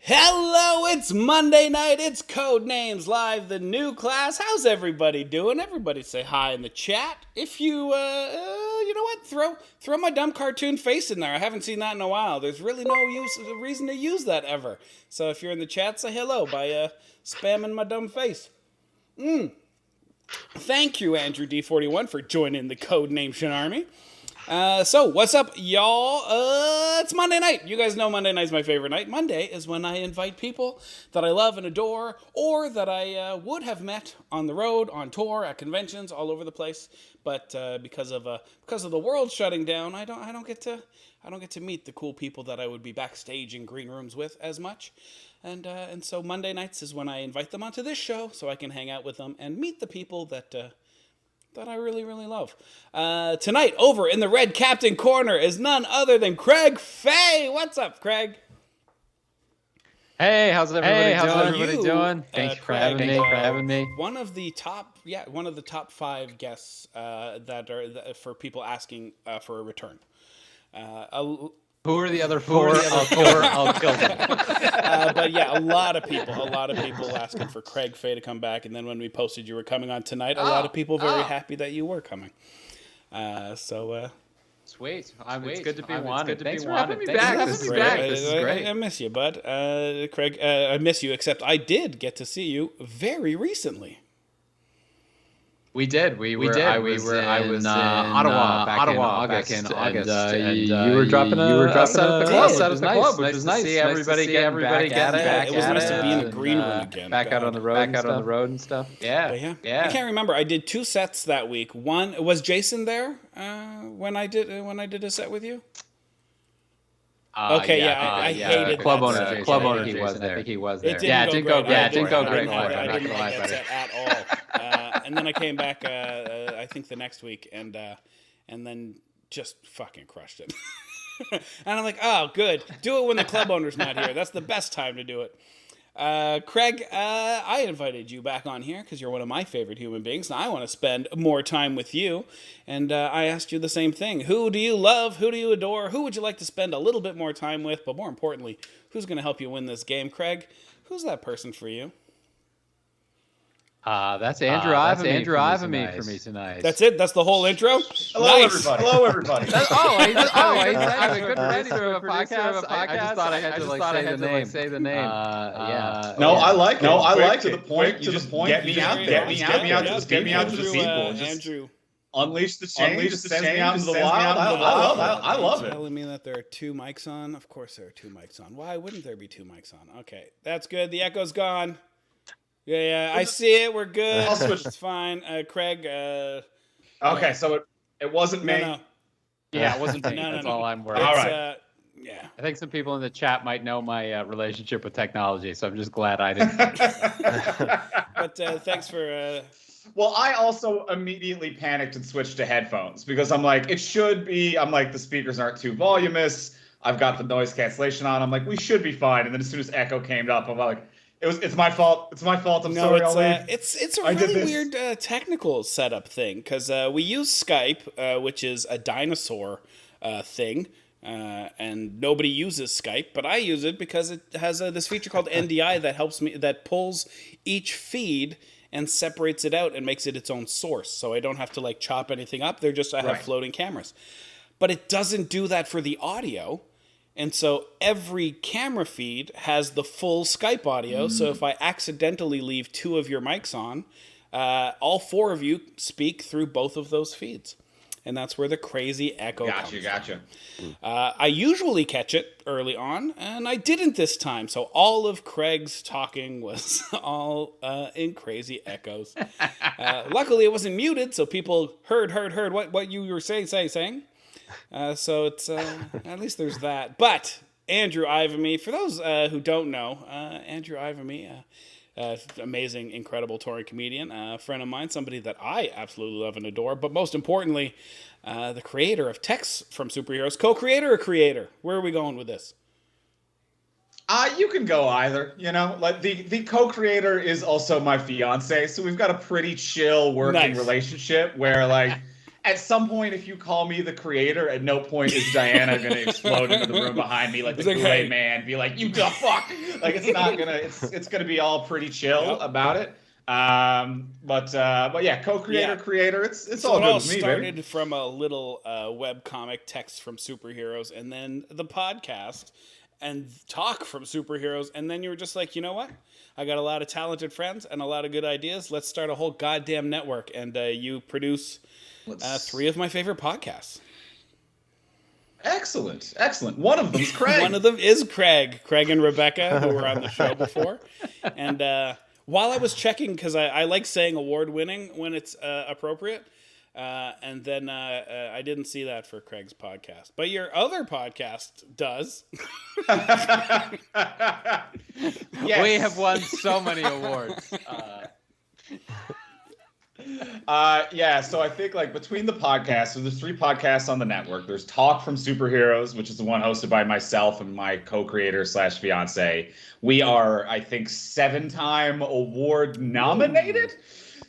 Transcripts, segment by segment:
Hello, it's Monday night. It's Codenames Live, the new class. How's everybody doing? Everybody say hi in the chat. If you, you know what? Throw my dumb cartoon face in there. I haven't seen that in a while. There's really no reason to use that ever. So if you're in the chat, say hello by spamming my dumb face. Thank you, Andrew D41, for joining the Codenames Army. So, what's up, y'all? It's Monday night. You guys know Monday night's my favorite night. Monday is when I invite people that I love and adore, or that I would have met on the road, on tour, at conventions, all over the place. But because of the world shutting down, I don't get to meet the cool people that I would be backstage in green rooms with as much. And so Monday nights is when I invite them onto this show, so I can hang out with them and meet the people that I really, really love. Tonight, over in the red captain corner is none other than Craig Fay. What's up, Craig? Hey, how's everybody doing? Thanks for having me. One of the top 5 guests that are for people asking for a return. Who are the other 4? I'll kill them. But yeah, a lot of people asking for Craig Fay to come back. And then when we posted you were coming on tonight, a lot of people very happy that you were coming. Sweet. It's good to be wanted. Thanks for having me back. This is great. I miss you, bud. Craig, I miss you, except I did get to see you very recently. We did. I was in Ottawa back in August, and you were dropping a set at the club, which was nice. To see everybody getting back at it. It was nice to be in the green room again. Back out on the road and stuff. Yeah. I can't remember. I did 2 sets that week. One was Jason there when I did a set with you. Okay, I hated club owner. Jason. Club owner, he was there. I think he was there. It didn't go great. It didn't go great. I didn't like that set at all. And then I came back, I think the next week, and then just fucking crushed it. And I'm like, oh, good. Do it when the club owner's not here. That's the best time to do it. Craig, I invited you back on here because you're one of my favorite human beings, and I want to spend more time with you. And I asked you the same thing. Who do you love? Who do you adore? Who would you like to spend a little bit more time with? But more importantly, who's going to help you win this game? Craig, who's that person for you? That's Andrew Ivimey for me tonight. That's it? That's the whole intro? Hello, everybody. I'm a good producer of a podcast. I just thought I had to say the name. No, I like it. To the point. Get me out there. Get me out to the people. Andrew. Unleash the change. Send me out into the wild. I love it. Telling me that there are 2 mics on? Of course there are 2 mics on. Why wouldn't there be 2 mics on? Okay, that's good. The echo's gone. Yeah, I see it. We're good. I'll switch. It's fine. Craig. Okay, so it wasn't me. No. Yeah, it wasn't me. That's all I'm worried. All right. Yeah. I think some people in the chat might know my relationship with technology, so I'm just glad I didn't. But thanks for. Well, I also immediately panicked and switched to headphones because I'm like, it should be. I'm like, the speakers aren't too voluminous. I've got the noise cancellation on. I'm like, we should be fine. And then as soon as echo came up, I'm like. It's my fault. It's my fault. I'm sorry. It's a really weird technical setup thing because we use Skype, which is a dinosaur thing, and nobody uses Skype, but I use it because it has this feature called NDI that pulls each feed and separates it out and makes it its own source, so I don't have to chop anything up. I have floating cameras, but it doesn't do that for the audio. And so every camera feed has the full Skype audio. So if I accidentally leave 2 of your mics on, all 4 of you speak through both of those feeds. And that's where the crazy echo comes from. Gotcha. I usually catch it early on, and I didn't this time. So all of Craig's talking was all in crazy echoes. Luckily, it wasn't muted, so people heard what you were saying. So it's at least there's that. But Andrew Ivimey, for those who don't know, Andrew Ivimey, amazing, incredible touring comedian, a friend of mine, somebody that I absolutely love and adore. But most importantly, the creator of Text from Superheroes, co-creator or creator? Where are we going with this? You can go either. The co-creator is also my fiance, so we've got a pretty chill working relationship where at some point, if you call me the creator, at no point is Diana going to explode into the room behind me like the Kool-Aid Man, be like, "You the fuck!" Like it's not gonna. It's gonna be all pretty chill about it. But yeah, co-creator, creator. It's all good with me, baby. It all started from a little webcomic text from superheroes, and then the podcast and talk from superheroes, and then you were just like, you know what? I got a lot of talented friends and a lot of good ideas. Let's start a whole goddamn network, and you produce 3 of my favorite podcasts. Excellent. One of them is Craig. One of them is Craig and Rebecca, who were on the show before. And while I was checking, because I like saying award-winning when it's appropriate, and then I didn't see that for Craig's podcast. But your other podcast does. Yes. We have won so many awards. Yeah, so I think like between the podcasts, so there's 3 podcasts on the network. There's Talk from Superheroes, which is the one hosted by myself and my co-creator / fiance. We are, I think, 7-time award nominated.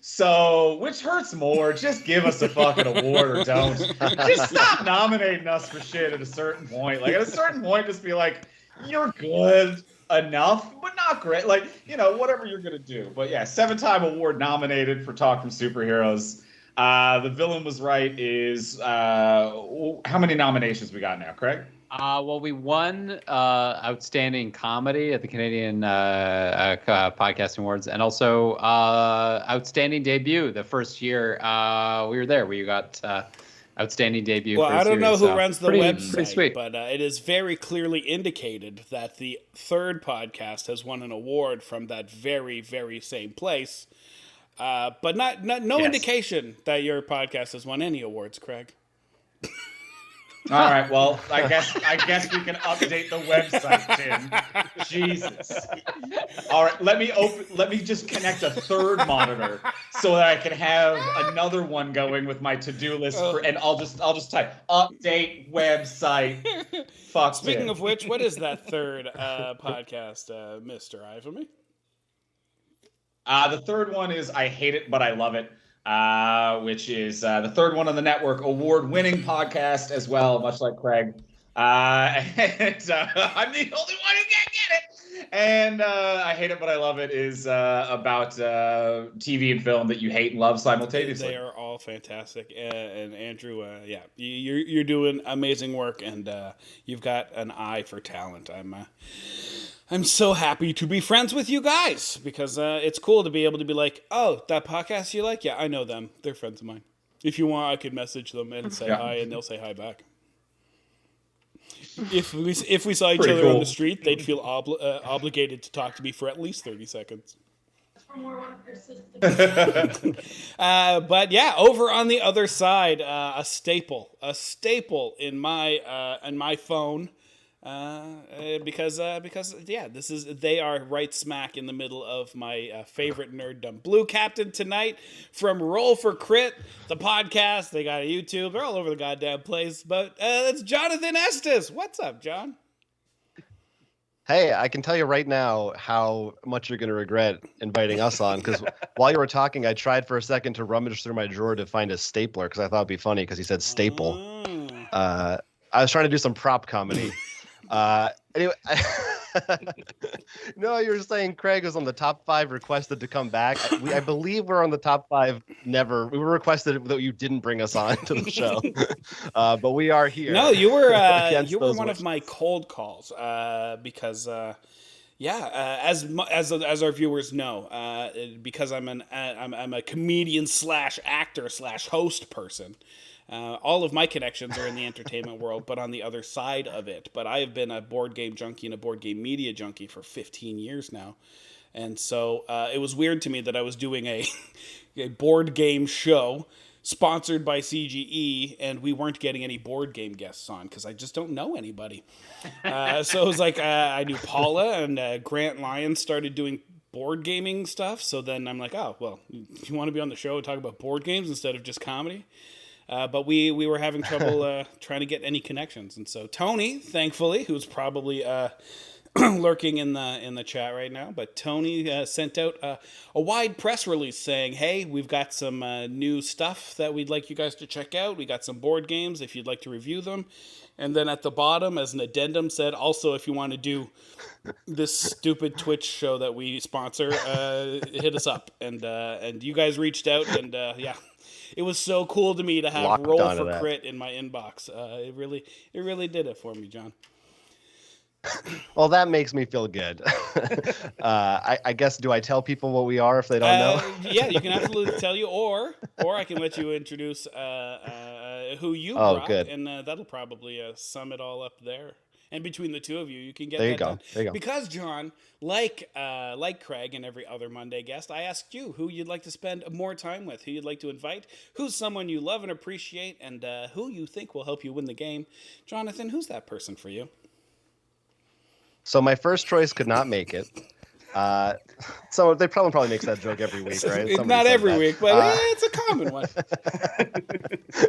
So, which hurts more? Just give us a fucking award or don't. Just stop nominating us for shit at a certain point. Like at a certain point, just be like, you're good enough, but not great. Like, whatever you're gonna do. But yeah, 7-time award nominated for Talk from Superheroes. The Villain Was Right is how many nominations we got now, Craig? Well, we won Outstanding Comedy at the Canadian Podcasting Awards, and also Outstanding Debut the first year we were there. We got Outstanding Debut. Well, for I don't know who runs the website, pretty sweet. But it is very clearly indicated that the 3rd podcast has won an award from that very, very same place. But no indication that your podcast has won any awards, Craig. All right, well, I guess we can update the website, Tim. Jesus. All right, let me just connect a 3rd monitor so that I can have another one going with my to-do list and I'll just type update website. Fuck. Speaking of which, what is that 3rd podcast, Mr. Ivimey? The 3rd one is I Hate It But I Love It. Which is the 3rd one on the network, award-winning podcast as well, much like Craig. And I'm the only one who can't get it. And I Hate It But I Love It is about TV and film that you hate and love simultaneously. They are all fantastic. And Andrew, you're doing amazing work, and you've got an eye for talent. I'm so happy to be friends with you guys, because it's cool to be able to be like, oh, that podcast you like? Yeah, I know them. They're friends of mine. If you want, I could message them and say hi, and they'll say hi back. If we saw each other on the street, they'd feel obligated to talk to me for at least 30 seconds. But yeah, over on the other side, a staple in my phone. Because they are right smack in the middle of my favorite nerddom. Blue Captain tonight from Roll for Crit, the podcast. They got a YouTube. They're all over the goddamn place. But that's Jonathan Estis. What's up, John? Hey, I can tell you right now how much you're going to regret inviting us on, because while you were talking, I tried for a second to rummage through my drawer to find a stapler, because I thought it'd be funny because he said staple. I was trying to do some prop comedy. Anyway, no, you were saying Craig was on the top 5 requested to come back. I believe we're on the top 5. Never. We were requested that you didn't bring us on to the show, but we are here. No, you were one of my cold calls because as our viewers know, because I'm a comedian / actor / host person. All of my connections are in the entertainment world, but on the other side of it. But I have been a board game junkie and a board game media junkie for 15 years now. And so it was weird to me that I was doing a board game show sponsored by CGE, and we weren't getting any board game guests on because I just don't know anybody. So it was like I knew Paula and Grant Lyons started doing board gaming stuff. So then I'm like, oh, well, you want to be on the show and talk about board games instead of just comedy? But we were having trouble trying to get any connections. And so Tony, thankfully, who's probably lurking in the chat right now. But Tony sent out a wide press release saying, "Hey, we've got some new stuff that we'd like you guys to check out. We got some board games if you'd like to review them." And then at the bottom, as an addendum, said, "Also, if you want to do this stupid Twitch show that we sponsor, hit us up." And you guys reached out, and yeah. It was so cool to me to have Locked Roll onto for that. Crit in my inbox. It really did it for me, John. Well, that makes me feel good. I guess, do I tell people what we are if they don't know? Yeah, you can absolutely tell you, or I can let you introduce who you brought, good. and that'll probably sum it all up there. And between the two of you, you can get There you that go. done. There you go. Because, John, like Craig and every other Monday guest, I asked you who you'd like to spend more time with, who you'd like to invite, who's someone you love and appreciate, and who you think will help you win the game. Jonathan, who's that person for you? So my first choice could not make it. So they probably makes that joke every week, right? It's not every week, but it's a common one.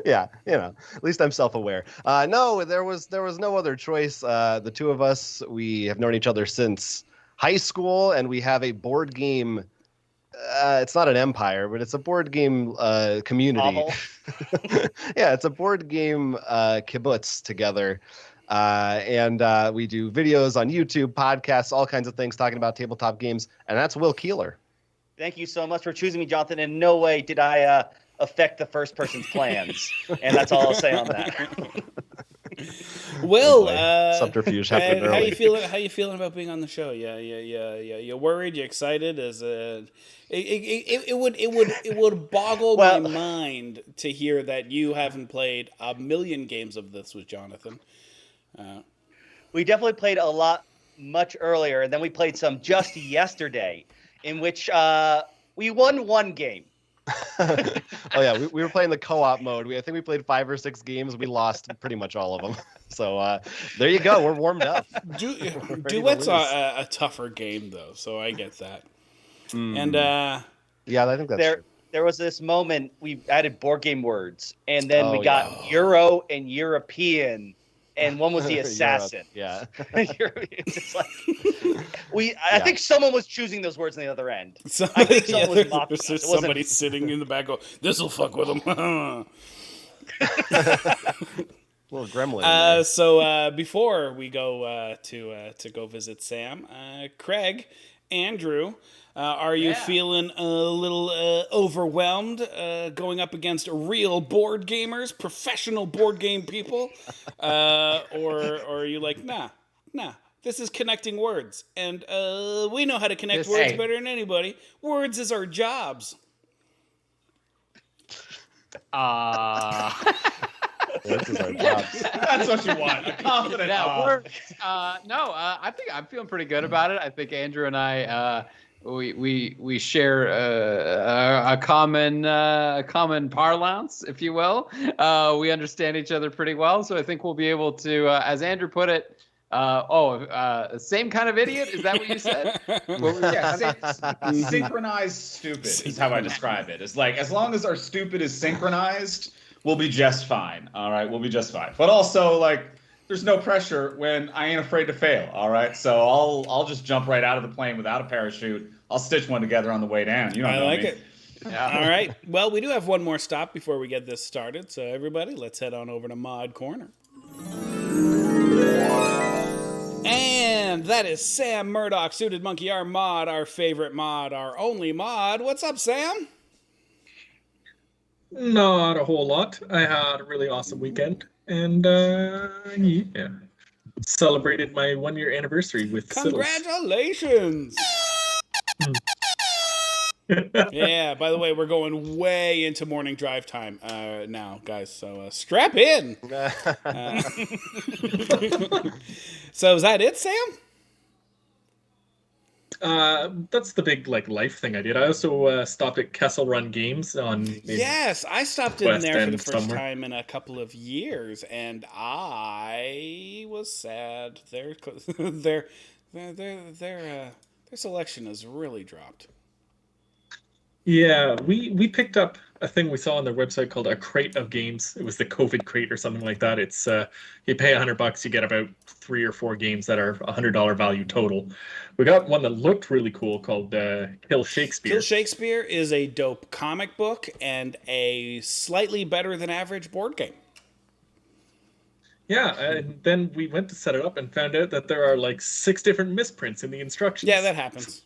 Yeah, at least I'm self-aware. No, there was no other choice. The two of us, we have known each other since high school, and we have a board game. It's not an empire, but it's a board game community. Yeah, it's a board game kibbutz together. And we do videos on YouTube, podcasts, all kinds of things talking about tabletop games. And that's Will Keeler. Thank you so much for choosing me, Jonathan. In no way did I affect the first person's plans. And that's all I'll say on that. Will, subterfuge happened early. How you feeling about being on the show? Yeah. You worried? You excited? It would boggle my mind to hear that you haven't played a million games of this with Jonathan. We definitely played a lot much earlier, and then we played some just yesterday, in which we won one game. Oh yeah, we were playing the co-op mode. I think we played 5 or 6 games. We lost pretty much all of them. So there you go. We're warmed up. Duet's a tougher game though, so I get that. And yeah, I think that's true. There was this moment we added board game words, and then we got Euro and European. And one was the assassin. Yeah. It's just like I think someone was choosing those words on the other end. I think someone was mocking us. There's somebody sitting in the back going, "This'll fuck with them." Little gremlin. So before we go to go visit Sam, Craig, Andrew, are you feeling a little overwhelmed going up against real board gamers, professional board game people? Or are you like, nah, this is connecting words. And we know how to connect words better than anybody. Words is our jobs. Words is our jobs. That's what you want. A confident words. I think I'm feeling pretty good about it. I think Andrew and I we share a common parlance, if you will. We understand each other pretty well, so I think we'll be able to, as Andrew put it, same kind of idiot. Is that what you said? Synchronized stupid is how I describe it. It's like, as long as our stupid is synchronized, we'll be just fine. All right, we'll be just fine. But also, like, there's no pressure when I ain't afraid to fail. All right, so I'll just jump right out of the plane without a parachute. I'll stitch one together on the way down. You don't know like me. it. Yeah. All right. Well, we do have one more stop before we get this started. So everybody, let's head on over to Mod Corner. And that is Sam Murdoch, Suited Monkey, our mod, our favorite mod, our only mod. What's up, Sam? Not a whole lot. I had a really awesome weekend, and celebrated my 1-year anniversary with Congratulations! Yeah, by the way, we're going way into morning drive time now, guys, so strap in. So is that it, Sam? That's the big life thing I did. I also stopped at Kessel Run Games on. Yes, I stopped in West there for End the first somewhere. time in a couple of years, and I was sad. Their selection has really dropped. Yeah, we picked up a thing we saw on their website called a crate of games. It was the COVID crate or something like that. It's you pay $100, you get about 3 or 4 games that are $100 value total. We got one that looked really cool called Kill Shakespeare. Kill Shakespeare is a dope comic book and a slightly better than average board game. Yeah, and then we went to set it up and found out that there are like 6 different misprints in the instructions. Yeah, that happens.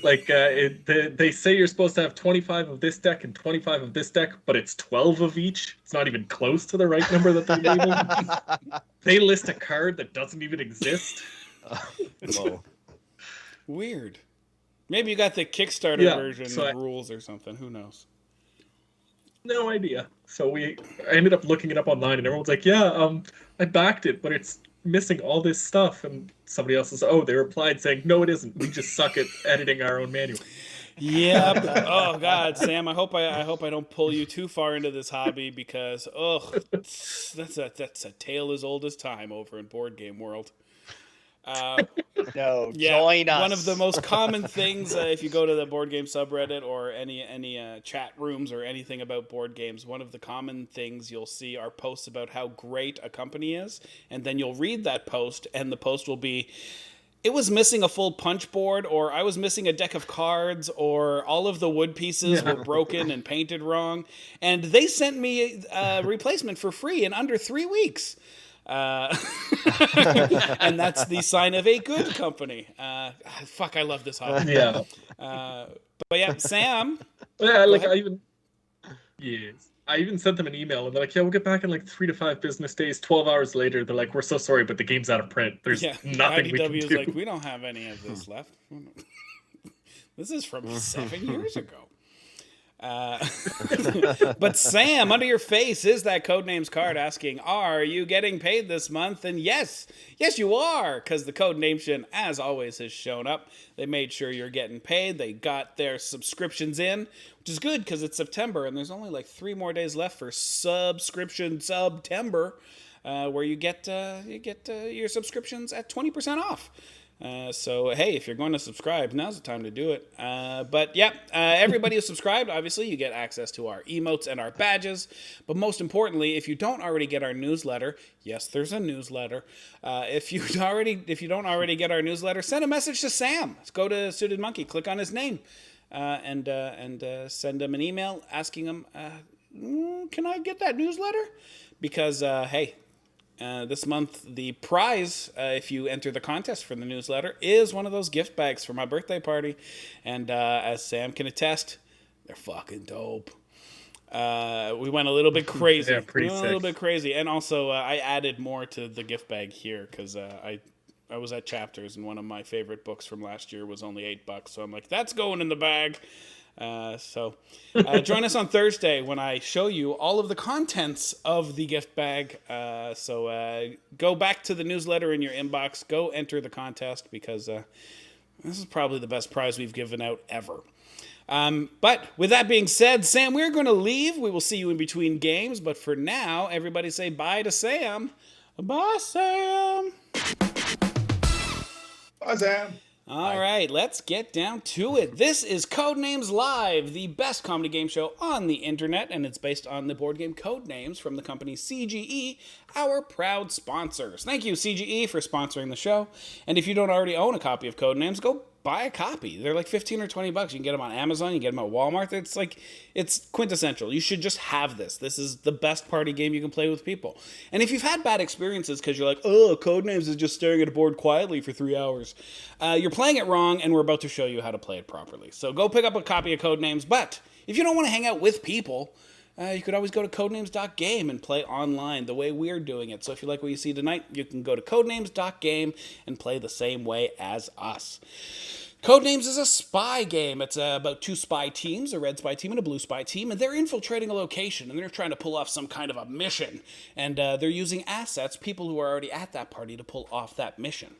Like they say you're supposed to have 25 of this deck and 25 of this deck, but it's 12 of each. It's not even close to the right number that they labeled. They list a card that doesn't even exist. Whoa. Weird. Maybe you got the Kickstarter version of rules or something. Who knows? No idea. So I ended up looking it up online, and everyone's like, "Yeah, I backed it, but it's missing all this stuff." And somebody else says, "Oh," they replied saying, "No, it isn't. We just suck at editing our own manual." Yep. Oh God, Sam. I hope I don't pull you too far into this hobby because that's a tale as old as time over in board game world. No, join us. One of the most common things, if you go to the board game subreddit or any chat rooms or anything about board games, one of the common things you'll see are posts about how great a company is, and then you'll read that post, and the post will be, "It was missing a full punch board," or "I was missing a deck of cards," or "all of the wood pieces were broken and painted wrong," and they sent me a replacement for free in under 3 weeks. And that's the sign of a good company. Fuck, I love this hobby. Yeah. But yeah, Sam. Yeah, like I even sent them an email, and they're like, "Yeah, we'll get back in like 3 to 5 business days." 12 hours later, they're like, "We're so sorry, but the game's out of print. There's nothing we can do." IDW is like, "We don't have any of this left." This is from 7 years ago. But Sam, under your face is that Codenames card asking, "Are you getting paid this month?" And yes you are, because the Codenation, as always, has shown up. They made sure you're getting paid. They got their subscriptions in, which is good because it's September and there's only like 3 more days left for subscription September, where you get your subscriptions at 20% off. So, hey, if you're going to subscribe, now's the time to do it. But, yeah, everybody who's subscribed, obviously, you get access to our emotes and our badges. But most importantly, if you don't already get our newsletter, yes, there's a newsletter. If you don't already get our newsletter, send a message to Sam. Let's go to Suited Monkey, click on his name, and send him an email asking him, can I get that newsletter? Because, hey... this month, the prize, if you enter the contest for the newsletter, is one of those gift bags for my birthday party. And as Sam can attest, they're fucking dope. We went a little bit crazy. Yeah, pretty sick. A little bit crazy. And also, I added more to the gift bag here because I was at Chapters, and one of my favorite books from last year was only $8. So I'm like, that's going in the bag. So join us on Thursday when I show you all of the contents of the gift bag. So go back to the newsletter in your inbox. Go enter the contest because this is probably the best prize we've given out ever. But with that being said, Sam, we're going to leave. We will see you in between games. But for now, everybody say bye to Sam. Bye, Sam. Bye, Sam. All right, let's get down to it. This is Codenames Live, the best comedy game show on the internet, and it's based on the board game Codenames from the company CGE, our proud sponsors. Thank you, CGE, for sponsoring the show. And if you don't already own a copy of Codenames, go buy a copy. They're like $15 or $20. You can get them on Amazon. You can get them at Walmart. It's quintessential. You should just have this. This is the best party game you can play with people. And if you've had bad experiences because you're like, oh, Codenames is just staring at a board quietly for 3 hours, you're playing it wrong, and we're about to show you how to play it properly. So go pick up a copy of Codenames. But if you don't want to hang out with people, you could always go to codenames.game and play online the way we're doing it. So if you like what you see tonight, you can go to codenames.game and play the same way as us. Codenames is a spy game. It's about 2 spy teams, a red spy team and a blue spy team, and they're infiltrating a location, and they're trying to pull off some kind of a mission. And they're using assets, people who are already at that party, to pull off that mission.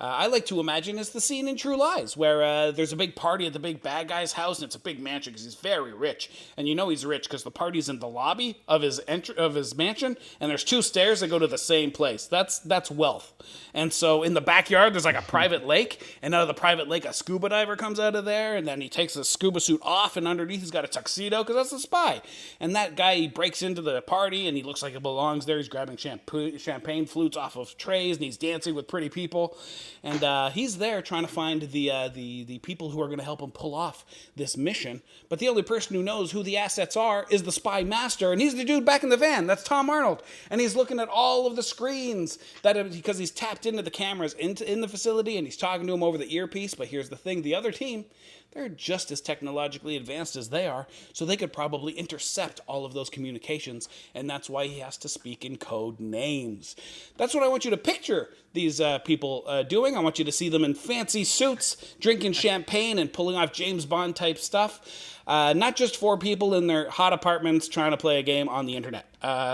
I like to imagine it's the scene in True Lies, where there's a big party at the big bad guy's house, and it's a big mansion because he's very rich. And you know he's rich because the party's in the lobby of his mansion, and there's 2 stairs that go to the same place. That's wealth. And so in the backyard, there's like a private lake, and out of the private lake, a scuba diver comes out of there, and then he takes his scuba suit off, and underneath he's got a tuxedo because that's a spy. And that guy, he breaks into the party, and he looks like he belongs there. He's grabbing champagne flutes off of trays, and he's dancing with pretty people. And he's there trying to find the people who are going to help him pull off this mission. But the only person who knows who the assets are is the spy master, and he's the dude back in the van. That's Tom Arnold, and he's looking at all of the screens because he's tapped into the cameras in the facility, and he's talking to him over the earpiece. But here's the thing: the other team, they're just as technologically advanced as they are, so they could probably intercept all of those communications, and that's why he has to speak in code names. That's what I want you to picture these people doing. I want you to see them in fancy suits, drinking champagne and pulling off James Bond type stuff. Not just 4 people in their hot apartments trying to play a game on the internet.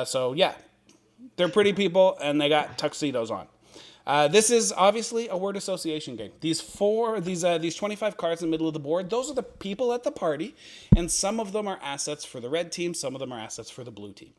So yeah, they're pretty people, and they got tuxedos on. This is obviously a word association game. These 25 cards in the middle of the board, those are the people at the party, and some of them are assets for the red team, some of them are assets for the blue team.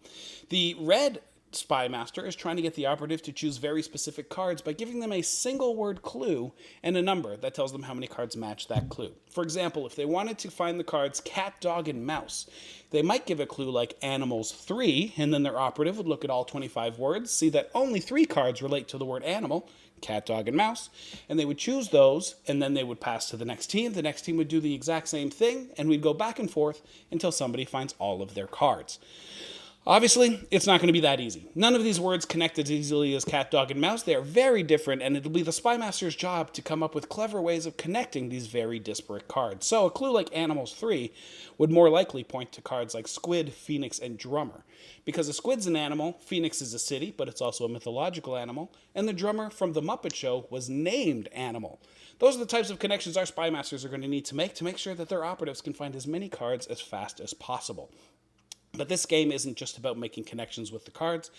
The red spy master is trying to get the operative to choose very specific cards by giving them a single word clue and a number that tells them how many cards match that clue. For example, if they wanted to find the cards cat, dog, and mouse, they might give a clue like animals 3, and then their operative would look at all 25 words, see that only 3 cards relate to the word animal, cat, dog, and mouse, and they would choose those, and then they would pass to the next team. The next team would do the exact same thing, and we'd go back and forth until somebody finds all of their cards. Obviously, it's not going to be that easy. None of these words connect as easily as cat, dog, and mouse. They are very different, and it'll be the spy master's job to come up with clever ways of connecting these very disparate cards. So a clue like animals 3 would more likely point to cards like squid, phoenix, and drummer. Because a squid's an animal, phoenix is a city, but it's also a mythological animal, and the drummer from The Muppet Show was named Animal. Those are the types of connections our spy masters are going to need to make sure that their operatives can find as many cards as fast as possible. But this game isn't just about making connections with the cards.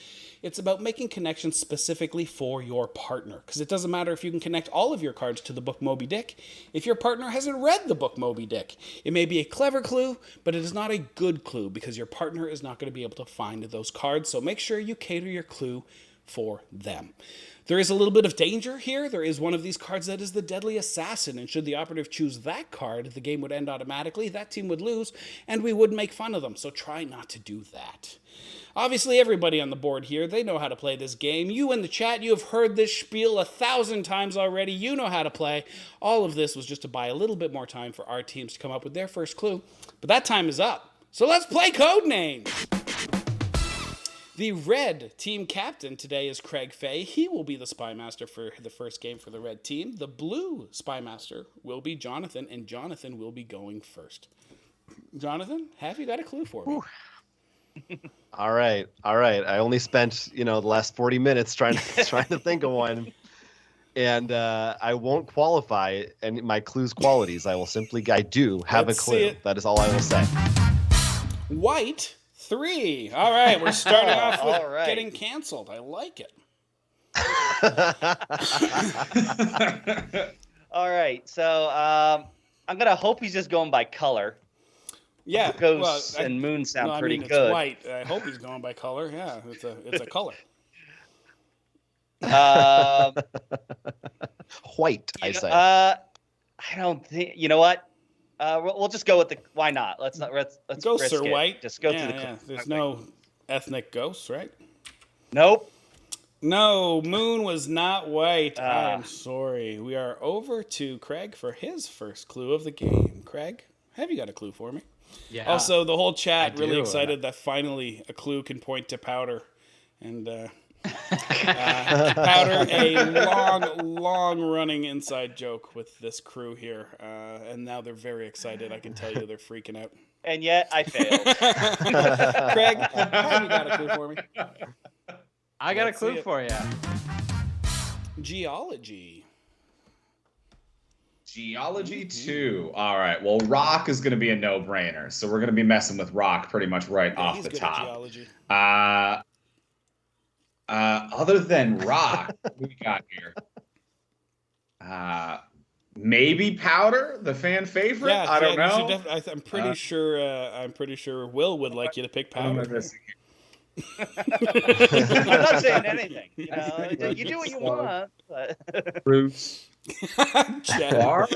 It's about making connections specifically for your partner. Because it doesn't matter if you can connect all of your cards to the book Moby Dick if your partner hasn't read the book Moby Dick. It may be a clever clue, but it is not a good clue because your partner is not going to be able to find those cards. So make sure you cater your clue for them. There is a little bit of danger here. There is one of these cards that is the Deadly Assassin, and should the operative choose that card, the game would end automatically, that team would lose, and we would make fun of them, so try not to do that. Obviously, everybody on the board here, they know how to play this game. You in the chat, you have heard this spiel 1,000 times already. You know how to play. All of this was just to buy a little bit more time for our teams to come up with their first clue, but that time is up. So let's play Codenames! The red team captain today is Craig Fay. He will be the spy master for the first game for the red team. The blue spy master will be Jonathan, and Jonathan will be going first. Jonathan, have you got a clue for me? All right. I only spent, the last 40 minutes trying to think of one. And I won't qualify and my clue's qualities. I do have Let's a clue. That is all I will say. White 3. All right, we're starting off with getting canceled. I like it. All right, so I'm gonna hope he's just going by color. Yeah, ghosts and moon sound pretty it's good. White. I hope he's going by color. Yeah, it's a color. White, I say. I don't think. You know what? We'll just go with the. Why not? Let's Ghosts risk are it. white. Just go to the. Yeah. There's no ethnic ghosts, right? Nope. No, moon was not white. I am sorry. We are over to Craig for his first clue of the game. Craig, have you got a clue for me? Yeah. Also, the whole chat really excited that finally a clue can point to powder, and powder, a long running inside joke with this crew here, and now they're very excited. I can tell you they're freaking out. And yet I failed. Craig, have you got a clue for me? I got a clue for you. Geology. Geology 2. All right. Well, rock is going to be a no-brainer, so we're going to be messing with rock pretty much off the top. Geology. Other than rock, what we got here? Maybe Powder, the fan favorite. Yeah, I don't know. I'm pretty sure. I'm pretty sure Will would like you to pick Powder. I'm not saying anything. You know, you do what you want. But... Roots. Bar.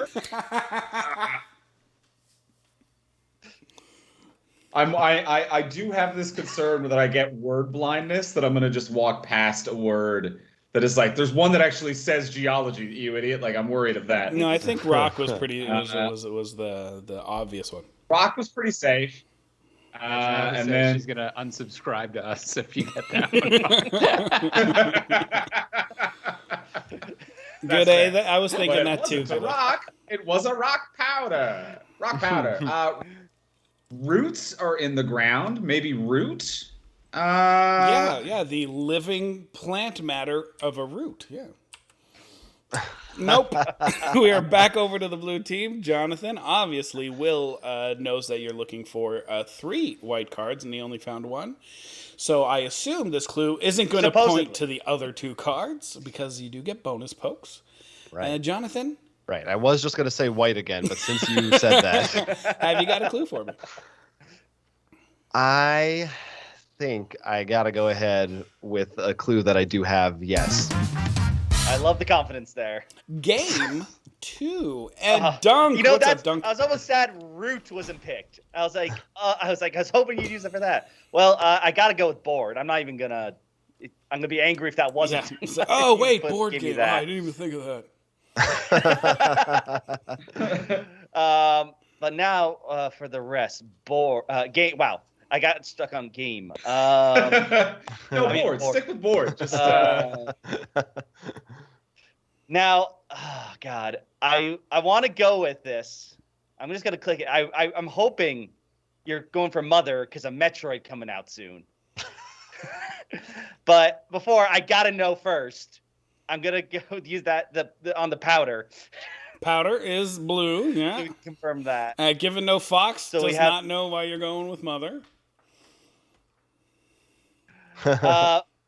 I do have this concern that I get word blindness, that I'm gonna just walk past a word that is like, there's one that actually says geology, you idiot. Like, I'm worried of that. No, I think Rock was pretty. It was the obvious one. Rock was pretty safe. And then she's gonna unsubscribe to us if you get that one. Good A. I was thinking that too. It was a rock powder. Rock powder. Roots are in the ground. Maybe root. Yeah, the living plant matter of a root. Yeah. Nope. We are back over to the blue team. Jonathan, obviously, Will knows that you're looking for 3 white cards, and he only found 1. So I assume this clue isn't going to point to the other 2 cards, because you do get bonus pokes. Right. Jonathan? Right. I was just going to say white again, but since you said that. Have you got a clue for me? I think I got to go ahead with a clue that I do have, yes. I love the confidence there. Game 2 and dunk. You know, dunk? I was almost sad Root wasn't picked. I was hoping you'd use it for that. Well, I got to go with board. I'm not even gonna. I'm gonna be angry if that wasn't. Yeah. So, oh wait, board game. Oh, I didn't even think of that. But now for the rest, board game. Wow. I got stuck on game. Board. Stick with board. Just now, oh God, I want to go with this. I'm just gonna click it. I'm hoping you're going for Mother because of Metroid coming out soon. But before, I gotta know first. I'm gonna go use that on the powder. Powder is blue. Yeah. Confirm that. Given no Fox does not know why you're going with Mother.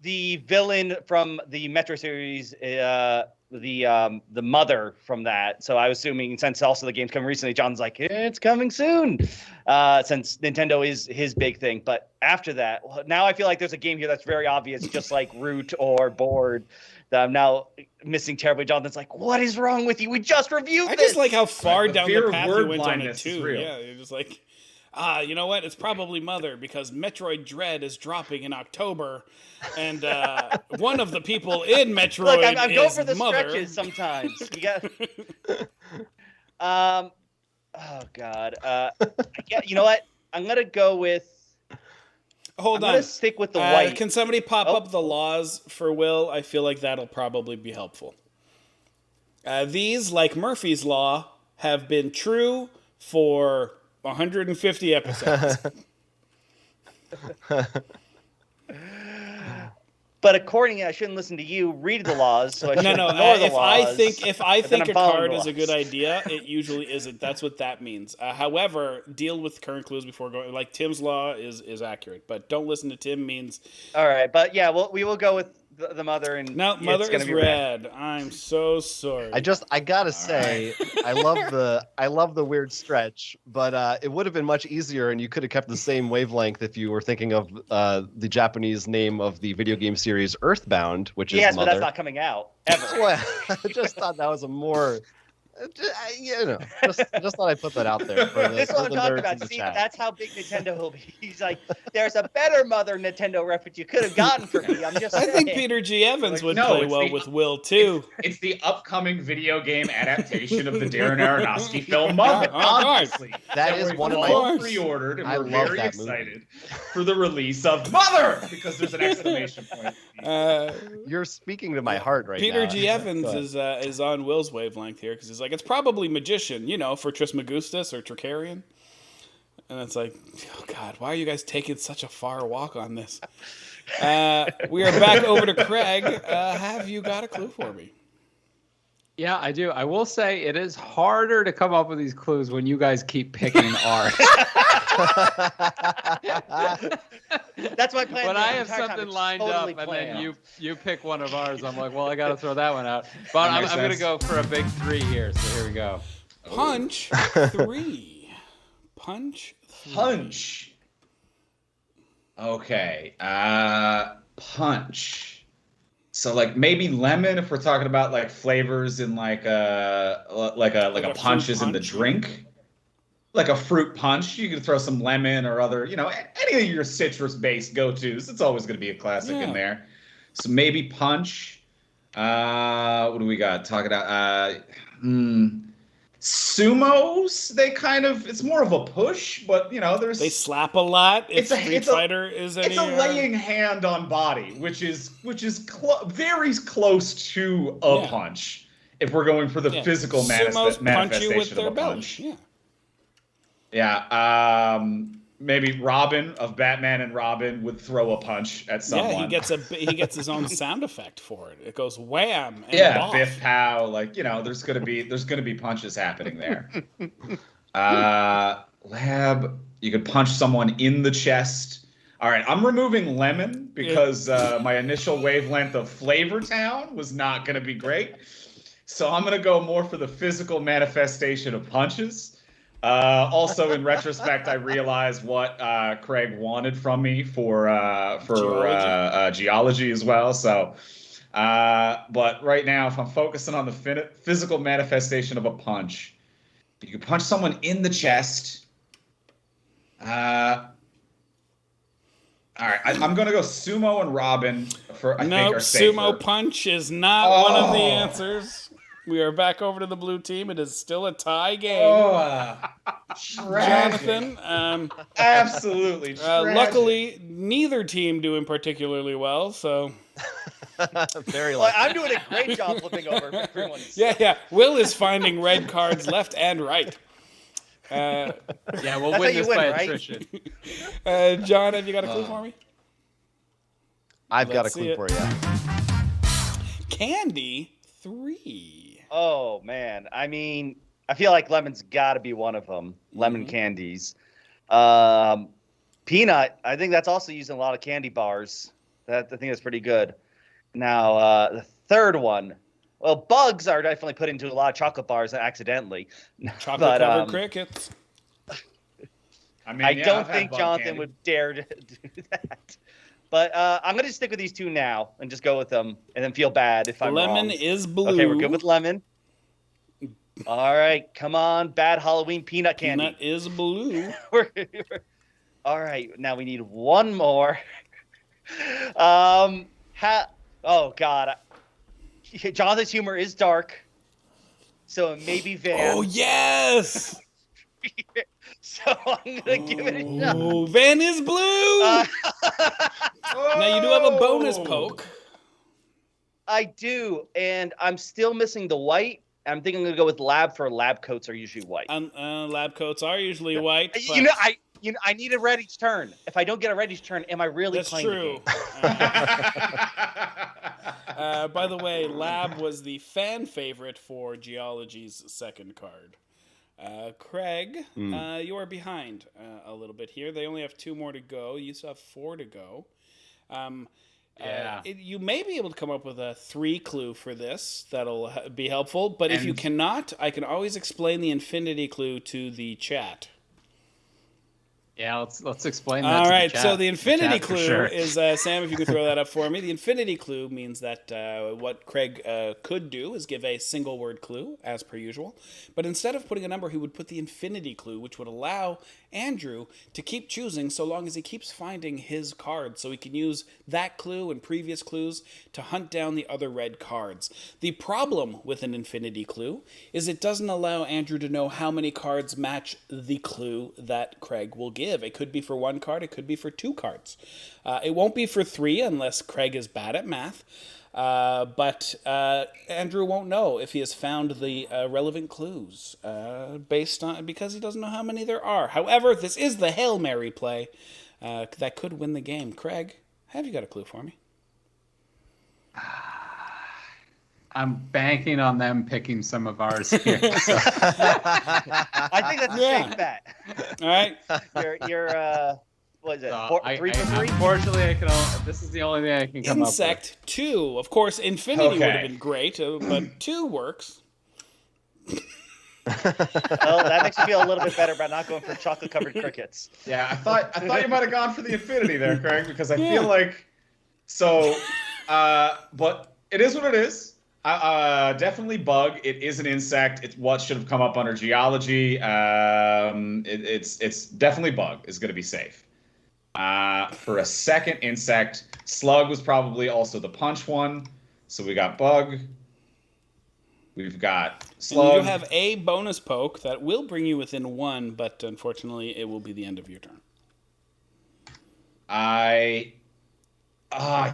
The villain from the Metro series, the mother from that. So I was assuming, since also the game's come recently, John's like, it's coming soon. Since Nintendo is his big thing. But after that, now I feel like there's a game here that's very obvious, just like Root or Board, that I'm now missing terribly. Jonathan's like, what is wrong with you? We just reviewed this. I just like how far down the path you went on it too. Yeah, you're just like, you know what? It's probably Mother, because Metroid Dread is dropping in October, and one of the people in Metroid Look, I'm going for the Mother. Stretches sometimes. You got. Oh God. You know what? I'm gonna go with. I'm gonna stick with the white. Can somebody pop up the laws for Will? I feel like that'll probably be helpful. These, like Murphy's Law, have been true for 150 episodes. But according, I shouldn't listen to you. Read the laws, so I should ignore the laws. If I think a card is a good idea, it usually isn't. That's what that means. However, deal with current clues before going. Like Tim's law is accurate, but don't listen to Tim means. All right, but yeah, we will go with the Mother, and no, Mother is red. I'm so sorry. I gotta say, I love the weird stretch, but it would have been much easier, and you could have kept the same wavelength if you were thinking of the Japanese name of the video game series Earthbound, which is Mother. Yes, but that's not coming out ever. Well, I just thought that was a more. Just thought I'd put that out there. This is what I'm talking about. See, that's how big Nintendo will be. He's like, there's a better Mother Nintendo reference you could have gotten for me. I'm just saying. I think Peter G. Evans would play well with Will, too. It's the upcoming video game adaptation of the Darren Aronofsky film Mother. Obviously. That is one of my all pre-ordered, and we're very excited for the release of Mother, because there's an exclamation point. You're speaking to my heart right Peter now. G. Evans is on Will's wavelength here, because he's like, it's probably Magician, for Trismegistus or Tricarian. And it's like, oh God, why are you guys taking such a far walk on this? We are back over to Craig. Have you got a clue for me? Yeah, I do. I will say it is harder to come up with these clues when you guys keep picking art. That's my plan. When I have something lined up and then you pick one of ours, I'm like, well, I got to throw that one out. But I'm going to go for a big 3 here. So here we go. Punch 3. Punch 3. Punch. Okay. Punch. So like maybe lemon if we're talking about like flavors in like a punch is in the drink. Like a fruit punch, you can throw some lemon or other, any of your citrus-based go-tos. It's always going to be a classic in there. So maybe punch. What do we got? Talking about sumos. It's more of a push, but they slap a lot. Street Fighter is it's a laying hand on body, which is very close to a punch. If we're going for the physical manifestation of a punch. Yeah, maybe Robin of Batman and Robin would throw a punch at someone. Yeah, he gets his own sound effect for it. It goes wham. And biff pow. Like there's gonna be punches happening there. Lab, you could punch someone in the chest. All right, I'm removing lemon because my initial wavelength of Flavor Town was not gonna be great. So I'm gonna go more for the physical manifestation of punches. Also, in retrospect, I realized what Craig wanted from me for geology as well. So, but right now, if I'm focusing on the physical manifestation of a punch, you can punch someone in the chest. All right, I'm going to go Sumo and Robin for I think are safer. Sumo punch is not one of the answers. We are back over to the blue team. It is still a tie game. Jonathan. Absolutely. Luckily, neither team doing particularly well. So. Very lucky. I'm doing a great job flipping over everyone's. Yeah. Will is finding red cards left and right. We'll win this by attrition. John, have you got a clue for me? I've got a clue for you. Candy 3. Oh, man. I mean, I feel like lemon's got to be one of them. Lemon candies. Peanut, I think that's also used in a lot of candy bars. I think that's pretty good. Now, the third one. Well, bugs are definitely put into a lot of chocolate bars accidentally. Chocolate-covered crickets. I don't think Jonathan would dare to do that. But I'm going to stick with these two now and just go with them and then feel bad if I'm Lemon wrong. is blue. Okay, we're good with lemon. All right, come on. Bad Halloween peanut candy. Peanut is blue. All right, now we need one more. Oh, God. Jonathan's humor is dark, so it may be Van. Oh, yes! So I'm going to give it a shot. Oh, Van is blue! Now, you do have a bonus poke. I do, and I'm still missing the white. I'm thinking I'm going to go with lab for lab coats are usually white. Lab coats are usually white. But... I need a red each turn. If I don't get a red each turn, am I really playing the game? By the way, lab was the fan favorite for Geology's second card. Craig, you are behind a little bit here. They only have 2 more to go. You still have 4 to go. You may be able to come up with a 3 clue for this. That'll be helpful. But if you cannot, I can always explain the infinity clue to the chat. Yeah, let's explain that. All to right, the chat. so the infinity clue sure. is Sam. If you can throw that up for me, the infinity clue means that what Craig could do is give a single word clue as per usual, but instead of putting a number, he would put the infinity clue, which would allow Andrew to keep choosing so long as he keeps finding his card, so he can use that clue and previous clues to hunt down the other red cards. The problem with an infinity clue is it doesn't allow Andrew to know how many cards match the clue that Craig will give. It could be for 1 card, it could be for 2 cards. It won't be for 3 unless Craig is bad at math. But Andrew won't know if he has found the relevant clues because he doesn't know how many there are. However, this is the Hail Mary play that could win the game. Craig, have you got a clue for me? I'm banking on them picking some of ours here. So. I think that's a safe bet. All right. You're what is it? 3 for 3? Unfortunately, I can. This is the only thing I can come Insect up with. 2. Of course, infinity Okay. would have been great, but 2 works. Well, that makes me feel a little bit better about not going for chocolate-covered crickets. Yeah, I thought you might have gone for the infinity there, Craig, because I feel like so. But it is what it is. Definitely bug. It is an insect. It's what should have come up under geology. It's definitely bug is going to be safe. For a second insect, slug was probably also the punch one. So we got bug. We've got slug. And you have a bonus poke that will bring you within 1, but unfortunately, it will be the end of your turn. I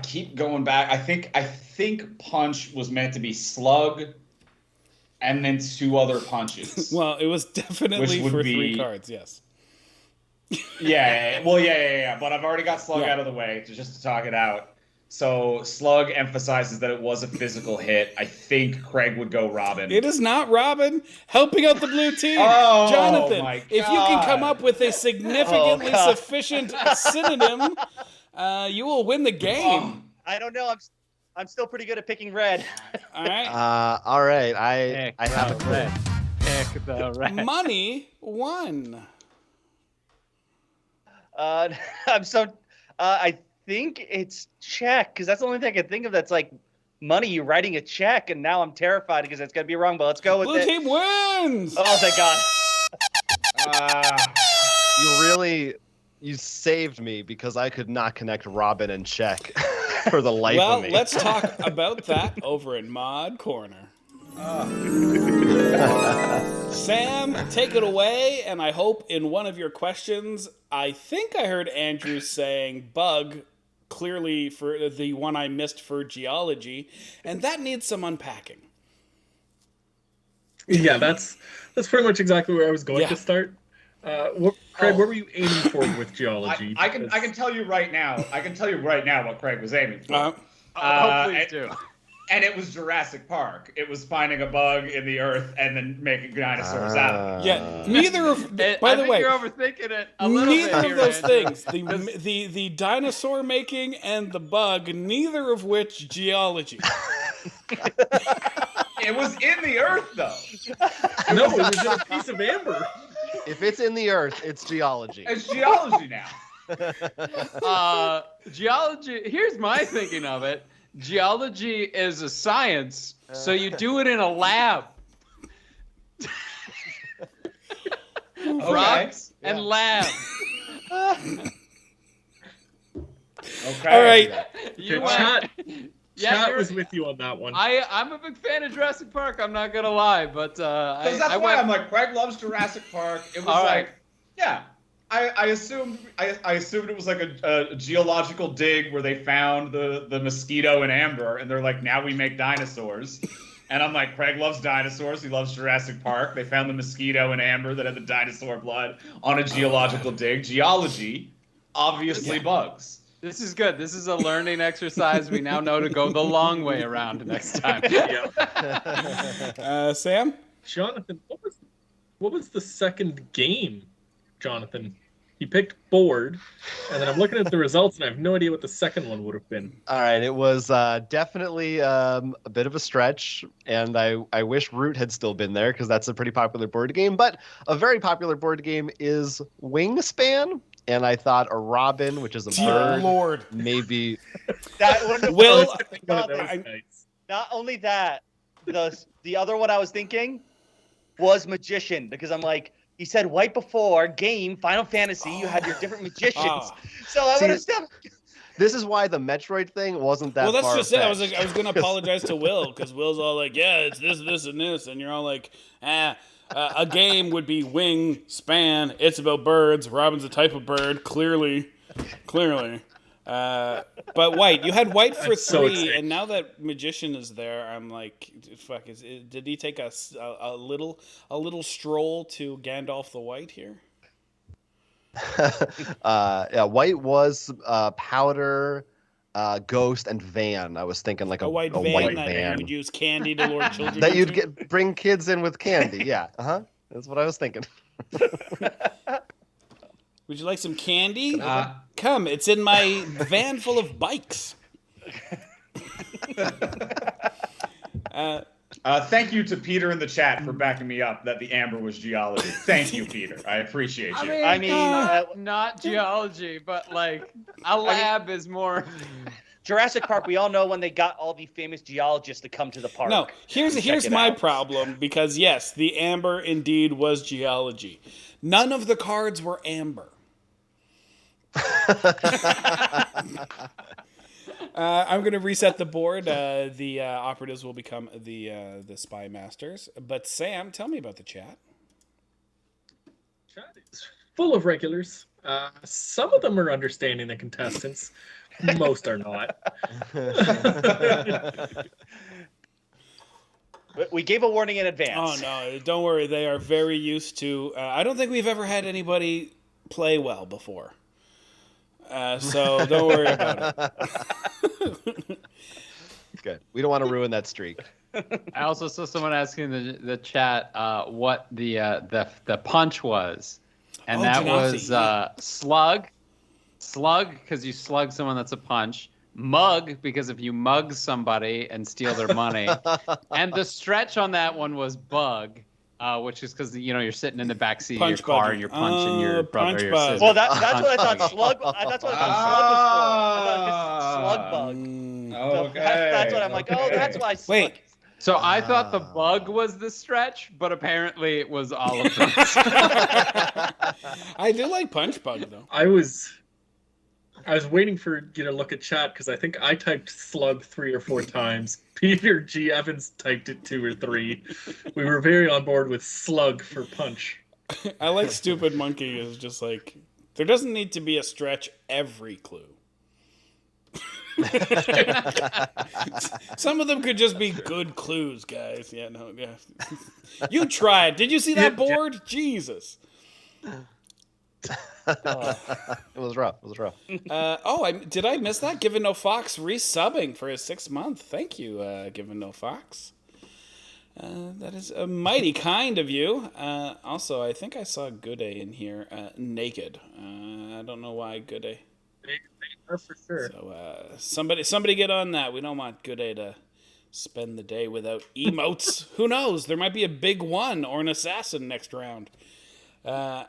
keep going back. I think punch was meant to be slug, and then 2 other punches. Well, it was definitely for 3 cards. Yes. Yeah. Well, yeah. But I've already got slug out of the way just to talk it out. So slug emphasizes that it was a physical hit. I think Craig would go Robin. It is not Robin. Helping out the blue team. Oh, Jonathan, my God. if you can come up with a significantly sufficient synonym, you will win the game. I don't know. I'm still pretty good at picking red. All right. All right. I have a clue. Pick the red. Money 1. I think it's check, because that's the only thing I can think of that's like money. You're writing a check, and now I'm terrified because it's going to be wrong, but let's go with Blue it. team wins! Oh, thank God. You saved me because I could not connect Robin and check for the life of me. Well, let's talk about that over in Mod Corner. Sam, take it away, and I hope in one of your questions, I think I heard Andrew saying bug, clearly for the one I missed for geology, and that needs some unpacking. Yeah, that's pretty much exactly where I was going to start. Craig, what were you aiming for with geology? I can tell you right now. I can tell you right now what Craig was aiming for. Please do. And it was Jurassic Park. It was finding a bug in the earth and then making dinosaurs out of it. Yeah, neither of. By the way, you're overthinking it a little bit. Neither Here, of those Andrew. things, the dinosaur making and the bug, neither of which geology. It was in the earth, though. No, it was in a piece of amber. If it's in the earth, it's geology. It's geology now. Geology. Here's my thinking of it. Geology is a science, so you do it in a lab. Rocks and lab. Okay. All right. Chat was with you on that one. I'm a big fan of Jurassic Park. I'm not gonna lie, but Because that's why I'm like, Craig loves Jurassic Park. It was All like, right. yeah. I assumed it was like a geological dig where they found the mosquito in amber, and they're like, now we make dinosaurs. And I'm like, Craig loves dinosaurs. He loves Jurassic Park. They found the mosquito in amber that had the dinosaur blood on a geological dig. Geology, obviously bugs. This is good. This is a learning exercise. We now know to go the long way around next time. Sam? Jonathan, what was the second game, Jonathan? He picked board, and then I'm looking at the results, and I have no idea what the second one would have been. All right, it was definitely a bit of a stretch, and I wish Root had still been there because that's a pretty popular board game. But a very popular board game is Wingspan, and I thought a robin, which is a bird, Lord, maybe. That Will. Not only that, the other one I was thinking was magician, because I'm like, he said right before game Final Fantasy, you had your different magicians. So I would have still. This is why the Metroid thing wasn't that. Well, that's just it. I was far-fetched. going to apologize to Will because Will's all like, yeah, it's this, and this, and you're all like, a game would be Wingspan. It's about birds. Robin's a type of bird. Clearly. But white, you had white for 3, and now that magician is there, I'm like, fuck. Did he take a little stroll to Gandalf the White here? Yeah, white was powder, ghost, and van. I was thinking like a white white that van. you would use candy to lure children. That you'd bring kids in with candy. Yeah, that's what I was thinking. Would you like some candy? Come, it's in my van full of bikes. Thank you to Peter in the chat for backing me up that the amber was geology. Thank you, Peter. I appreciate you. I mean, not geology, but like a lab is more. Jurassic Park, we all know when they got all the famous geologists to come to the park. No, here's my problem, because yes, the amber indeed was geology. None of the cards were amber. I'm going to reset the board. The operatives will become the spy masters. But Sam, tell me about the chat. Chat is full of regulars. Some of them are understanding the contestants. Most are not. We gave a warning in advance. Oh, no. Don't worry. They are very used to... I don't think we've ever had anybody play well before. So don't worry about it. Good. We don't want to ruin that streak. I also saw someone asking the chat what the punch was. And that was slug. Slug, because you slug someone, that's a punch. Mug, because if you mug somebody and steal their money. And the stretch on that one was bug, which is because you're sitting in the back seat of your car and you're punching your brother or your sister. Well, that's what I thought slug. That's what I thought slug was for. I thought it was slug bug. Okay. So that's what I'm like. Oh, that's why. Wait. So I thought the bug was the stretch, but apparently it was all of them. I do like punch bug though. I was waiting for you to look at chat because I think I typed slug 3 or 4 times. Peter G. Evans typed it 2 or 3. We were very on board with slug for punch. I like stupid monkey is just like there doesn't need to be a stretch every clue. Some of them could just be good clues, guys. Yeah, no, yeah. You tried. Did you see that board? Jesus. It was rough. Did I miss that? Given No Fox resubbing for his 6th month. Thank you, Given No Fox. That is mighty kind of you. Also, I think I saw Good A in here naked. I don't know why Good A. For sure. So somebody get on that. We don't want Good A to spend the day without emotes. Who knows? There might be a big one or an assassin next round. But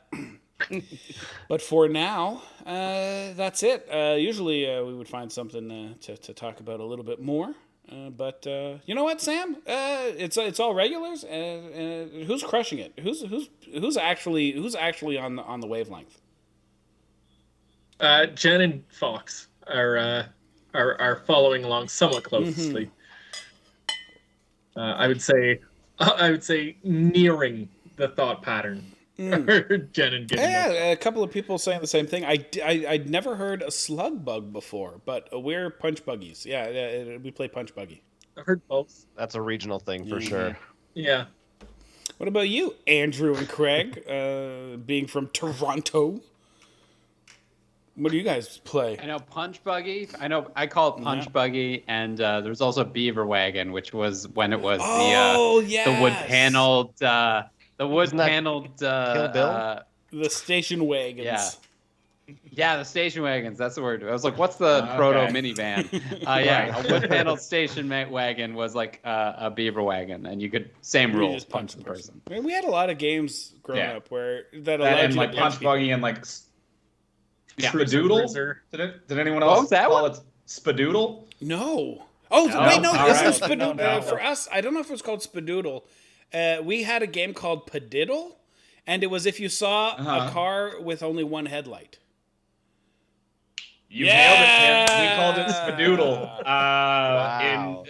for now, that's it. Usually we would find something to talk about a little bit more. But you know what, Sam? It's all regulars. Who's crushing it? Who's actually on the wavelength? Jen and Fox are following along somewhat closely. I would say nearing the thought pattern. Jen and Gideon. Yeah, a couple of people saying the same thing. I'd never heard a slug bug before, but we're punch buggies. Yeah, we play punch buggy. I've heard both. That's a regional thing for sure. Yeah. What about you, Andrew and Craig, being from Toronto? What do you guys play? I know Punch Buggy. I call it Punch Buggy, and there's also Beaver Wagon, which was when it was the wood paneled Kill Bill? The station wagons. Yeah, the station wagons. That's the word. I was like, what's the proto minivan? A wood paneled station wagon was like a beaver wagon, and you could rules, punch the person. I mean, we had a lot of games growing up where that allowed you to punch buggy and like. Spadoodle? Did anyone else call it Spadoodle? No. Oh, wait, no. Isn't Spadoodle? No. For us, I don't know if it was called Spadoodle. We had a game called Padiddle, and it was if you saw a car with only one headlight. You nailed it, Tim. We called it Spadoodle. Wow.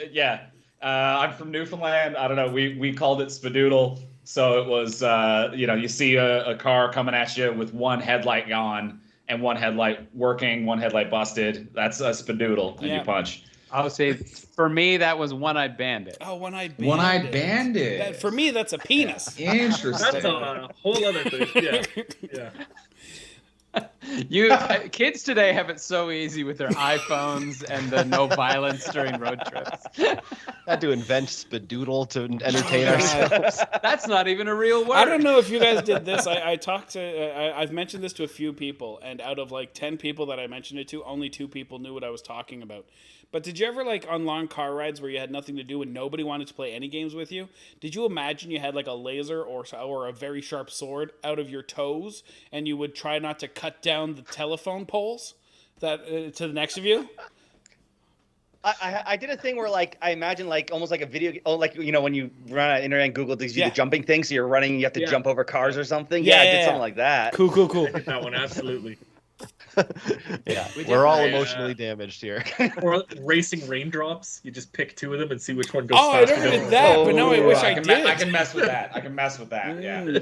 I'm from Newfoundland. I don't know. We called it Spadoodle. So it was, you see a car coming at you with one headlight gone. And one headlight working, one headlight busted. That's a Spadoodle, and you punch. I would say, for me, that was One-Eyed Bandit. Oh, One-Eyed Bandit. One-Eyed Bandit. For me, that's a penis. Interesting. That's a whole other thing. Yeah. Kids today have it so easy with their iPhones and the no violence during road trips. Had to invent Spadoodle to entertain ourselves. That's not even a real word. I don't know if you guys did this. I've mentioned this to a few people, and out of like 10 people that I mentioned it to, only 2 people knew what I was talking about. But did you ever, like, on long car rides where you had nothing to do and nobody wanted to play any games with you? Did you imagine you had, like, a laser or a very sharp sword out of your toes, and you would try not to cut down the telephone poles that to the next of you? I did a thing where, like, I imagine, like, almost like a video, like, you know, when you run on the internet and Google gives you the jumping thing, so you're running, you have to jump over cars or something. Yeah, I did something like that. Cool. I did that one, absolutely. Yeah, we're all emotionally damaged here. Or racing raindrops. You just pick 2 of them and see which one goes Oh, I faster. never did that, but now I wish I did. I can mess with that. Yeah.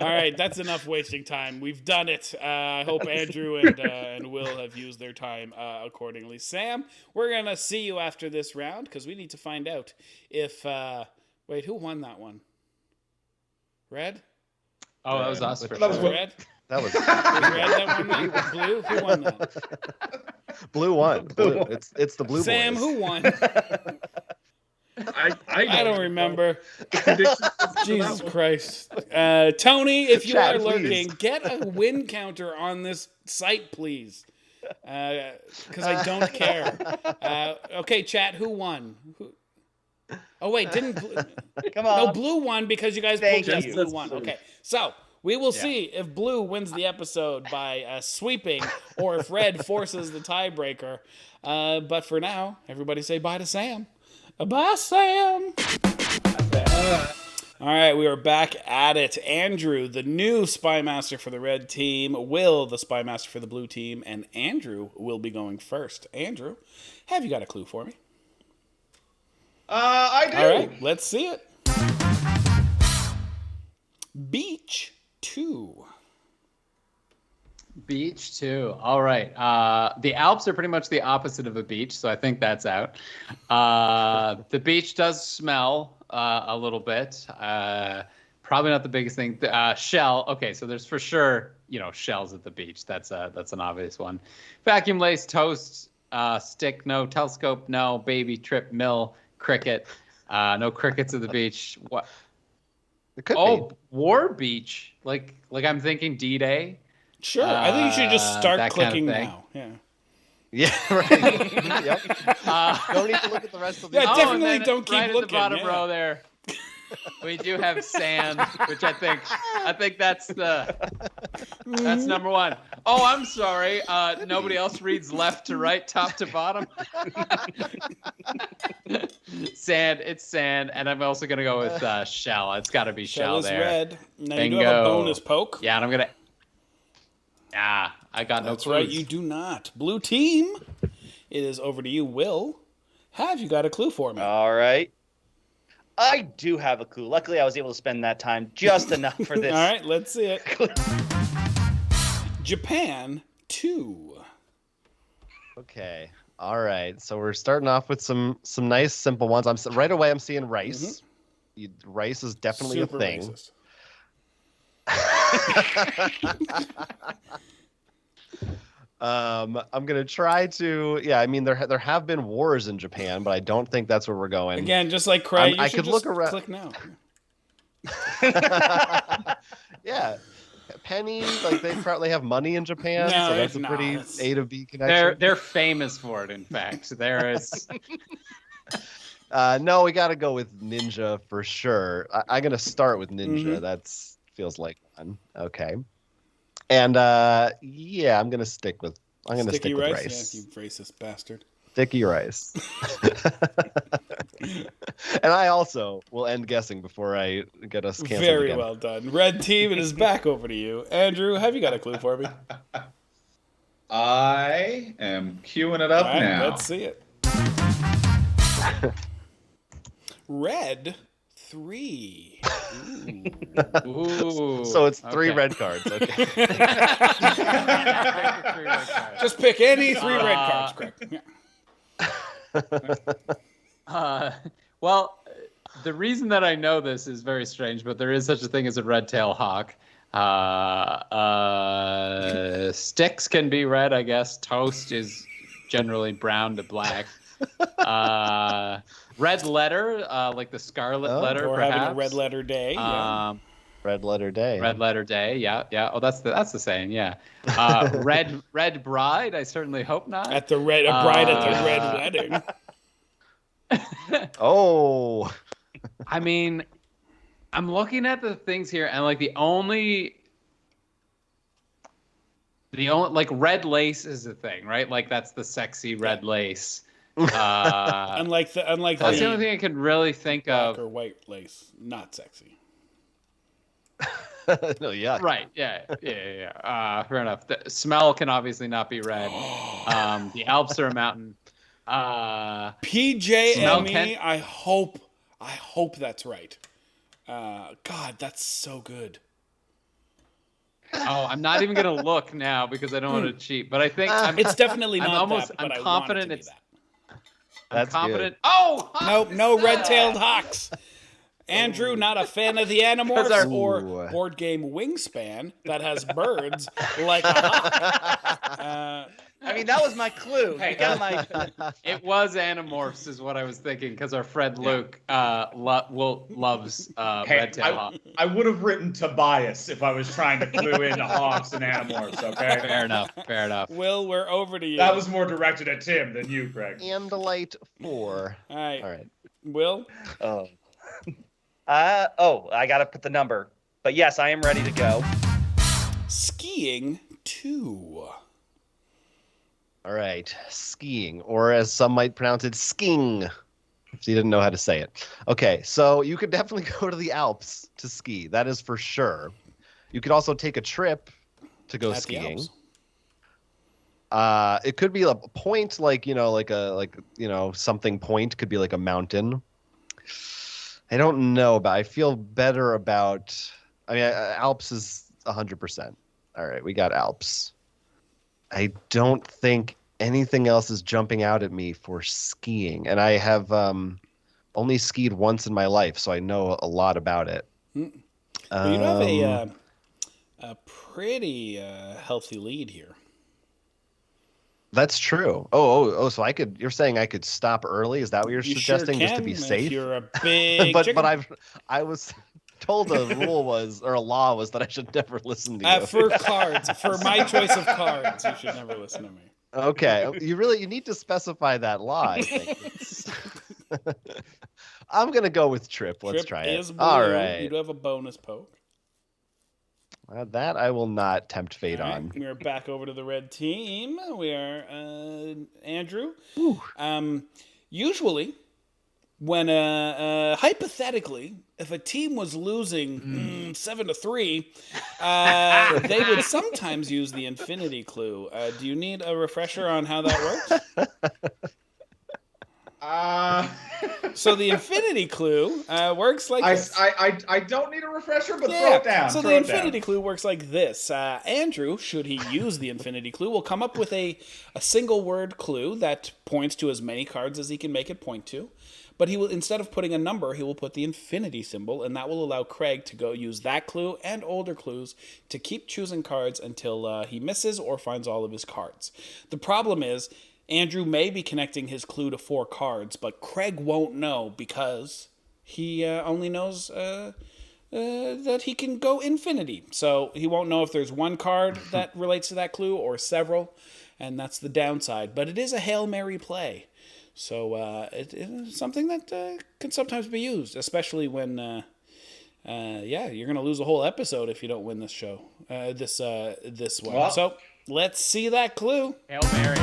All right, that's enough wasting time. We've done it. I hope Andrew and Will have used their time accordingly. Sam, we're going to see you after this round because we need to find out if... wait, who won that one? Red? Oh, that was us. That was Red? That was Red that won that? Blue? Who won that? Blue won. Blue. It's the blue Sam, boys. who won? I don't remember. Jesus Christ. Tony, if you Chat, are lurking, please. get a win counter on this site, please. Because I don't care. Okay, chat, who won? Oh, wait, didn't... Come on. No, Blue won because you guys Thank pulled you. Blue won. Okay, so... We will see if Blue wins the episode by sweeping or if Red forces the tiebreaker. But for now, everybody say bye to Sam. Bye, Sam. All right, we are back at it. Andrew, the new Spy Master for the red team. Will, the Spy Master for the blue team. And Andrew will be going first. Andrew, have you got a clue for me? I do. All right, let's see it. Beach 2. Beach 2. All right. The Alps are pretty much the opposite of a beach, so I think that's out. The beach does smell a little bit. Probably not the biggest thing. Shell. Okay, so there's for sure, shells at the beach. That's an obvious one. Vacuum lace, toast, stick, no. Telescope, no. Baby, trip, mill, cricket. No crickets at the beach. What? It could be. War beach. Like I'm thinking D-Day. Sure. I think you should just start that kind of clicking thing. now. Yeah. Yeah, right. Yep. Don't need to look at the rest of the. Yeah, definitely and then don't keep right looking. At the bottom yeah. row there, we do have sand, which I think that's number 1. Oh, I'm sorry. Nobody else reads left to right, top to bottom. Sand. It's sand, and I'm also gonna go with shell. It's got to be shell is there. red. Now Bingo. you do have a bonus poke. Yeah, and I'm gonna. I got no That's clues. right. You do not. Blue team. It is over to you, Will. Have you got a clue for me? All right. I do have a clue. Luckily, I was able to spend that time just enough for this. All right, let's see it. Japan 2. Okay. All right. So we're starting off with some nice simple ones. Right away. I'm seeing rice. Rice is definitely Super a thing. racist. I'm gonna try to. Yeah, I mean there have been wars in Japan, but I don't think that's where we're going. Again, just like Craig, I could look around. Click now. Yeah, pennies. Like they probably have money in Japan, No, so that's a no, pretty that's- A to B connection. They're famous for it. In fact, there is. No, we got to go with ninja for sure. I'm gonna start with ninja. That's feels like one. Okay. And yeah, I'm gonna stick with Sticky with rice. rice. Yeah, you racist bastard. Sticky rice. And I also will end guessing before I get us canceled Very again. well done. Red team, it is back over to you. Andrew, have you got a clue for me? I am queuing it up All right, now. let's see it. Red 3. Ooh. So it's 3 okay. red cards. Okay. Just pick any 3 red cards, correct? Yeah. Well, the reason that I know this is very strange, but there is such a thing as a red-tailed hawk. Sticks can be red, I guess. Toast is generally brown to black. Red letter, like the scarlet letter, or perhaps. having a red letter day. Yeah. Red letter day. Red letter day. Yeah, yeah. Oh, that's the saying. Yeah. Red bride. I certainly hope not. A bride at the red wedding. Oh. I mean, I'm looking at the things here, and like the only like red lace is a thing, right? Like that's the sexy red lace. Unlike that's the only thing I can really think of. Or white lace, not sexy. No, yeah. Right. Yeah. Fair enough. The smell can obviously not be red. The Alps are a mountain. PJME. I hope that's right. God, that's so good. Oh, I'm not even gonna look now because I don't want to cheat. But I think it's definitely not. I'm confident it's. That's confident. Good. Oh, no red-tailed hawks. Andrew, not a fan of the Animorphs or board game Wingspan that has birds like a hawk. I mean, that was my clue. You got my. It was Animorphs, is what I was thinking, because our friend Luke loves red-tailed hawk. I would have written Tobias if I was trying to clue into hawks and Animorphs. Okay. Fair enough. Will, we're over to you. That was more directed at Tim than you, Craig. Andalite 4. All right. All right. Will. I gotta put the number. But yes, I am ready to go. Skiing 2. All right. Skiing, or as some might pronounce it, skiing. If you didn't know how to say it. Okay, so you could definitely go to the Alps to ski. That is for sure. You could also take a trip to go skiing. It could be a point, like something point. Could be like a mountain. I don't know, but I feel better about. I mean, Alps is 100%. All right, we got Alps. I don't think anything else is jumping out at me for skiing, and I have only skied once in my life, so I know a lot about it. Well, you have a pretty healthy lead here. That's true. Oh! So I could. You're saying I could stop early? Is that what you're suggesting, sure just to be safe? If you're a big but I was told a rule was, or a law was, that I should never listen to you. For cards, for my choice of cards, you should never listen to me. Okay, you need to specify that law. I think. I'm gonna go with trip. Let's try it. Blue. All right. You do have a bonus poke. That I will not tempt fate on. We're back over to the red team. We are Andrew. Usually, when hypothetically, if a team was losing 7-3, they would sometimes use the infinity clue. Do you need a refresher on how that works? So the infinity clue works like this. I don't need a refresher, but throw it down. So the infinity clue works like this. Andrew, should he use the infinity clue, will come up with a single word clue that points to as many cards as he can make it point to. But he will, instead of putting a number, he will put the infinity symbol, and that will allow Craig to go use that clue and older clues to keep choosing cards until he misses or finds all of his cards. The problem is, Andrew may be connecting his clue to 4 cards, but Craig won't know because he only knows that he can go infinity. So he won't know if there's one card that relates to that clue or several, and that's the downside. But it is a Hail Mary play. So it is something that can sometimes be used, especially when, you're going to lose a whole episode if you don't win this show, this one. Well, so let's see that clue. Hail Mary.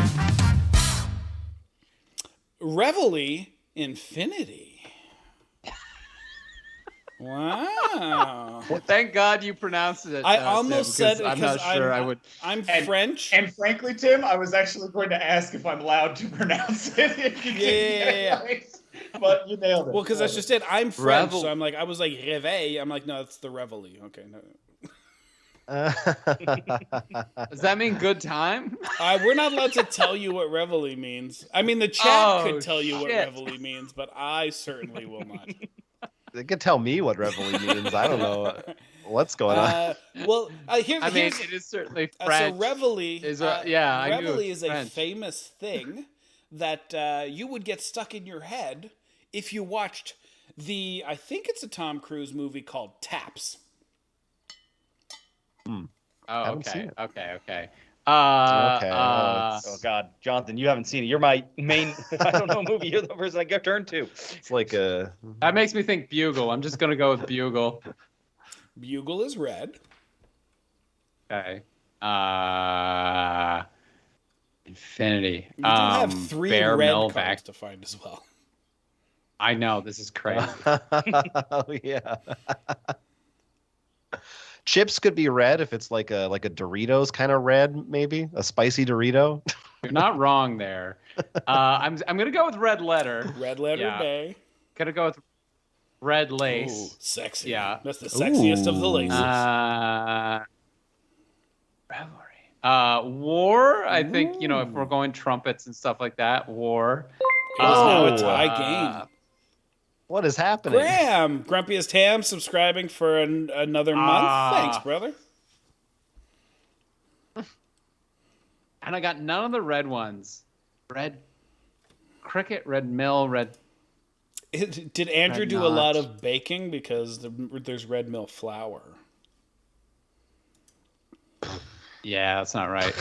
Reveille Infinity. Wow. Well, thank God you pronounced it. I almost Tim, said it I'm not sure I would. I'm French. And frankly, Tim, I was actually going to ask if I'm allowed to pronounce it. If you Yeah. Right. But you nailed it. Well, because that's just it. I'm French, so I'm like, I was like, réveil. I'm like, no, it's the reveille. Okay. No. Does that mean good time? We're not allowed to tell you what reveille means. I mean, the chat could tell you what reveille means, but I certainly will not. They could tell me what reveille means. I don't know what's going on. Here's it is certainly French. So reveille I knew reveille is French. a famous thing that you would get stuck in your head if you watched I think it's a Tom Cruise movie called Taps. Oh, okay. Okay. Oh God, Jonathan, you haven't seen it. You're my main. I don't know movie. You're the person I get turned to. It's like a. That makes me think Bugle. I'm just gonna go with Bugle. Bugle is red. Okay. Infinity. You do have 3 Bear red Melvac. cards to find as well. I know, this is crazy. Oh yeah. Chips could be red if it's like a Doritos kind of red, maybe a spicy Dorito. You're not wrong there. I'm gonna go with red letter. Red letter day. Gonna go with red lace. Ooh, sexy. Yeah. That's the sexiest of the laces. Revelry. War. I think if we're going trumpets and stuff like that, war. It is now a tie game. What is happening? Graham, Grumpiest Ham, subscribing for another month. Thanks, brother. And I got none of the red ones. Red cricket, red mill, red. Did Andrew do a lot of baking because there's red mill flour? Yeah, that's not right.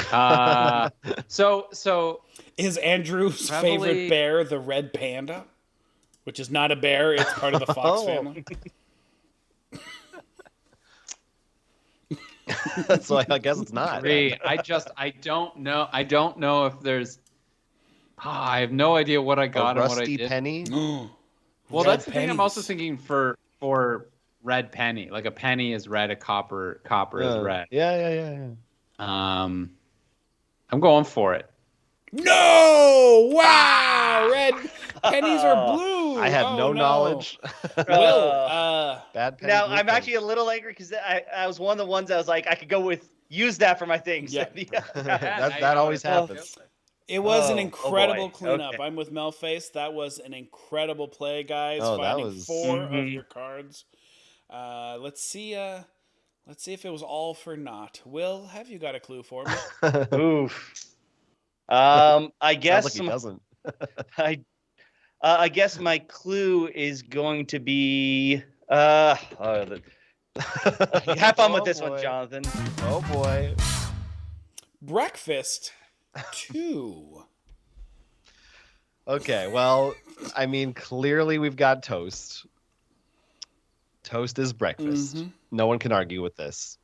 So is Andrew's favorite bear the red panda? Which is not a bear, it's part of the fox family. So I guess it's not. I don't know. I don't know if there's. I have no idea what I got and what I did. Rusty penny. Well, that's the thing. I'm also thinking for red penny. Like a penny is red, a copper is red. Yeah. I'm going for it. No! Wow! Red pennies are blue. I had no knowledge. Will, bad penny. Now I'm actually a little angry because I was one of the ones I was like I could go with use that for my things. Yeah. that always happens. It was an incredible cleanup. Okay. I'm with Melface. That was an incredible play, guys. Oh, Finding that was... 4 of your cards. Let's see if it was all for naught. Will, have you got a clue for me? Oof. I guess like he doesn't. I guess my clue is going to be have fun with this one, Jonathan. Oh boy. Breakfast 2. Okay, well, I mean, clearly we've got toast. Toast is breakfast. Mm-hmm. No one can argue with this.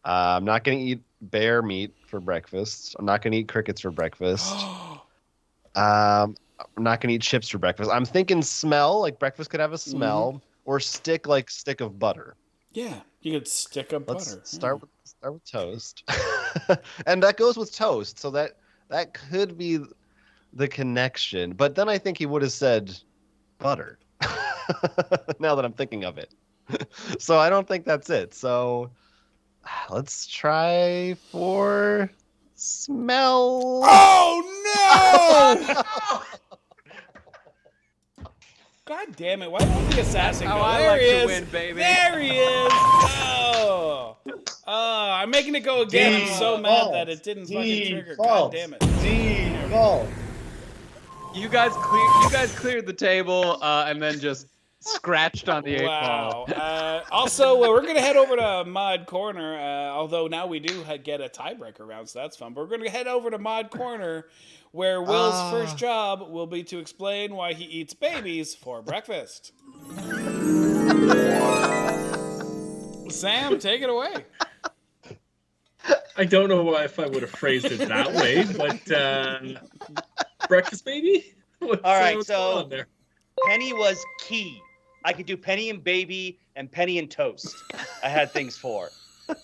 I'm not going to eat bear meat for breakfast. I'm not going to eat crickets for breakfast. I'm not going to eat chips for breakfast. I'm thinking smell, like breakfast could have a smell, or stick of butter. Yeah, you could stick a butter. Start with toast. And that goes with toast, so that could be the connection. But then I think he would have said butter. Now that I'm thinking of it. So I don't think that's it. So let's try for smell. Oh no! God damn it! Why don't the assassin go? There he is. Win, baby. There he is. Oh, I'm making it go again. I'm so mad that it didn't fucking trigger. God damn it. Default. You guys cleared the table and then just scratched on the 8 ball. Wow. Also, we're going to head over to Mod Corner, although now we do get a tiebreaker round, so that's fun. But we're going to head over to Mod Corner, where Will's first job will be to explain why he eats babies for breakfast. Sam, take it away. I don't know if I would have phrased it that way, but breakfast baby? All right, so penny was key. I could do penny and baby and penny and toast. I had things for.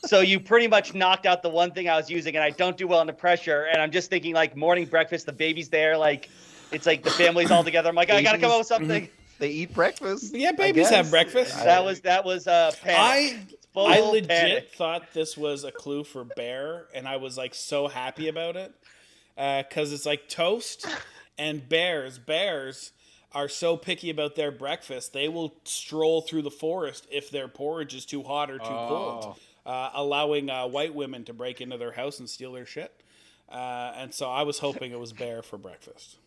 So you pretty much knocked out the one thing I was using, and I don't do well under pressure. And I'm just thinking like morning breakfast, the baby's there, like it's like the family's all together. I'm like, I gotta come up with something. They eat breakfast. Yeah, babies have breakfast. That was panic. I legit thought this was a clue for bear, and I was like so happy about it because it's like toast and bears. Bears are so picky about their breakfast, they will stroll through the forest if their porridge is too hot or too cold, allowing white women to break into their house and steal their shit. And so I was hoping it was bear for breakfast.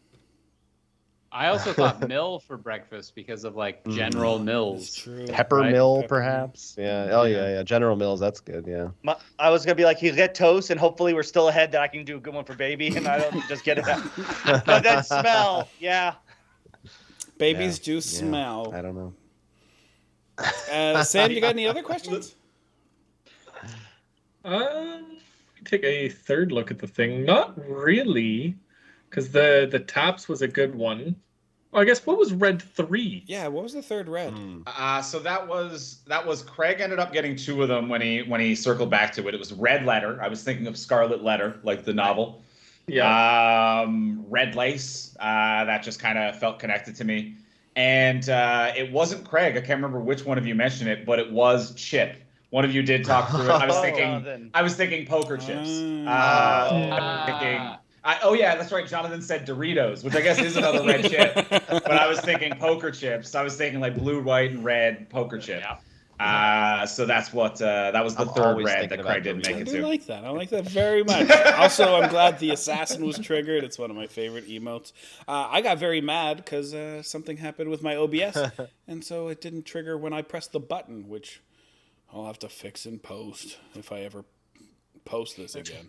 I also thought mill for breakfast because of like General Mills. True. Pepper Right? mill, perhaps. Yeah. Oh yeah. General Mills. That's good. Yeah. I was gonna be like, he'll get toast, and hopefully we're still ahead that I can do a good one for baby, and I don't just get it out. But that smell, yeah. Babies do smell. I don't know. Sam, you got any other questions? Take a third look at the thing. Not really, because the taps was a good one. Well, I guess what was red 3? Yeah, what was the third red? So that was Craig ended up getting 2 of them when he circled back to it. It was Red Letter. I was thinking of Scarlet Letter, like the novel. Yeah. Red Lace. That just kind of felt connected to me. And it wasn't Craig. I can't remember which one of you mentioned it, but it was Chip. One of you did talk through it. I was thinking poker chips. Oh yeah, that's right. Jonathan said Doritos, which I guess is another red chip. But I was thinking poker chips. I was thinking like blue, white, and red poker chip. So that's what that was the third red that Craig didn't make it to. I like that. I like that very much. Also, I'm glad the assassin was triggered. It's one of my favorite emotes. I got very mad because something happened with my OBS, and so it didn't trigger when I pressed the button, which I'll have to fix in post if I ever post this again.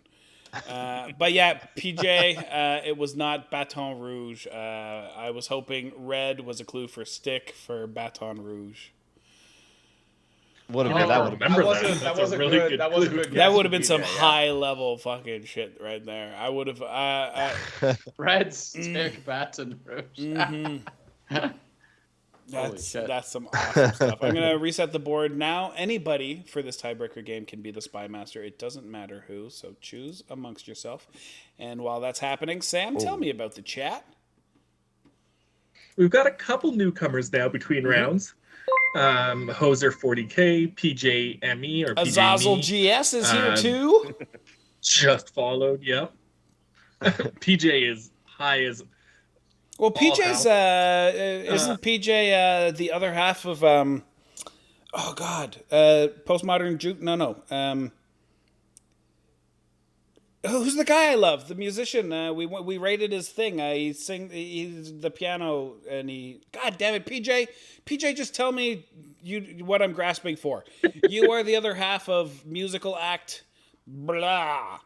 But yeah, PJ, it was not Baton Rouge. I was hoping red was a clue for stick for Baton Rouge. That would have been some high level fucking shit right there. I would have red stick Baton Rouge. That's some awesome stuff. I'm gonna reset the board now. Anybody for this tiebreaker game can be the spy master. It doesn't matter who, so choose amongst yourself. And while that's happening, Sam, tell me about the chat. We've got a couple newcomers now between rounds. Hoser 40K, PJME or Azazel PJME. GS is here too. Just followed, yep. PJ is high as. Well, PJ's isn't PJ the other half of postmodern juke? No. Who's the guy I love? The musician. We rated his thing. He's the piano, and he. God damn it, PJ! PJ, just tell me what I'm grasping for. You are the other half of musical act. Blah.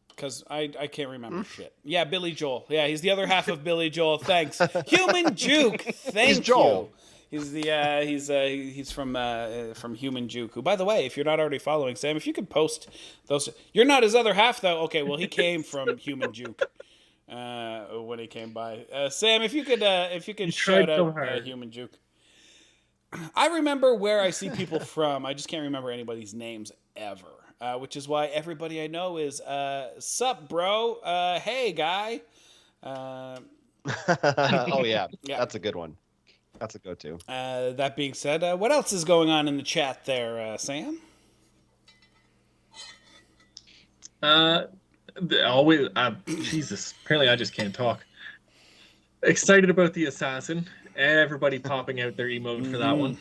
Because I can't remember shit. Yeah, Billy Joel. Yeah, he's the other half of Billy Joel. Thanks. Human Juke. Thank you. Joel. He's he's from Human Juke. Who, by the way, if you're not already following Sam, if you could post those. You're not his other half though. Okay, well he came from Human Juke when he came by. Sam, if you could shout out Human Juke. I remember where I see people from. I just can't remember anybody's names ever. Which is why everybody I know is, sup, bro? Hey, guy. Oh, yeah. That's a good one. That's a go-to. That being said, what else is going on in the chat there, Sam? Jesus, apparently I just can't talk. Excited about the assassin. Everybody popping out their emote for that one.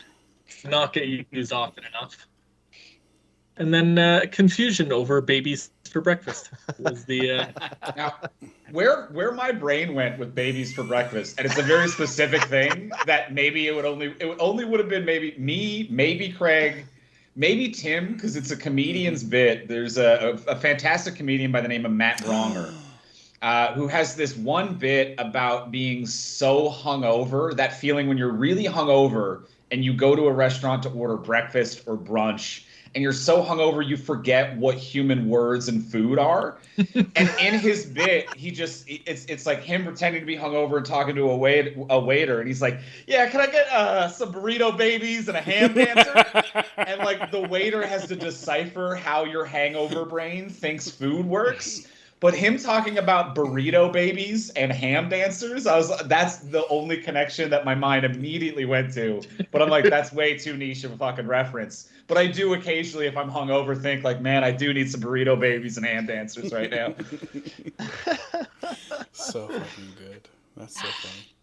Not get used often enough. And then confusion over babies for breakfast was the. Now, where my brain went with babies for breakfast, and it's a very specific thing that maybe it only would have been maybe me, maybe Craig, maybe Tim, because it's a comedian's bit. There's a fantastic comedian by the name of Matt Bronger, who has this one bit about being so hungover, that feeling when you're really hungover and you go to a restaurant to order breakfast or brunch. And you're so hungover you forget what human words and food are. And in his bit, it's like him pretending to be hungover and talking to a waiter, and he's like, "Yeah, can I get some burrito babies and a ham dancer?" And like the waiter has to decipher how your hangover brain thinks food works. But him talking about burrito babies and ham dancers, that's the only connection that my mind immediately went to. But I'm like, that's way too niche of a fucking reference. But I do occasionally, if I'm hungover, think like, man, I do need some burrito babies and ham dancers right now. So fucking good. That's so funny.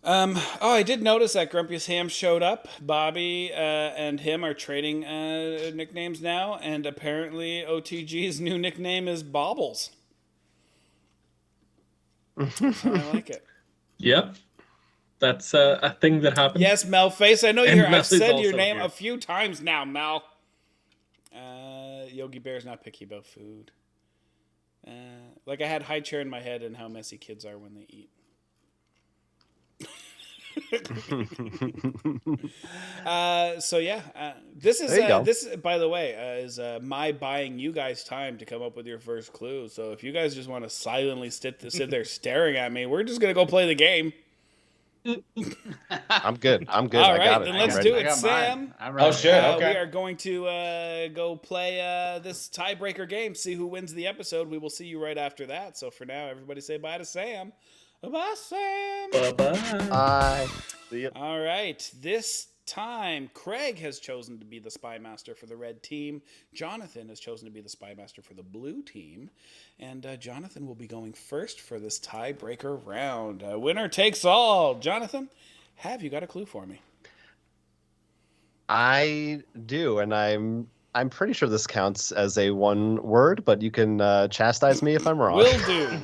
I did notice that Grumpiest Ham showed up. Bobby and him are trading nicknames now, and apparently OTG's new nickname is Bobbles. So I like it. Yep. That's a thing that happened. Yes, Melface. I know And you're. I've Mel is said your also name here. a few times now, Mel. Yogi Bear's not picky about food. Like I had high chair in my head and how messy kids are when they eat. So yeah, this is by the way is my buying you guys time to come up with your first clue. So if you guys just want to silently sit there staring at me, we're just gonna go play the game. I'm good. All I right, got it. then I'm let's ready. do it, Sam. Oh shit! Okay. We are going to go play this tiebreaker game. See who wins the episode. We will see you right after that. So for now, everybody say bye to Sam. Bye, Sam. Bye-bye. Bye. See ya. All right. This time, Craig has chosen to be the spy master for the red team. Jonathan has chosen to be the spy master for the blue team. And Jonathan will be going first for this tiebreaker round. Winner takes all. Jonathan, have you got a clue for me? I do, and I'm pretty sure this counts as a one word, but you can chastise me if I'm wrong. Will do.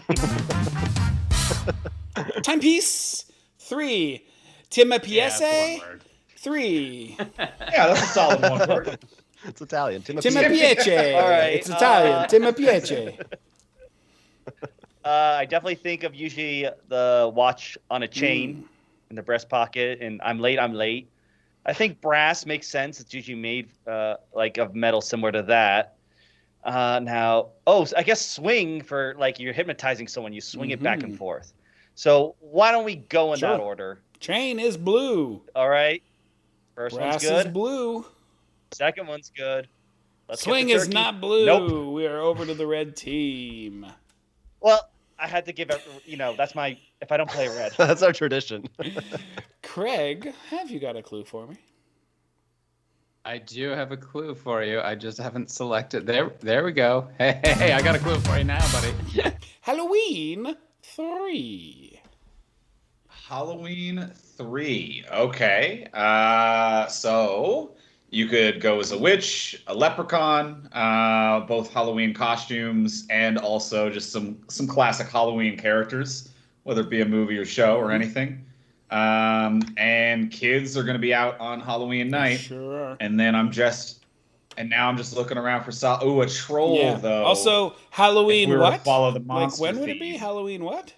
Timepiece 3. Timapiese 3. Yeah, that's a solid one word. It's Italian. Timapiece. All right, It's Italian. Timapiece. I definitely think of usually the watch on a chain in the breast pocket, and I'm late. I think brass makes sense. It's usually made like of metal similar to that. So I guess swing for like you're hypnotizing someone, you swing it back and forth. So why don't we go in that order? Chain is blue. All right. First Brass one's good. is blue. Second one's good. Let's Swing get the is turkey. not blue. Nope. We are over to the red team. Well, I had to give it. That's my. If I don't play red. That's our tradition. Craig, have you got a clue for me? I do have a clue for you. I just haven't selected. There we go. Hey, I got a clue for you now, buddy. Halloween 3. Halloween 3. Okay. So you could go as a witch, a leprechaun, both Halloween costumes, and also just some classic Halloween characters, whether it be a movie or show or anything. And kids are going to be out on Halloween night. Sure. And then I'm just looking around for a troll though. Also, Halloween If we were to what? follow the Like monster when would it be? theme. Halloween what?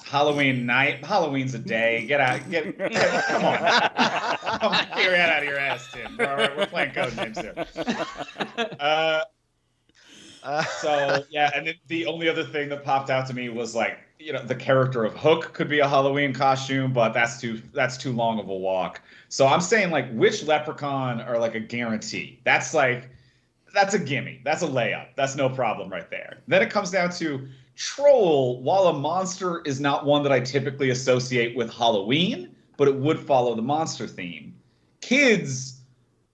Halloween night. Halloween's a day. Come on. Get your head out of your ass, Tim. All right, we're playing Codenames here. So yeah, and then the only other thing that popped out to me was like, the character of Hook could be a Halloween costume, but that's too long of a walk. So I'm saying like which leprechaun are like a guarantee. That's a gimme. That's a layup. That's no problem right there. Then it comes down to troll. While a monster is not one that I typically associate with Halloween, but it would follow the monster theme. Kids,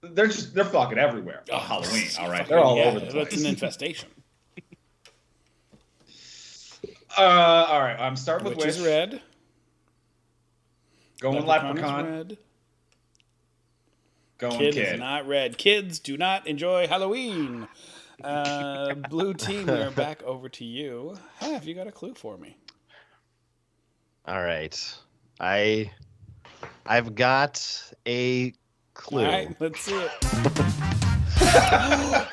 they're fucking everywhere on Halloween. All right, they're all over the place. It's an infestation. All right, I'm starting with Which witch. is red. Going Leprechaun leprechaun. is red. Going Kid kid. is not red. Kids do not enjoy Halloween. Blue team, we are back over to you. Have you got a clue for me? All right. I've got a clue. All right, let's see it.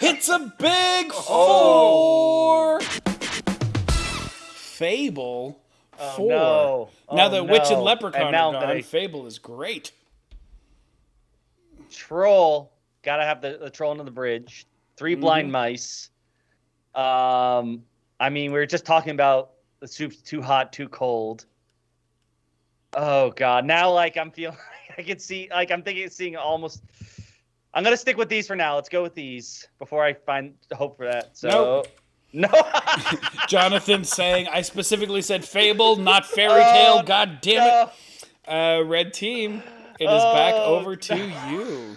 It's a big 4. Fable 4. No. Now that Witch and Leprechaun And now are that gone, Fable is great. Troll. Gotta have the troll under the bridge. 3 blind mice. I mean, we were just talking about the soup's too hot, too cold. Oh God! Now, like I'm feeling, I can see, like I'm thinking, seeing almost. I'm gonna stick with these for now. Let's go with these before I find hope for that. So, Nope. No. Jonathan saying, I specifically said Fable, not fairy tale. God damn it. Red team, it is back over to you.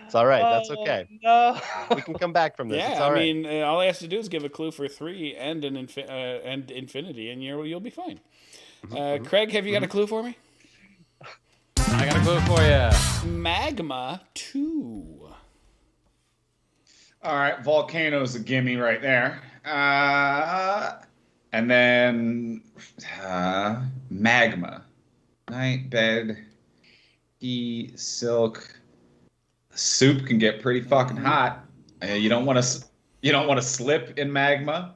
It's all right. That's okay. No. We can come back from this. Yeah, It's all right. I mean, all I have to do is give a clue for 3 and and infinity, and you'll be fine. Craig, have you got a clue for me? I got a clue for you. Magma 2. All right, volcano's a gimme right there. And then magma, night, bed, tea, silk. Soup can get pretty fucking hot. You don't want to slip in magma.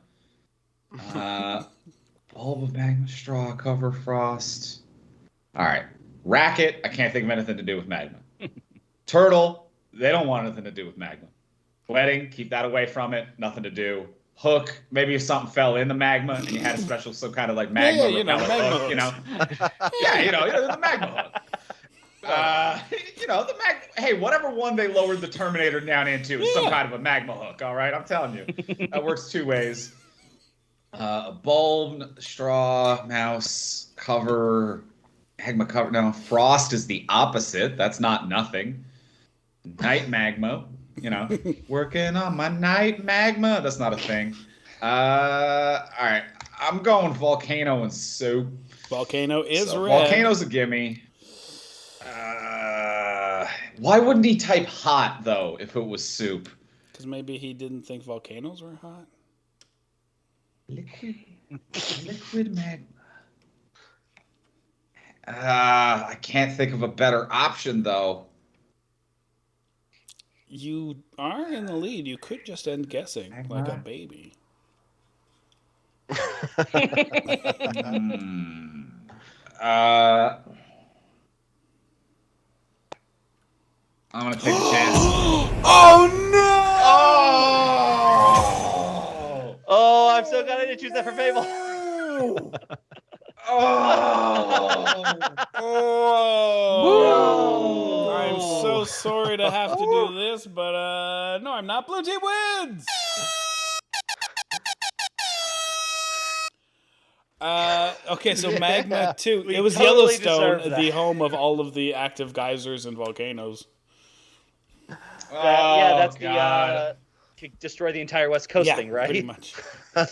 Bulb of magma, straw, cover, frost. All right, racket. I can't think of anything to do with magma. Turtle. They don't want anything to do with magma. Wedding, keep that away from it. Nothing to do. Hook, maybe if something fell in the magma and you had a special, some kind of like magma repellent magma hook, hooks. the magma hook. The hey, whatever one they lowered the Terminator down into is some kind of a magma hook, all right? I'm telling you. That works 2 ways. A bulb, straw, mouse, cover, magma cover. No, frost is the opposite. That's not nothing. Night magma. Working on my night magma. That's not a thing. All right. I'm going volcano and soup. Volcano is red. Volcano's a gimme. Why wouldn't he type hot, though, if it was soup? Because maybe he didn't think volcanoes were hot. Liquid magma. I can't think of a better option, though. You are in the lead. You could just end guessing like a baby. I'm going to take a chance. Oh, no! Oh, I'm so glad I didn't choose that for Fable. Oh! I'm so sorry to have to do this, but no, I'm not. Blue team wins! Okay, so Magma 2. It was totally Yellowstone, deserve that. the home of all of the active geysers and volcanoes. That's God. destroy the entire West Coast thing, right? Pretty much.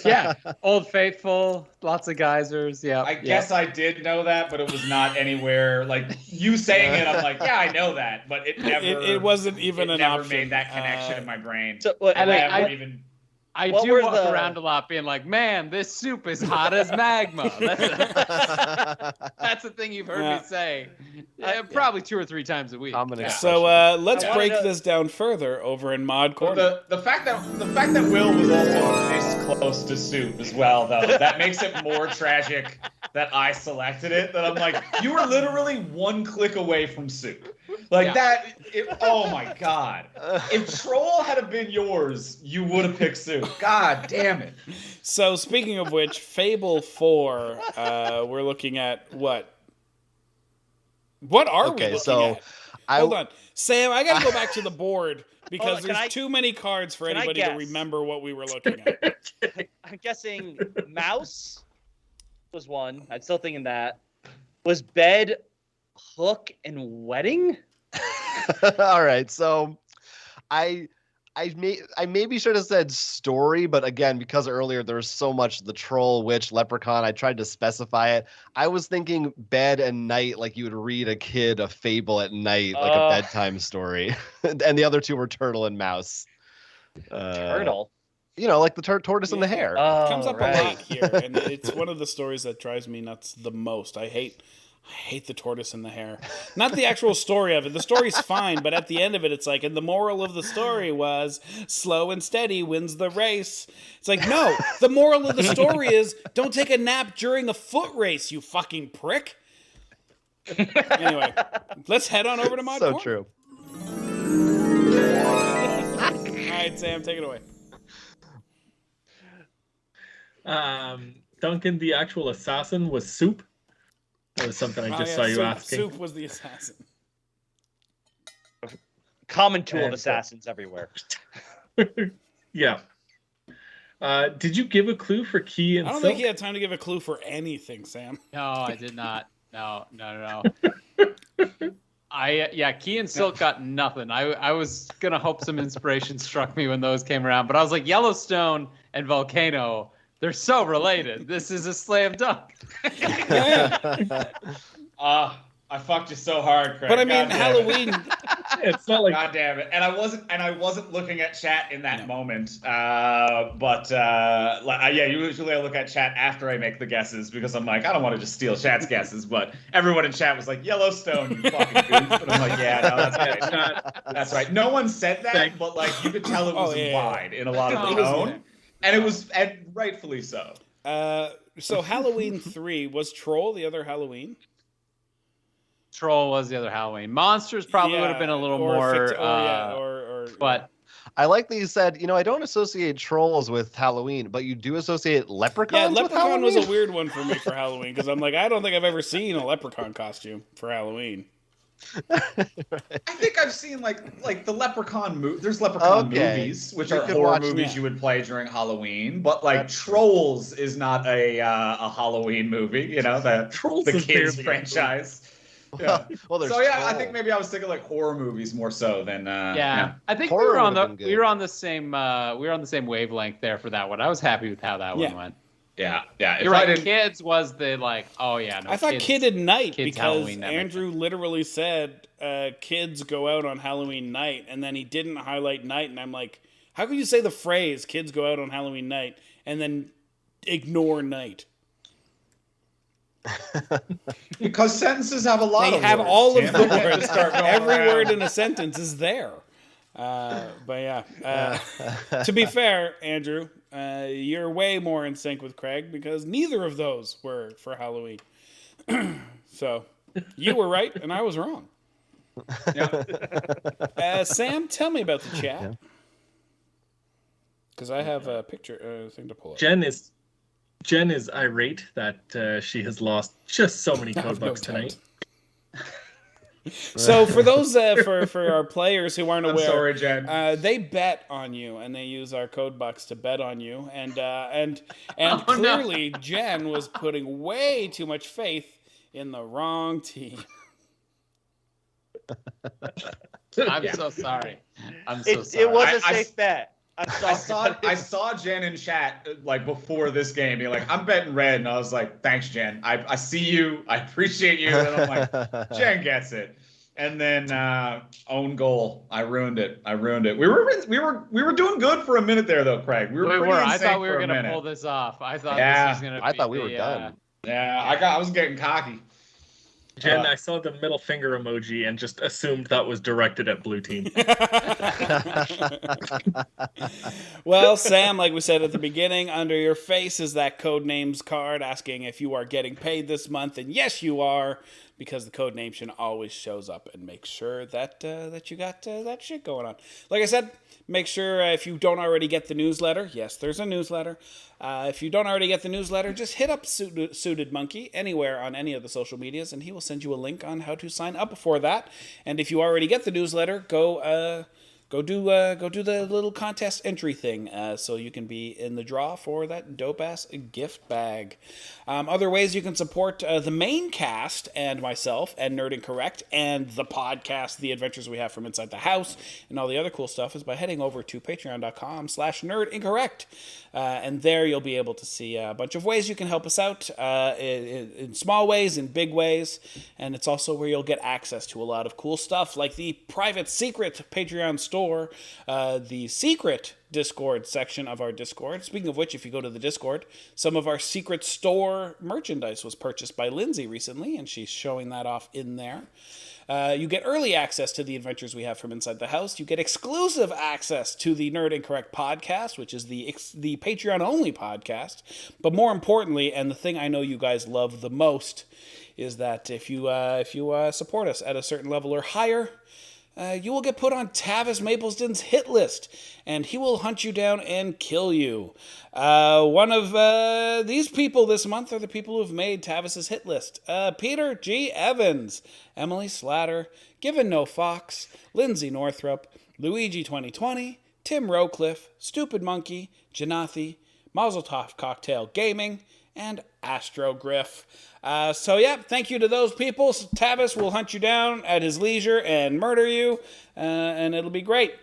Yeah, Old Faithful, lots of geysers. Yeah, I guess I did know that, but it was not anywhere. Like, you saying it, I'm like, yeah, I know that, but it never... It wasn't even an never option. made that connection in my brain. So, I What do were walk the- around a lot being like, man, this soup is hot as magma. That's the thing you've heard me say. Probably 2 or 3 times a week. So let's break this down further over in Mod Corner. The fact that Will was also this close to soup as well, though, that makes it more tragic that I selected it. That I'm like, you were literally 1 click away from soup. Like oh my God. If Troll had been yours, you would have picked soup. God damn it. So speaking of which, Fable 4, we're looking at what? What are we looking at? Hold on. Sam, I got to go back to the board because there's too many cards for anybody to remember what we were looking at. I'm guessing mouse was one. I'm still thinking that. Was bed, hook, and wedding? All right, so I maybe should have said story, but again, because earlier there was so much the troll, witch, leprechaun, I tried to specify it. I was thinking bed and night, like you would read a kid a fable at night, like a bedtime story. And the other 2 were turtle and mouse. Turtle? Like the tortoise and the hare. It comes up a lot here, and it's one of the stories that drives me nuts the most. I hate the tortoise and the hare. Not the actual story of it. The story's fine, but at the end of it, it's like, and the moral of the story was slow and steady wins the race. It's like, no, the moral of the story is don't take a nap during a foot race, you fucking prick. Anyway, let's head on over to Mod Corner. So true. All right, Sam, take it away. Duncan, the actual assassin was soup. That was something I just saw you asking. Soup was the assassin. Common tool of assassins everywhere. Yeah. Did you give a clue for key and I don't silk? think he had time to give a clue for anything, Sam. No, I did not. No. Key and Silk got nothing. I was gonna hope some inspiration struck me when those came around, but I was like, Yellowstone and Volcano, they're so related. This is a slam dunk. I fucked you so hard, Craig. But I mean, Halloween. It's not like. God damn it! And I wasn't looking at chat in that moment. Usually I look at chat after I make the guesses because I'm like, I don't want to just steal chat's guesses. But everyone in chat was like, Yellowstone, you fucking goof. And I'm like, yeah, no, that's right. That's right. No one said that, but like you could tell it was implied in a lot of the tone, and rightfully so. So Halloween 3 was Troll the other Halloween? Troll was the other Halloween. Monsters probably would have been a little more. But I like that you said, I don't associate trolls with Halloween, but you do associate leprechauns with Halloween? Leprechaun was a weird one for me for Halloween because I'm like, I don't think I've ever seen a leprechaun costume for Halloween. I think I've seen like the Leprechaun movie. There's Leprechaun movies, which are horror movies you would play during Halloween. But like Trolls is not a Halloween movie. The kids franchise. Yeah. Well, I think maybe I was thinking like horror movies more so than. I think we were on the same wavelength there for that one. I was happy with how that one went. Yeah. You're right. Kids was the like. Oh yeah. No, I thought Kid at Night because Halloween, Andrew literally said kids go out on Halloween night, and then he didn't highlight night, and I'm like, how can you say the phrase "kids go out on Halloween night" and then ignore night? Because sentences have a lot of words. They have all of the words. Every word in a sentence is there. To be fair, Andrew, you're way more in sync with Craig because neither of those were for Halloween. So you were right and I was wrong. Sam, tell me about the chat. Because I have a picture thing to pull up. Jen is irate that she has lost just so many code bucks tonight. So for those for our players who aren't aware, I'm sorry, Jen. They bet on you and they use our code bucks to bet on you, and clearly Jen was putting way too much faith in the wrong team. I'm so sorry. It was a safe bet. I saw Jen in chat like before this game being like, I'm betting red, and I was like, thanks, Jen. I see you, I appreciate you, and I'm like, Jen gets it. And then own goal, I ruined it. We were doing good for a minute there though, Craig. I thought we were gonna pull this off. I thought this was gonna. I thought we were done. Yeah, I was getting cocky. Jen, I saw the middle finger emoji and just assumed that was directed at blue team. Well, Sam, like we said at the beginning, under your face is that Codenames card asking if you are getting paid this month, and yes, you are, because the Codenation always shows up and makes sure that you got that shit going on. Like I said, make sure if you don't already get the newsletter, yes, there's a newsletter. If you don't already get the newsletter, just hit up Suited Monkey anywhere on any of the social medias, and he will send you a link on how to sign up for that. And if you already get the newsletter, go do the little contest entry thing so you can be in the draw for that dope-ass gift bag. Other ways you can support the main cast and myself and Nerd Incorrect and the podcast, The Adventures We Have from Inside the House, and all the other cool stuff is by heading over to patreon.com/nerdincorrect. And there you'll be able to see a bunch of ways you can help us out in small ways, in big ways. And it's also where you'll get access to a lot of cool stuff like the private secret Patreon store, the secret Discord section of our Discord. Speaking of which, if you go to the Discord, some of our secret store merchandise was purchased by Lindsay recently, and she's showing that off in there. You get early access to the adventures we have from inside the house. You get exclusive access to the Nerd Incorrect podcast, which is the Patreon-only podcast. But more importantly, and the thing I know you guys love the most, is that if you support us at a certain level or higher, you will get put on Tavis Mapleston's hit list, and he will hunt you down and kill you. One of these people this month are the people who have made Tavis's hit list. Peter G. Evans, Emily Slatter, Given No Fox, Lindsay Northrup, Luigi 2020, Tim Rowcliffe, Stupid Monkey, Janathi, Mazel Tov Cocktail Gaming, and Astrogriff. So yeah, thank you to those people. Tavis will hunt you down at his leisure and murder you, and it'll be great.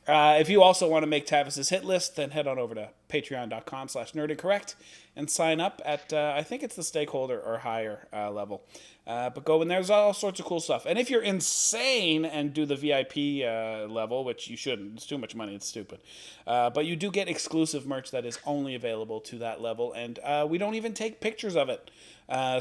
If you also want to make Tavis's hit list, then head on over to patreon.com/nerdandcorrect and sign up at, I think it's the stakeholder or higher level. But go in there, there's all sorts of cool stuff. And if you're insane and do the VIP level, which you shouldn't, it's too much money, it's stupid. But you do get exclusive merch that is only available to that level, and we don't even take pictures of it.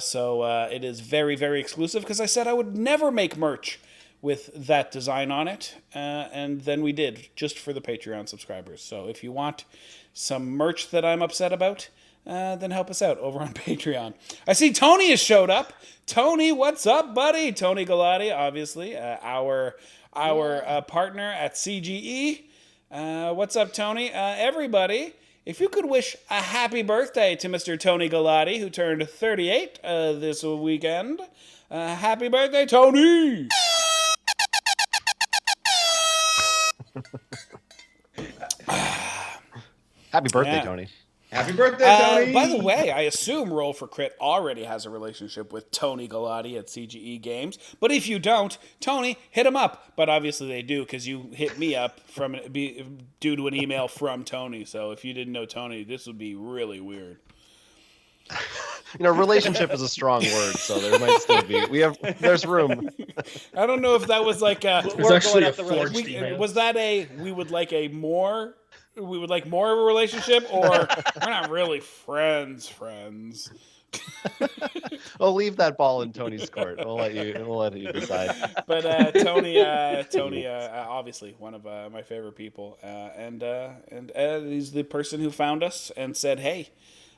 So it is very, very exclusive, because I said I would never make merch with that design on it, and then we did, just for the Patreon subscribers. So if you want some merch that I'm upset about, then help us out over on Patreon. I see Tony has showed up. Tony, what's up, buddy? Tony Galati, obviously, our partner at CGE. What's up, Tony? Everybody, if you could wish a happy birthday to Mr. Tony Galati, who turned 38 this weekend. Happy birthday, Tony! Happy birthday, Tony. Happy birthday, Tony! By the way, I assume Roll for Crit already has a relationship with Tony Galati at CGE Games. But if you don't, Tony, hit him up. But obviously they do, because you hit me up due to an email from Tony. So if you didn't know Tony, this would be really weird. Relationship is a strong word, so there might still be. There's room. I don't know if that was like There's actually a forged email. Was that we would like more of a relationship, or we're not really friends? We'll leave that ball in Tony's court. We'll let you decide. But Tony, obviously one of my favorite people, and he's the person who found us and said, "Hey,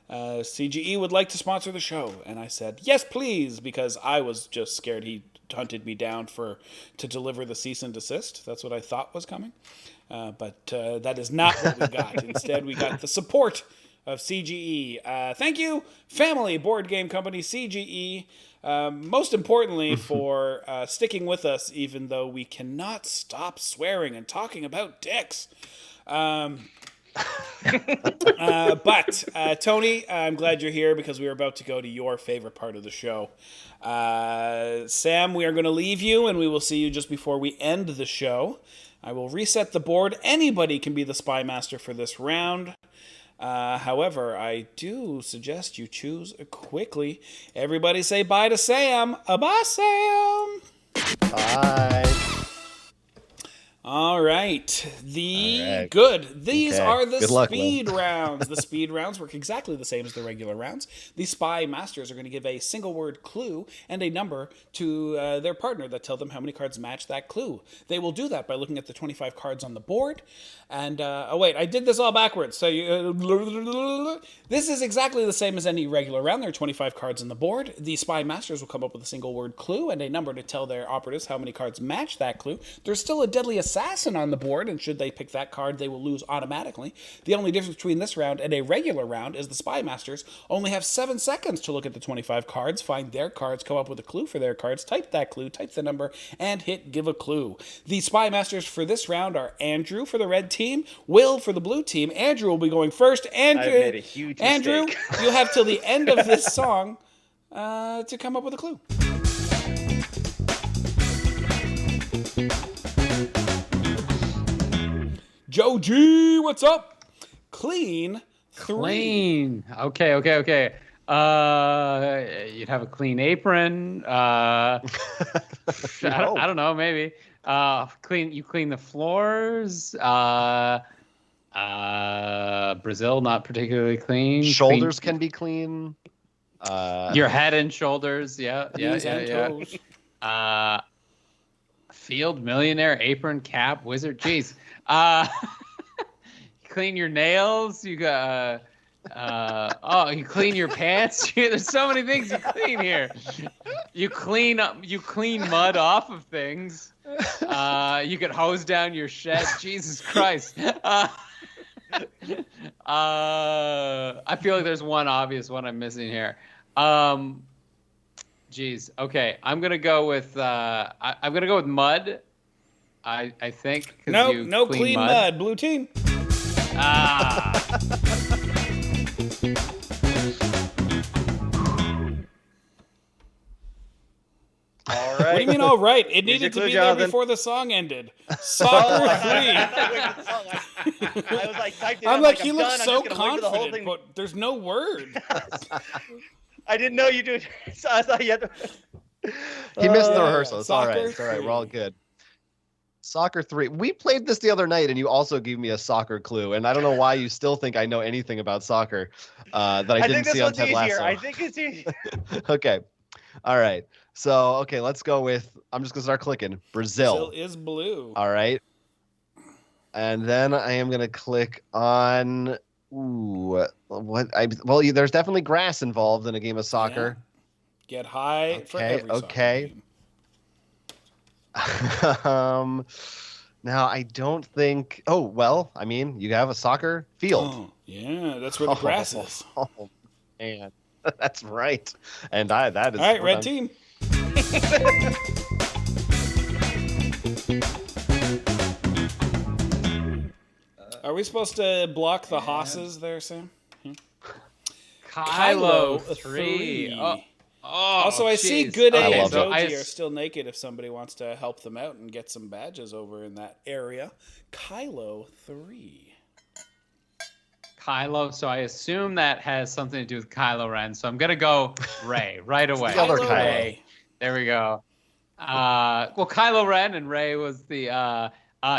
CGE would like to sponsor the show," and I said, "Yes, please," because I was just scared he hunted me down to deliver the cease and desist. That's what I thought was coming, but that is not what we got. Instead, we got the support of CGE. Thank you, family board game company CGE. Most importantly, for sticking with us, even though we cannot stop swearing and talking about dicks. But Tony, I'm glad you're here, because we are about to go to your favorite part of the show. Sam, we are going to leave you, and we will see you just before we end the show. I will reset the board. Anybody can be the Spy Master for this round. However, I do suggest you choose quickly. Everybody say bye to Sam. Bye, Sam. Bye. All right. These are the speed rounds. The speed rounds work exactly the same as the regular rounds. The Spy Masters are going to give a single word clue and a number to their partner that tell them how many cards match that clue. They will do that by looking at the 25 cards on the board. And, I did this all backwards. So this is exactly the same as any regular round. There are 25 cards on the board. The Spy Masters will come up with a single word clue and a number to tell their operatives how many cards match that clue. There's still a deadly assassin on the board, and should they pick that card, they will lose automatically. The only difference between this round and a regular round is the Spy Masters only have 7 seconds to look at the 25 cards, find their cards, come up with a clue for their cards, type that clue, type the number, and hit give a clue. The Spy Masters for this round are Andrew for the red team, Will for the blue team. Andrew will be going first. Andrew, I made a huge mistake. You have till the end of this song to come up with a clue. Joe G, what's up? Clean 3. Clean. Okay. You'd have a clean apron. I don't know, maybe. You clean the floors. Brazil, not particularly clean. Shoulders can be clean. Your head and shoulders. Yeah. Toes. Field, millionaire, apron, cap, wizard. Jeez. You clean your nails. You got. You clean your pants. There's so many things you clean here. You clean mud off of things. You could hose down your shed. Jesus Christ. I feel like there's one obvious one I'm missing here. Geez. Okay. I'm gonna go with mud. I think. No clean mud. Blue team. What do you mean, all right? It Here's needed to your clue, be Jonathan. there before the song ended. Soccer 3. I was like, typed it I'm in, like, I'm he done. looks I'm so just gonna wait for the whole confident, thing. but there's no word. I didn't know you did. So I thought you had to. He missed the Yeah, rehearsal. It's all right. Soccer It's all right. We're all 3. good. Soccer 3. We played this the other night, and you also gave me a soccer clue. And I don't know why you still think I know anything about soccer that I didn't think this see on one's Ted easier. Lasso. I think it's easier. Okay. All right. So, okay, let's go with, I'm just going to start clicking. Brazil. Brazil is blue. All right. And then I am going to click on, there's definitely grass involved in a game of soccer. Yeah. Get high for every Okay. Now I don't think. Oh well, I mean, you have a soccer field. Oh, yeah, that's where the grass is. Oh man, that's right. And that is all right. Red team. Are we supposed to block the hosses there, Sam? Kylo 3. Also, I see jeez. Good A I and love it. Joji are still naked if somebody wants to help them out and get some badges over in that area. Kylo 3. Kylo, so I assume that has something to do with Kylo Ren. So I'm going to go Rey right away. The other Kylo. Ray. There we go. Well, Kylo Ren and Rey was the...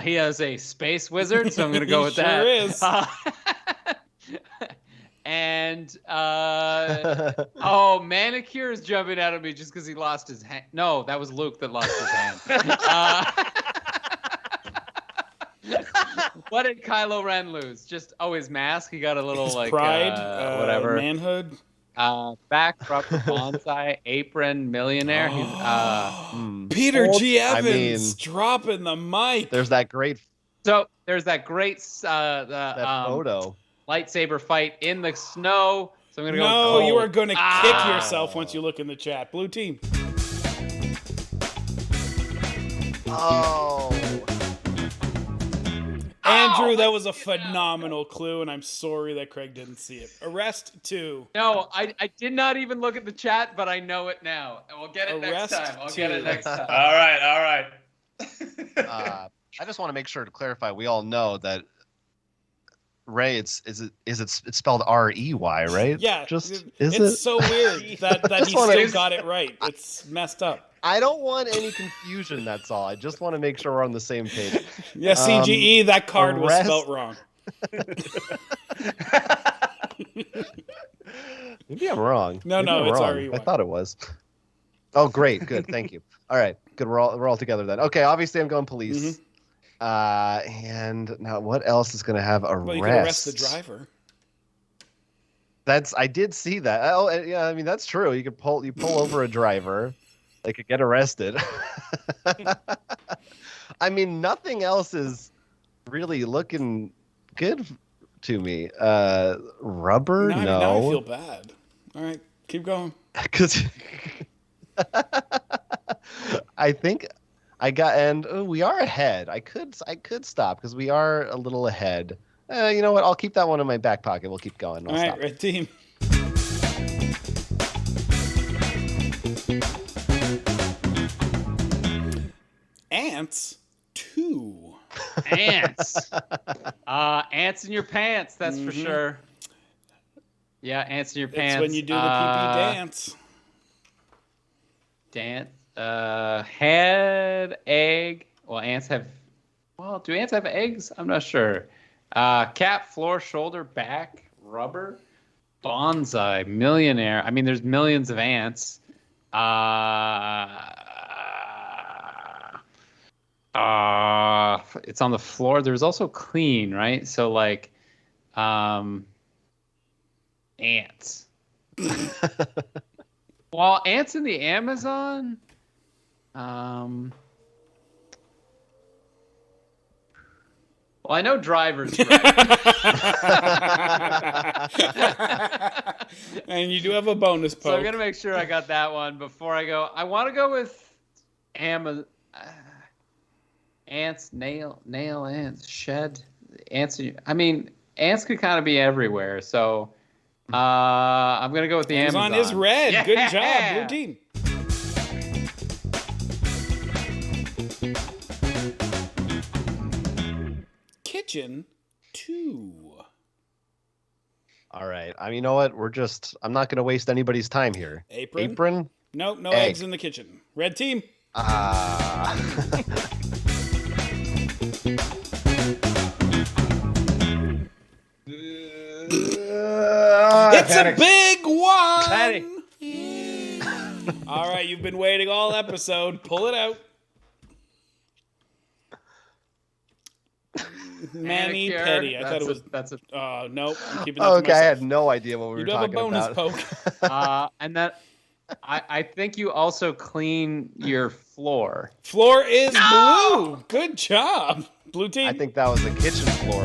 he has a space wizard, so I'm going to go with Sure that. is. And Manicure is jumping out at me just because he lost his hand. No, that was Luke that lost his hand. What did Kylo Ren lose? Just his mask. He got a little His like pride, whatever manhood. Back rubber bonsai apron millionaire. He's Peter G. I Evans mean, dropping the mic. There's that great so there's that great photo. lightsaber fight in the snow. So I'm gonna go. No, you are going to kick Ah. yourself once you look in the chat. Blue team. Oh. Andrew, that was a phenomenal clue, and I'm sorry that Craig didn't see it. Arrest 2. No, I did not even look at the chat, but I know it now. We'll get it next time. I'll get it next time. All right. I just want to make sure to clarify. We all know that Rey, it's spelled Rey, right? Yeah, It's so weird that he still got it right. It's messed up. I don't want any confusion. That's all. I just want to make sure we're on the same page. Yeah, CGE, that card was spelt wrong. Maybe I'm wrong. No, Maybe I'm it's wrong. REY. I thought it was. Oh, great, good, thank you. All right, good. We're all together then. Okay, obviously I'm going police. And now what else is going to have arrest? Well, you could arrest the driver. I did see that. Oh, yeah. I mean, that's true. You pull over a driver, they could get arrested. I mean, nothing else is really looking good to me. Rubber, Now no. I feel bad. All right, keep going. Because I think I got, and we are ahead. I could stop because we are a little ahead. You know what? I'll keep that one in my back pocket. We'll keep going. All right, red team. Ants 2. Ants. Ants in your pants. That's for sure. Yeah, ants in your pants. It's when you do the pee-pee dance. Dance. Head, egg. Well, ants have. Well, do ants have eggs? I'm not sure. Cat, floor, shoulder, back, rubber, bonsai, millionaire. I mean, there's millions of ants. It's on the floor. There's also clean, right? So like, ants. Well, ants in the Amazon. Well, I know drivers. Right? And you do have a bonus poke. So I'm gonna make sure I got that one before I go. I want to go with ants, nail ants, shed ants. I mean, ants could kind of be everywhere. So I'm gonna go with the Amazon. Amazon is red. Yeah! Good job, blue team. kitchen 2. All right. I mean, you know what? I'm not going to waste anybody's time here. Apron? Nope, no Egg. eggs in the kitchen. Red team. It's a big one. Patty. All right, you've been waiting all episode. Pull it out. Mani Petty. I thought it was. Nope. I'm keeping that to Okay, I myself. had no idea what we You were do have a talking bonus about. poke. And that I think you also clean your floor. Floor is blue. Good job, blue team. I think that was the kitchen floor.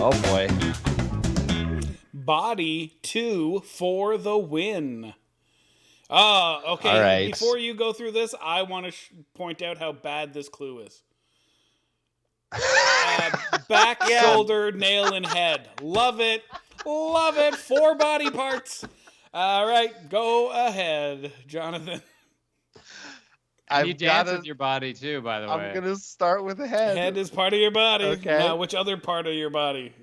Oh boy. Body 2 for the win. Okay. All right. Before you go through this, I want to point out how bad this clue is. Back, shoulder, nail, and head. Love it. Love it. 4 body parts. All right. Go ahead, Jonathan. You dance with your body too, by the way. I'm going to start with the head. Head is part of your body. Okay. Now, which other part of your body?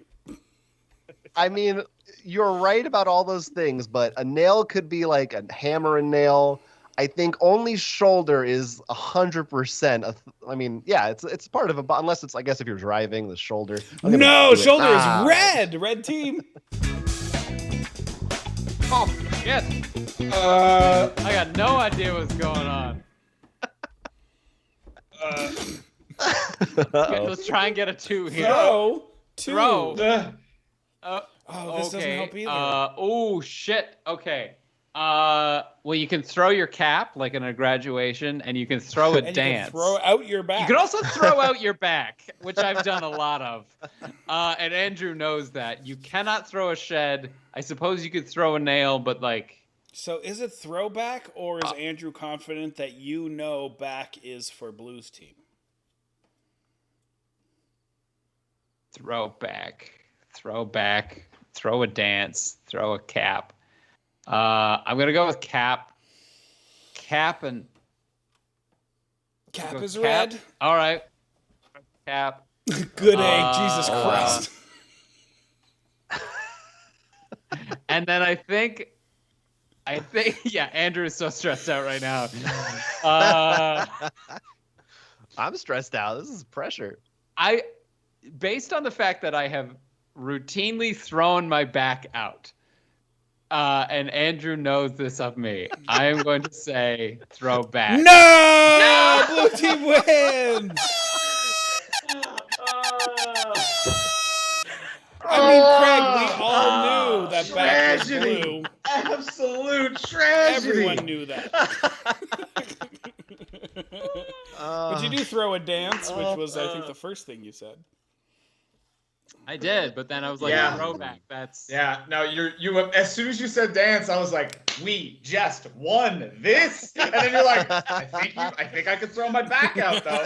I mean, you're right about all those things, but a nail could be like a hammer and nail. I think only shoulder is 100%. I mean, yeah, it's part of unless it's, I guess, if you're driving, the shoulder. No, shoulder is red. Red team. Oh, shit. I got no idea what's going on. Let's try and get a 2 here. Throw. Throw. This doesn't help either. Oh, shit. Okay. Well, you can throw your cap, like in a graduation, and you can throw a dance. You can throw out your back. You can also throw out your back, which I've done a lot of. And Andrew knows that. You cannot throw a shed. I suppose you could throw a nail, but like... So is it throwback, or is Andrew confident that you know back is for Blues team? Throw back, throw a dance, throw a cap. I'm gonna go with cap. Cap is red. All right. Cap. Good egg, Jesus Christ. And then I think, yeah, Andrew is so stressed out right now. I'm stressed out. This is pressure. Based on the fact that I have routinely thrown my back out, and Andrew knows this of me, I am going to say throw back. No! Blue team wins! I mean, Craig, we all knew that back was blue. Absolute tragedy. Everyone knew that. But you do throw a dance, which was, I think, the first thing you said. I did, but then I was like, throwback. That's No, you. As soon as you said dance, I was like, we just won this, and then you're like, I think I could throw my back out though.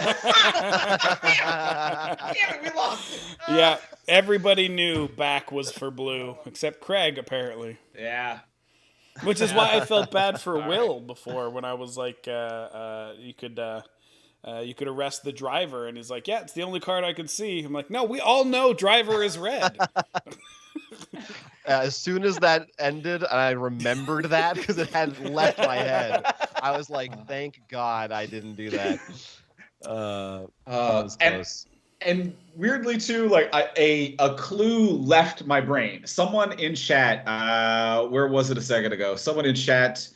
Damn it, we lost. Yeah, everybody knew back was for blue, except Craig apparently. Yeah. Which is why I felt bad for Will before when I was like, you could arrest the driver, and he's like, yeah, it's the only card I could see. I'm like, no, we all know driver is red. As soon as that ended, and I remembered that because it had left my head, I was like, thank God I didn't do that. That was close. And weirdly too, like a clue left my brain. Someone in chat, where was it a second ago? Someone in chat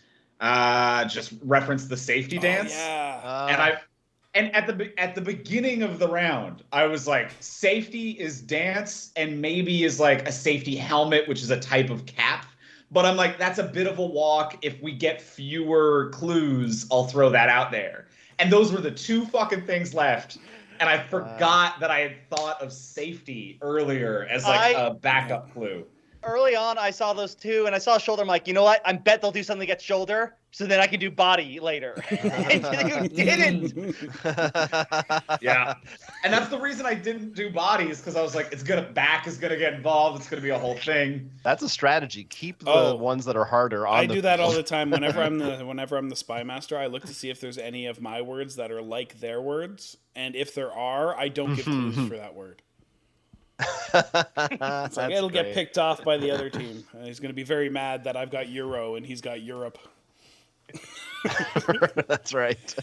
just referenced the safety dance. Yeah. And at the beginning of the round, I was like, safety is dance, and maybe is like a safety helmet, which is a type of cap. But I'm like, that's a bit of a walk. If we get fewer clues, I'll throw that out there. And those were the 2 fucking things left. And I forgot that I had thought of safety earlier as like a backup clue. early on, I saw those two, and I saw shoulder. I'm like, you know what? I bet they'll do something against shoulder, so then I can do body later. And you didn't. Yeah, and that's the reason I didn't do bodies, because I was like, back is gonna get involved. It's gonna be a whole thing. That's a strategy. Keep the ones that are harder on. I do that all the time. Whenever I'm the spy master, I look to see if there's any of my words that are like their words, and if there are, I don't give clues for that word. It's like it'll get picked off by the other team. He's going to be very mad that I've got Euro and he's got Europe. That's right.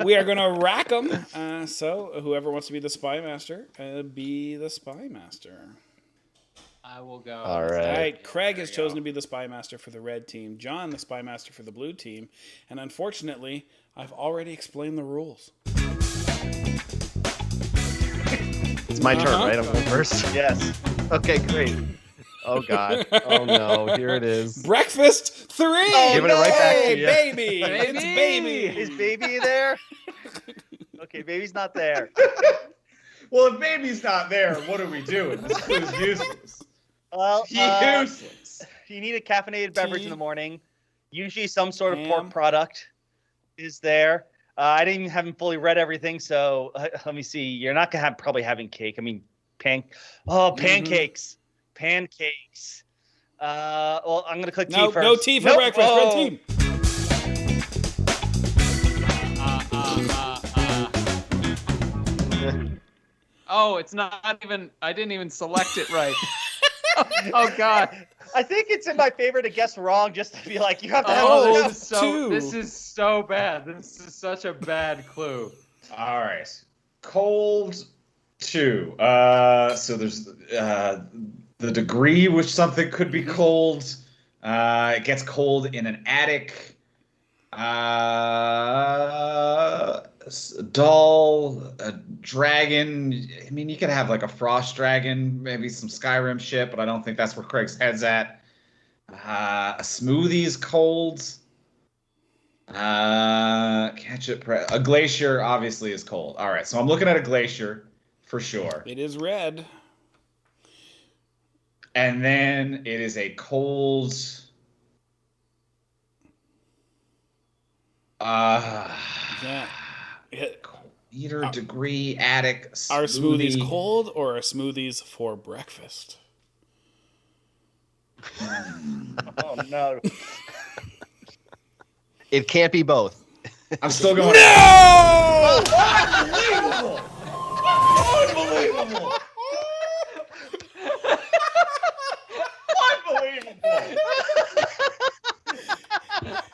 We are going to rack them. So whoever wants to be the spy master, be the spy master. I will go. All right. Craig has chosen to be the spy master for the red team. John, the spy master for the blue team. And unfortunately, I've already explained the rules. It's my turn, right? I'm going first? Yes. Okay, great. Oh, God. Oh, no. Here it is. Breakfast 3! Oh, giving it right back to you. Baby! It's baby! Is baby there? Okay, baby's not there. Well, if baby's not there, what are we doing? This clue's useless. Well, Useless. you need a caffeinated beverage in the morning. Usually some sort of pork product is there. I didn't even haven't fully read everything, so let me see. You're not gonna probably having cake. I mean, pancakes. Pancakes. Well, I'm gonna click T first. No tea for breakfast. Red team. Oh, it's not even. I didn't even select it right. Oh God. I think it's in my favor to guess wrong, just to be like, you have to have this is so bad. This is such a bad clue. All right. Cold 2. So there's the degree which something could be cold. It gets cold in an attic. Doll, a dragon. I mean, you could have like a frost dragon, maybe some Skyrim shit, but I don't think that's where Craig's head's at. A smoothie's cold. A glacier obviously is cold. All right, so I'm looking at a glacier for sure. It is red. And then it is a cold. Yeah. Eater, degree, attic, smoothie. Are smoothies cold or are smoothies for breakfast? Oh, no. It can't be both. I'm still going. No! Unbelievable! Unbelievable!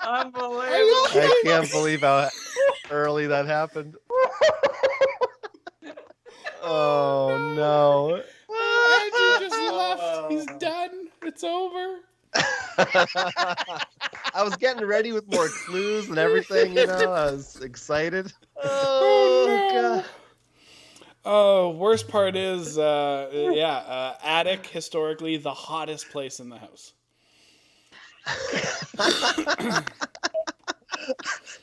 Unbelievable! I can't believe how early that happened. Oh, no. Andrew just left. He's done. It's over. I was getting ready with more clues and everything, you know. I was excited. Oh, God. Oh, worst part is, attic, historically, the hottest place in the house.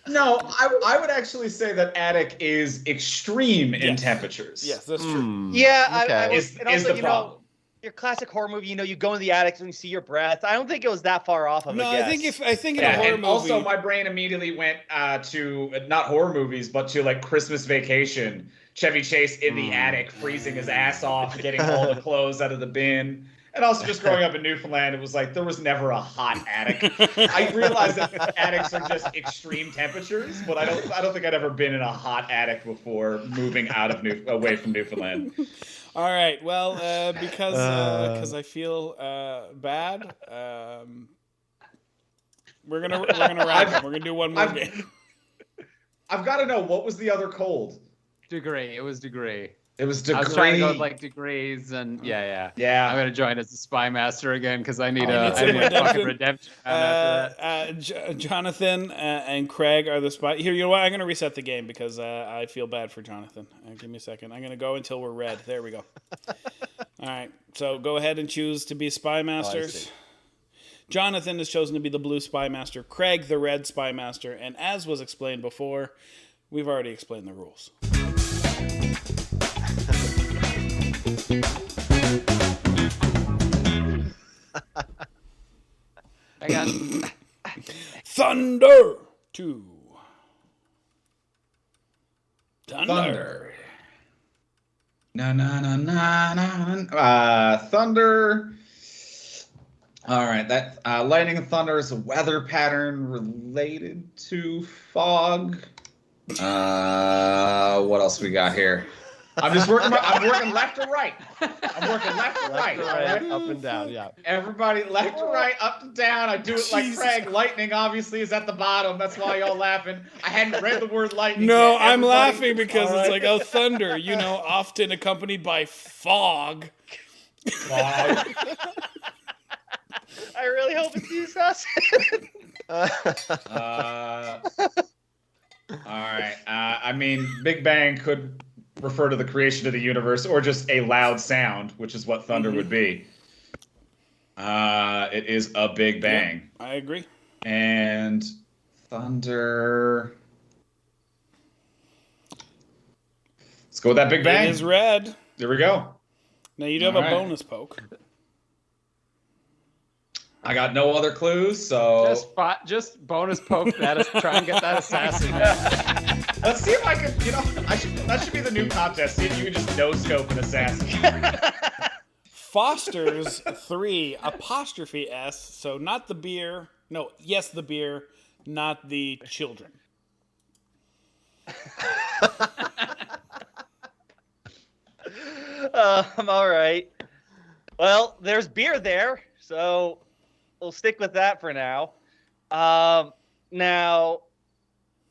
No, I would actually say that attic is extreme in temperatures. Yes, that's true. Yeah, Okay. Is the problem. Your classic horror movie, you go in the attic and you see your breath. I don't think it was that far off of a guess. I think in a horror movie. Also, my brain immediately went to not horror movies, but to like Christmas Vacation. Chevy Chase in the attic, freezing his ass off, getting all the clothes out of the bin. And also just growing up in Newfoundland, it was like there was never a hot attic. I realized that attics are just extreme temperatures, but I don't think I'd ever been in a hot attic before moving out of away from Newfoundland. All right. Well, because I feel bad, we're gonna wrap it. We're gonna do one more game. I've got to know, what was the other cold? Degree. It was degree. It was degree. I was trying to go with, like, degrees and yeah. I'm gonna join as the spy master again because I need a fucking redemption. Jonathan and Craig are the spy. Here, you know what? I'm gonna reset the game because I feel bad for Jonathan. Give me a second. I'm gonna go until we're red. There we go. All right. So go ahead and choose to be spy masters. Jonathan has chosen to be the blue spy master. Craig, the red spy master. And as was explained before, we've already explained the rules. Hang on. Thunder 2. Thunder. Na na na na na. Thunder. All right, that lightning and thunder is a weather pattern related to fog. What else we got here? I'm working left to right. I'm working left to right. All right, up and down. Yeah. Everybody, left to right, up to down. I do it like Jesus Craig. Lightning obviously is at the bottom. That's why y'all laughing. I hadn't read the word lightning. No, yet. I'm Everybody- laughing because All it's right. like, oh, thunder, often accompanied by fog. Fog. I really hope it's you, Sus. All right. I mean, Big Bang could refer to the creation of the universe, or just a loud sound, which is what thunder would be. It is a Big Bang. Yeah, I agree. And thunder. Let's go with that Big Bang. It is red. There we go. Now you do have All a right. bonus poke. I got no other clues, so Just bonus poke that. Try and get that assassin. let's see if I can. That should be the new contest. See if you can just no scope an assassin. Foster's 3 apostrophe S. So not the beer. No, yes, the beer, not the children. All right. Well, there's beer there, so we'll stick with that for now. Now,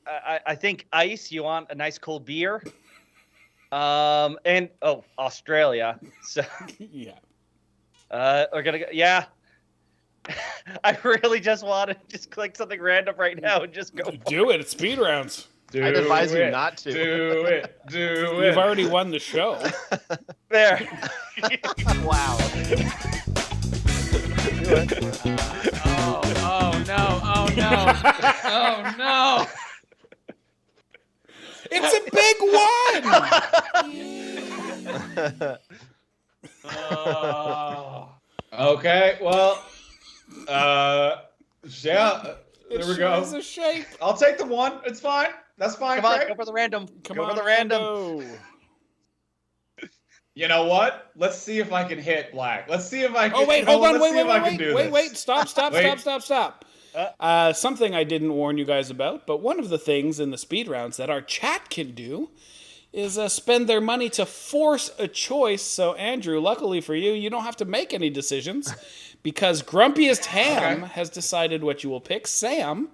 I think ice. You want a nice cold beer. And Australia. So Yeah. we're gonna go. Yeah. I really just want to just click something random right now and just go. Do it. It's speed rounds. I'd advise you not to. Do it. Do it. You've already won the show. There. Wow. Oh no! Oh no! Oh no! It's a big one. Okay, well, yeah, there we go. It's a shape. I'll take the one. It's fine. That's fine, Come on, Craig. go for the random. Come go on, for the random. Rando. You know what? Let's see if I can hit black. Let's see if I can. Oh wait, you know, hold on, let's wait, see wait, if I can wait, do wait, this. wait, stop. Wait. Something I didn't warn you guys about, but one of the things in the speed rounds that our chat can do is spend their money to force a choice. So Andrew, luckily for you, you don't have to make any decisions because Grumpiest Ham has decided what you will pick. Sam,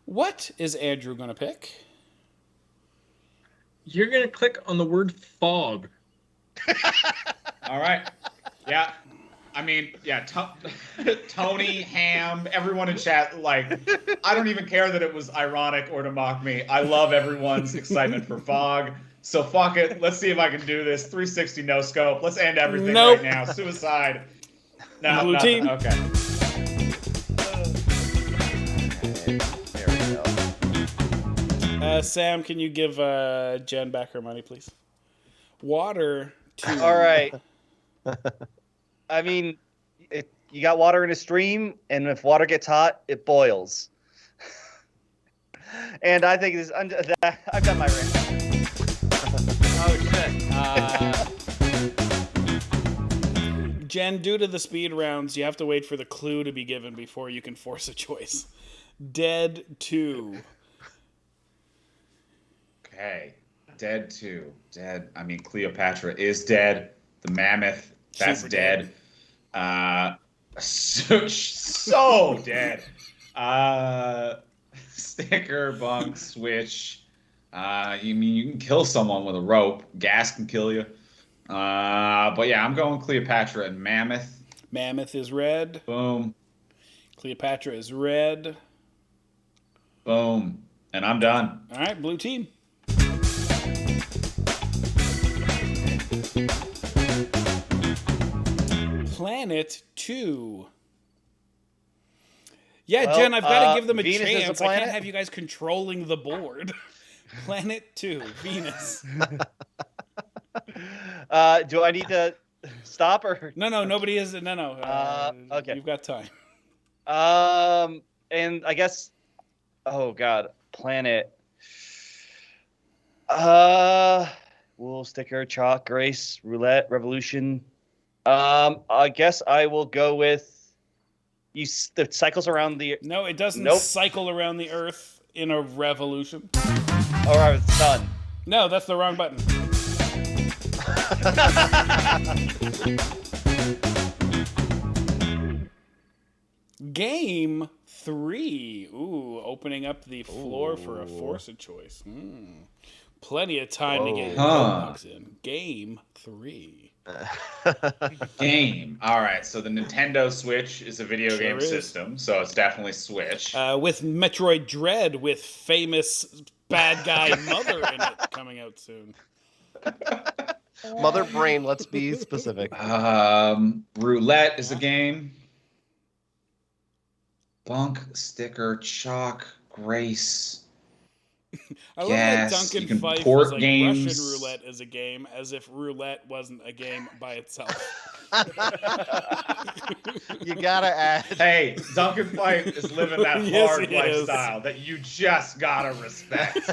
what is Andrew going to pick? You're going to click on the word fog. All right. Yeah. I mean, yeah, Tony, Ham, everyone in chat, like, I don't even care that it was ironic or to mock me. I love everyone's excitement for fog. So fuck it. Let's see if I can do this. 360 no scope. Let's end everything Nope. right now. Suicide. No, Blue nothing. team. Okay. There we go. Sam, can you give Jen back her money, please? Water to... All right. I mean, you got water in a stream, and if water gets hot, it boils. And I think I've done my rant. Oh shit! Jen, due to the speed rounds, you have to wait for the clue to be given before you can force a choice. Dead 2. Okay. Dead 2. Dead. I mean, Cleopatra is dead. The mammoth, that's Super dead. So dead. Sticker, bunk, switch. You mean you can kill someone with a rope. Gas can kill you. But yeah, I'm going Cleopatra and mammoth. Mammoth is red. Boom. Cleopatra is red. Boom. And I'm done. All right, blue team. Planet 2. Yeah, Well, Jen, I've got to give them a Venus is a chance. I can't planet? have you guys controlling the board. Planet 2, Venus. Do I need to stop or? No, nobody is. No. Okay. You've got time. And I guess, oh God, planet. Wool, sticker, chalk, grace, roulette, revolution. I guess I will go with the cycles around the. No, it doesn't cycle around the Earth in a revolution. Or the sun. No, that's the wrong button. Game 3. Ooh, opening up the floor for a Forza choice. Plenty of time to get your bucks in. Game 3. Game. All right, so the Nintendo Switch is a video game system, so it's definitely Switch. With Metroid Dread, with famous bad guy Mother in it, coming out soon. Mother Brain, let's be specific. Roulette is a game. Bunk, sticker, chalk, grace. I love that Duncan Fife was like games. Russian roulette is a game, as if roulette wasn't a game by itself. You gotta add. Hey, Duncan Fife is living that hard lifestyle that you just gotta respect.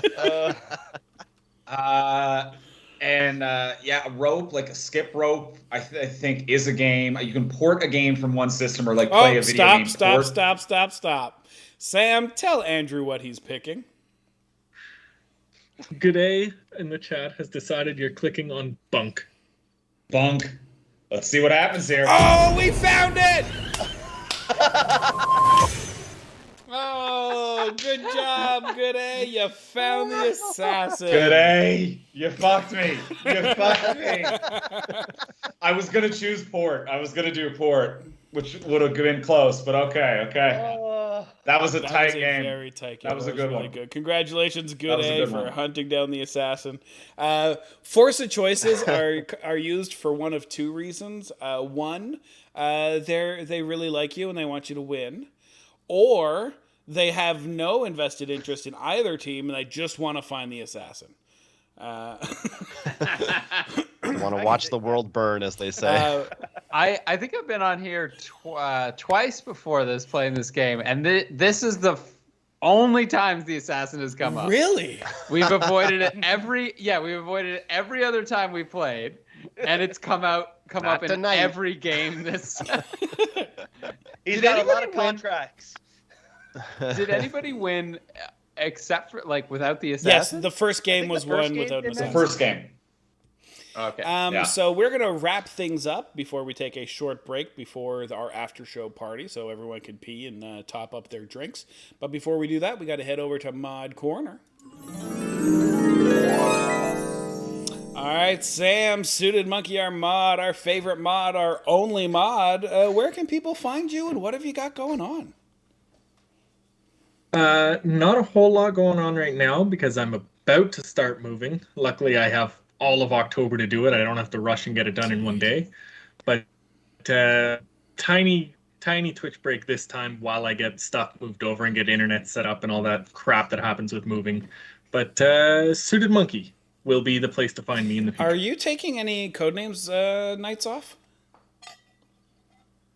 Rope, like a skip rope, I think is a game. You can port a game from one system or like play a video game. Stop. Sam, tell Andrew what he's picking. G'day in the chat has decided you're clicking on bunk. Bunk. Let's see what happens here. Oh, we found it! Oh, good job, Good A. You found the assassin. Good A. You fucked me. I was going to choose port. I was going to do port, which would have been close, but okay. That was a tight game. Very tight game. That was a good really one. Good. Congratulations, Good A, for hunting down the assassin. Forza choices are used for one of two reasons. One, they really like you and they want you to win. Or they have no invested interest in either team and they just want to find the assassin. Want to watch the world burn, as they say. I think I've been on here twice before this playing this game, and this is the only times the assassin has come up. Really? We've avoided it every other time we played, and it's come up in every game this. He's got a lot of contracts. Did anybody win except for without the assassin? Yes, the first game was won without an assassin. The first game. Okay. So we're going to wrap things up before we take a short break before our after show party so everyone can pee and top up their drinks. But before we do that, we got to head over to Mod Corner. All right, Sam, Suited Monkey, our mod, our favorite mod, our only mod. Where can people find you and what have you got going on? Not a whole lot going on right now because I'm about to start moving. Luckily, I have all of October to do it. I don't have to rush and get it done in one day. But tiny Twitch break this time while I get stuff moved over and get internet set up and all that crap that happens with moving. But Suited Monkey will be the place to find me in the future. Are you taking any Codenames nights off?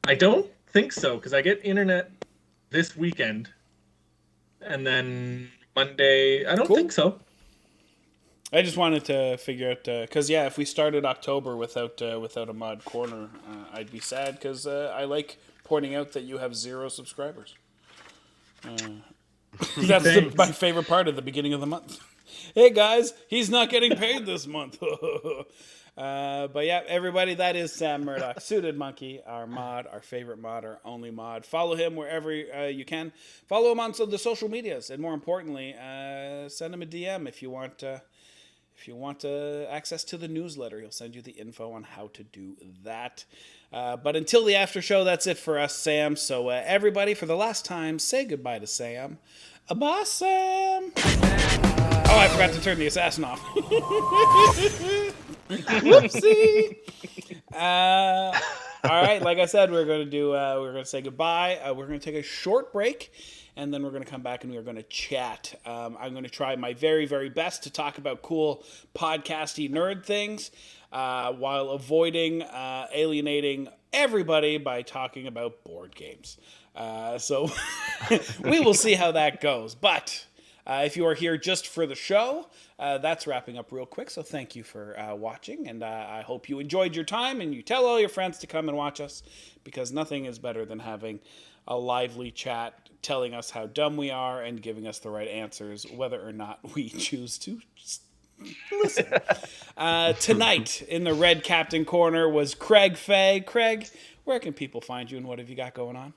I don't think so, because I get internet this weekend. And then Monday, I don't think so. I just wanted to figure out, because if we started October without a Mod Corner, I'd be sad, because I like pointing out that you have 0 subscribers. That's my favorite part of the beginning of the month. Hey guys, he's not getting paid this month. But yeah, everybody, that is Sam Murdoch, Suited Monkey, our mod, our favorite mod, our only mod. Follow him wherever you can. Follow him on the social medias, and more importantly, send him a DM if you want access to the newsletter. He'll send you the info on how to do that. But until the after show, that's it for us, Sam. So everybody, for the last time, say goodbye to Sam. Bye, Sam. Oh, I forgot to turn the assassin off. Whoopsie. All right, like I said, we're going to say goodbye. We're going to take a short break, and then we're going to come back and we're going to chat. I'm going to try my very, very best to talk about cool podcasty nerd things while avoiding alienating everybody by talking about board games. So we will see how that goes. But if you are here just for the show, that's wrapping up real quick. So thank you for watching, and I hope you enjoyed your time, and you tell all your friends to come and watch us, because nothing is better than having a lively chat telling us how dumb we are and giving us the right answers, whether or not we choose to listen. Tonight in the Red Captain Corner was Craig Fay. Craig, where can people find you, and what have you got going on?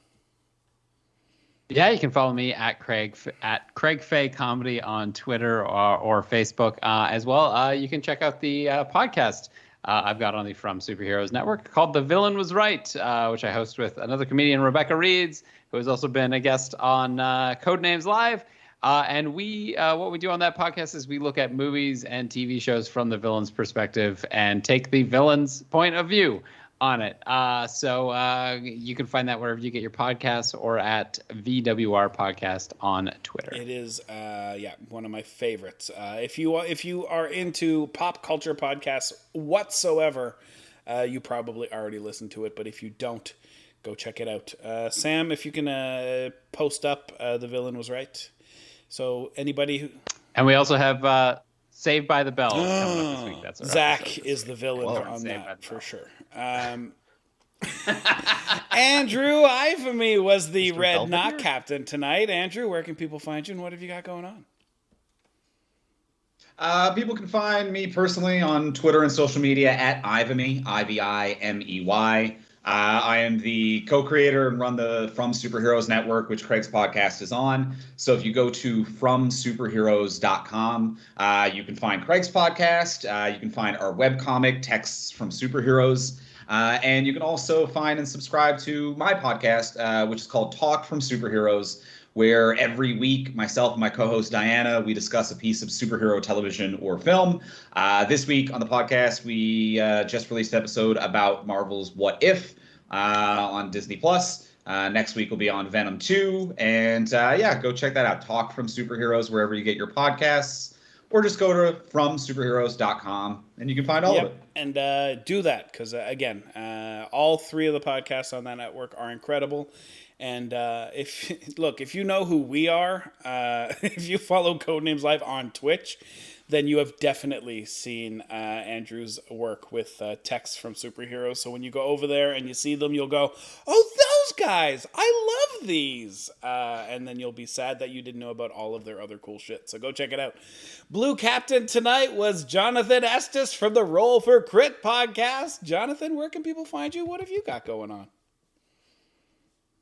Yeah, you can follow me at Craig Fay Comedy on Twitter or Facebook as well. You can check out the podcast I've got on the From Superheroes Network called The Villain Was Right, which I host with another comedian, Rebecca Reeds, who has also been a guest on Codenames Live. And what we do on that podcast is we look at movies and TV shows from the villain's perspective and take the villain's point of view on it. So you can find that wherever you get your podcasts or at VWR Podcast on Twitter. It is, one of my favorites. If you are into pop culture podcasts whatsoever, you probably already listened to it. But if you don't, go check it out. Sam, if you can post up The Villain Was Right. So anybody who... And we also have Saved by the Bell coming up this week. That's our Zach is the villain on that for sure. Andrew Ivimey was the Mr. Red Knock captain tonight. Andrew, where can people find you, and what have you got going on? People can find me personally on Twitter and social media at Ivimey, Ivimey. I am the co-creator and run the From Superheroes Network, which Craig's podcast is on. So if you go to fromsuperheroes.com, you can find Craig's podcast. You can find our webcomic, Texts from Superheroes. And you can also find and subscribe to my podcast, which is called Talk from Superheroes, where every week myself and my co-host Diana, we discuss a piece of superhero television or film. This week on the podcast, we just released an episode about Marvel's What If on Disney+. Next week will be on Venom 2. And go check that out. Talk from Superheroes, wherever you get your podcasts. Or just go to fromsuperheroes.com and you can find all of it. And do that because, again, all three of the podcasts on that network are incredible. And if you know who we are, if you follow Codenames Live on Twitch, then you have definitely seen Andrew's work with Texts from Superheroes. So when you go over there and you see them, you'll go, "Oh, those guys! I love these!" And then you'll be sad that you didn't know about all of their other cool shit. So go check it out. Blue Captain tonight was Jonathan Estis from the Roll for Crit podcast. Jonathan, where can people find you? What have you got going on?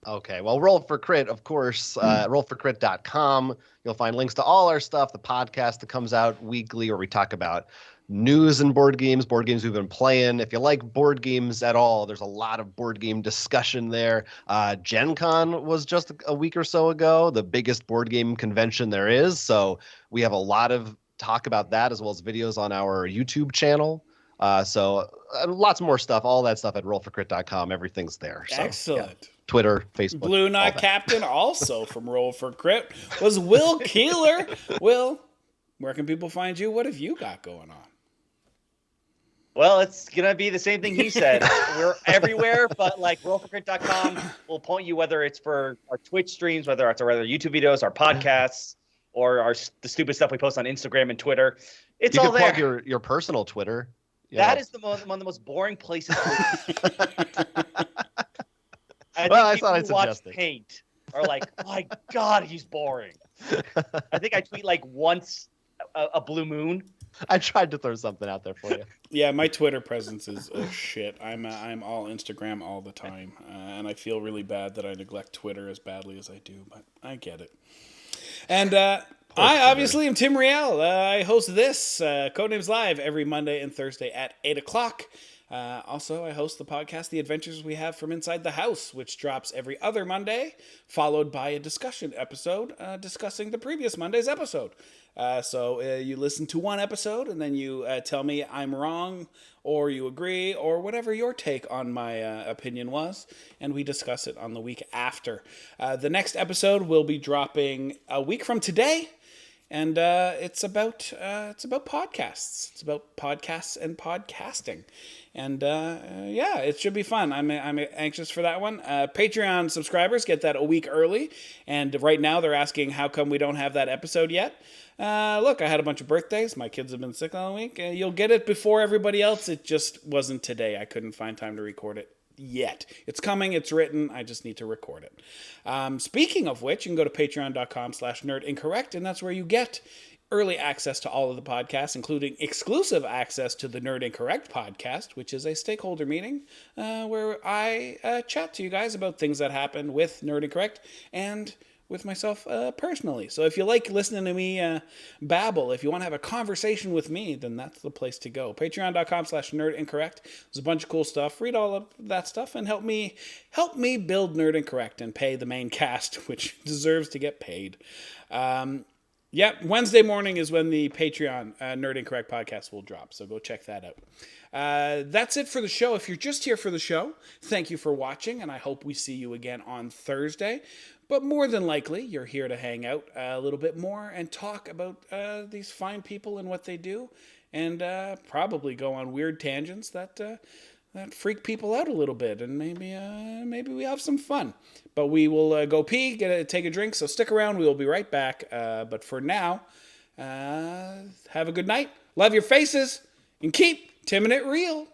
Okay, well, Roll for Crit, of course, rollforcrit.com. You'll find links to all our stuff, the podcast that comes out weekly where we talk about news and board games we've been playing. If you like board games at all, there's a lot of board game discussion there. Gen Con was just a week or so ago, the biggest board game convention there is. So we have a lot of talk about that as well as videos on our YouTube channel. So lots more stuff, all that stuff at rollforcrit.com. Everything's there. So, excellent. Yeah. Twitter, Facebook. Blue Knot Captain, also from Roll for Crit, was Will Keeler. Will, where can people find you? What have you got going on? Well, it's going to be the same thing he said. We're everywhere, but like rollforcrit.com will point you whether it's for our Twitch streams, whether it's our other YouTube videos, our podcasts, or the stupid stuff we post on Instagram and Twitter. It's all there. You can plug your personal Twitter. That is one of the most boring places. I thought I'd suggest it. Paint are like, my God, he's boring. I think I tweet like once a blue moon. I tried to throw something out there for you. Yeah, my Twitter presence is shit. I'm all Instagram all the time, and I feel really bad that I neglect Twitter as badly as I do, but I get it. And I obviously am Tim Riel. I host this Codenames Live every Monday and Thursday at 8 o'clock. Also, I host the podcast, The Adventures We Have from Inside the House, which drops every other Monday, followed by a discussion episode discussing the previous Monday's episode. So you listen to one episode, and then you tell me I'm wrong, or you agree, or whatever your take on my opinion was, and we discuss it on the week after. The next episode will be dropping a week from today, and it's about podcasts. It's about podcasts and podcasting, and yeah, it should be fun. I'm anxious for that one. Patreon subscribers get that a week early, and right now they're asking how come we don't have that episode yet. Look, I had a bunch of birthdays. My kids have been sick all week. You'll get it before everybody else. It just wasn't today. I couldn't find time to record it yet. It's coming. It's written. I just need to record it. Speaking of which, you can go to patreon.com/nerdincorrect, and that's where you get early access to all of the podcasts, including exclusive access to the Nerd Incorrect podcast, which is a stakeholder meeting where I chat to you guys about things that happen with Nerd Incorrect and with myself personally. So if you like listening to me babble, if you want to have a conversation with me, then that's the place to go. Patreon.com/nerdincorrect. There's a bunch of cool stuff. Read all of that stuff and help me build Nerd Incorrect and pay the main cast, which deserves to get paid. Yeah, Wednesday morning is when the Patreon Nerd Incorrect podcast will drop, so go check that out. That's it for the show. If you're just here for the show, thank you for watching, and I hope we see you again on Thursday. But more than likely, you're here to hang out a little bit more and talk about these fine people and what they do, and probably go on weird tangents that freak people out a little bit, and maybe we have some fun. But we will go pee, take a drink, so stick around. We will be right back. But for now, have a good night. Love your faces, and keep timming it real.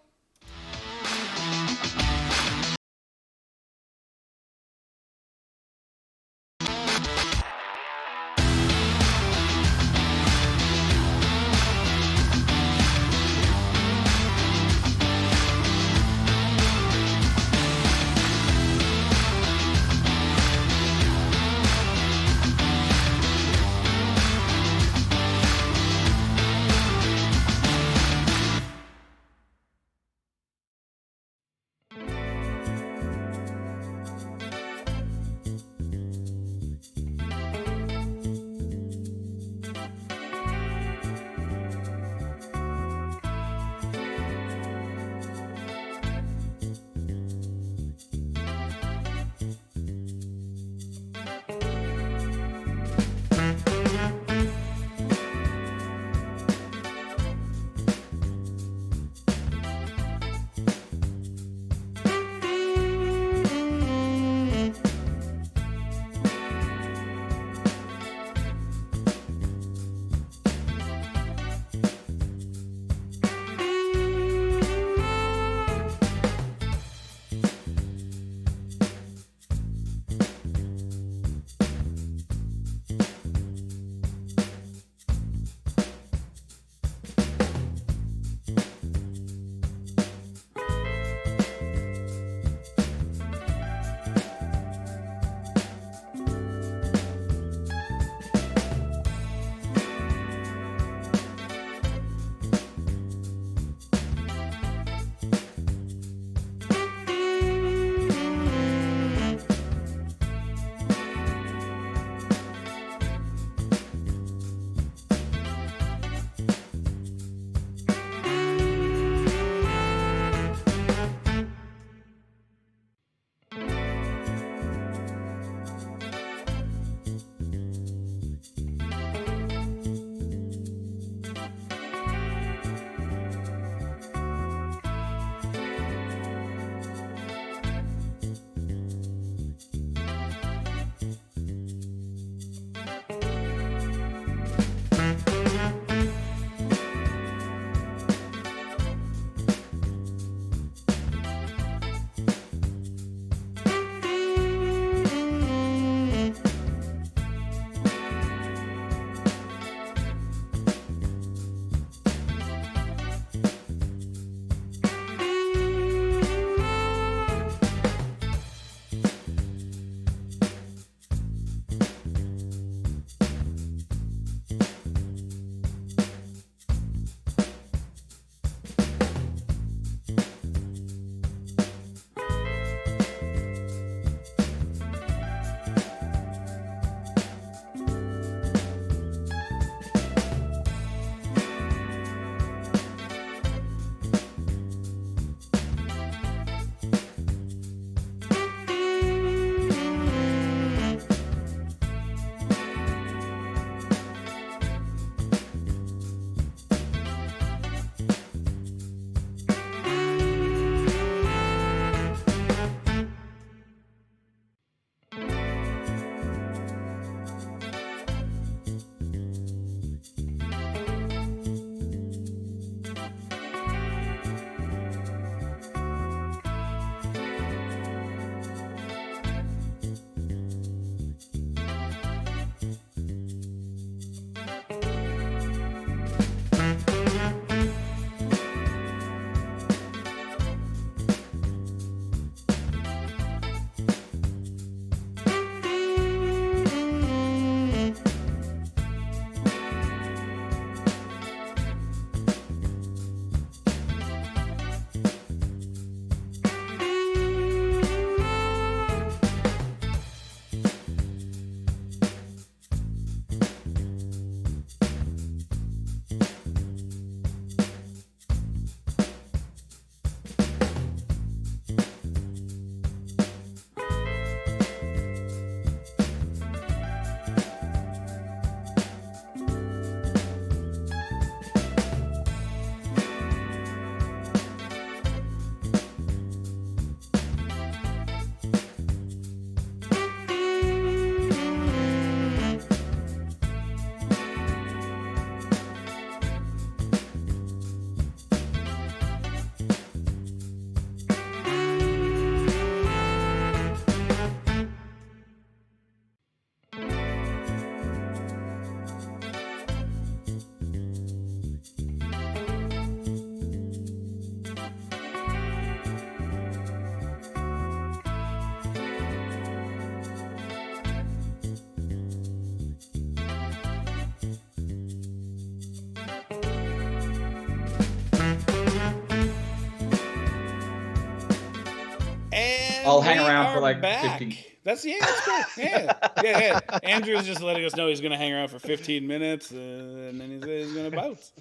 I'll hang around for like back. 15. That's cool. Yeah. Andrew's just letting us know he's going to hang around for 15 minutes, and then he's going to bounce.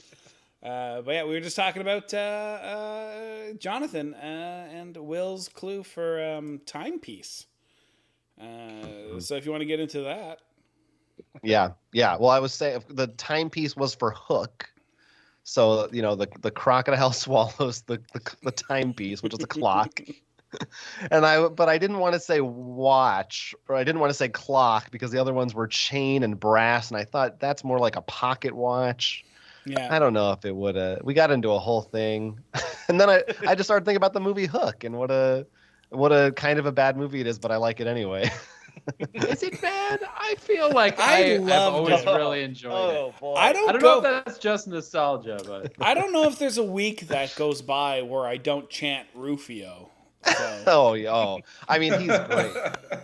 But yeah, we were just talking about Jonathan and Will's clue for timepiece. So if you want to get into that. Yeah. Well, I was saying the timepiece was for Hook. So, the crocodile swallows the timepiece, which is a clock. But I didn't want to say watch, or I didn't want to say clock, because the other ones were chain and brass, and I thought that's more like a pocket watch. Yeah. I don't know if it would. We got into a whole thing, and then I just started thinking about the movie Hook and what a kind of a bad movie it is, but I like it anyway. Is it bad? I feel like I've always really enjoyed it. Boy. I don't know if that's just nostalgia, but I don't know if there's a week that goes by where I don't chant Rufio. So. Oh, I mean, he's great.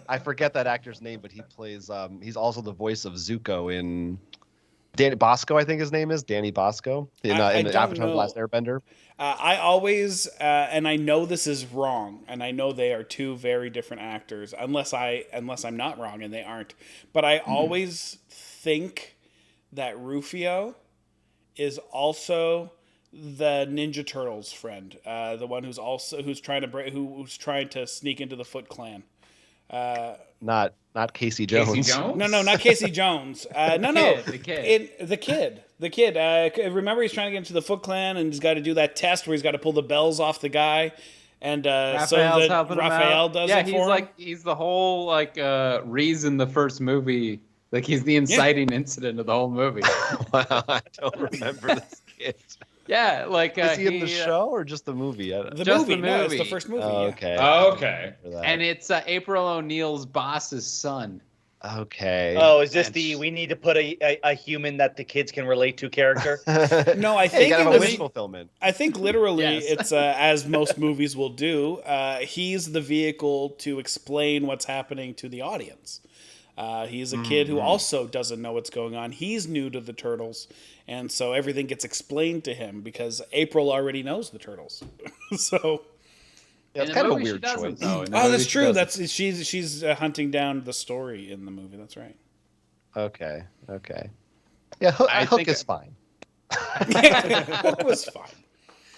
I forget that actor's name, but he plays. He's also the voice of Zuko in Danny Bosco. I think his name is Danny Bosco in the Avatar: The Last Airbender. I always, and I know this is wrong, and I know they are two very different actors, unless I'm not wrong, and they aren't. But I always think that Rufio is also the Ninja Turtles friend, the one who's trying to sneak into the Foot Clan. Not Casey Jones. Casey Jones? No, not Casey Jones. The kid. The kid. Remember, he's trying to get into the Foot Clan, and he's got to do that test where he's got to pull the bells off the guy, and Raphael's helping Raphael him out. does it for him. He's the whole reason the first movie. Like, he's the inciting incident of the whole movie. Wow, I don't remember this kid. Yeah, is he in the show or just the movie? The movie. No, it's the first movie. Okay. Okay. And it's April O'Neil's boss's son. Okay. Oh, is this we need to put a human that the kids can relate to character? No, I think it was fulfillment. I think literally Yes. it's as most movies will do. He's the vehicle to explain what's happening to the audience. He's a kid who also doesn't know what's going on. He's new to the Turtles, and so everything gets explained to him because April already knows the Turtles. So yeah, it's kind of a weird choice. that's true. She's hunting down the story in the movie. That's right. Okay. Yeah, Hook is fine. Hook was fine.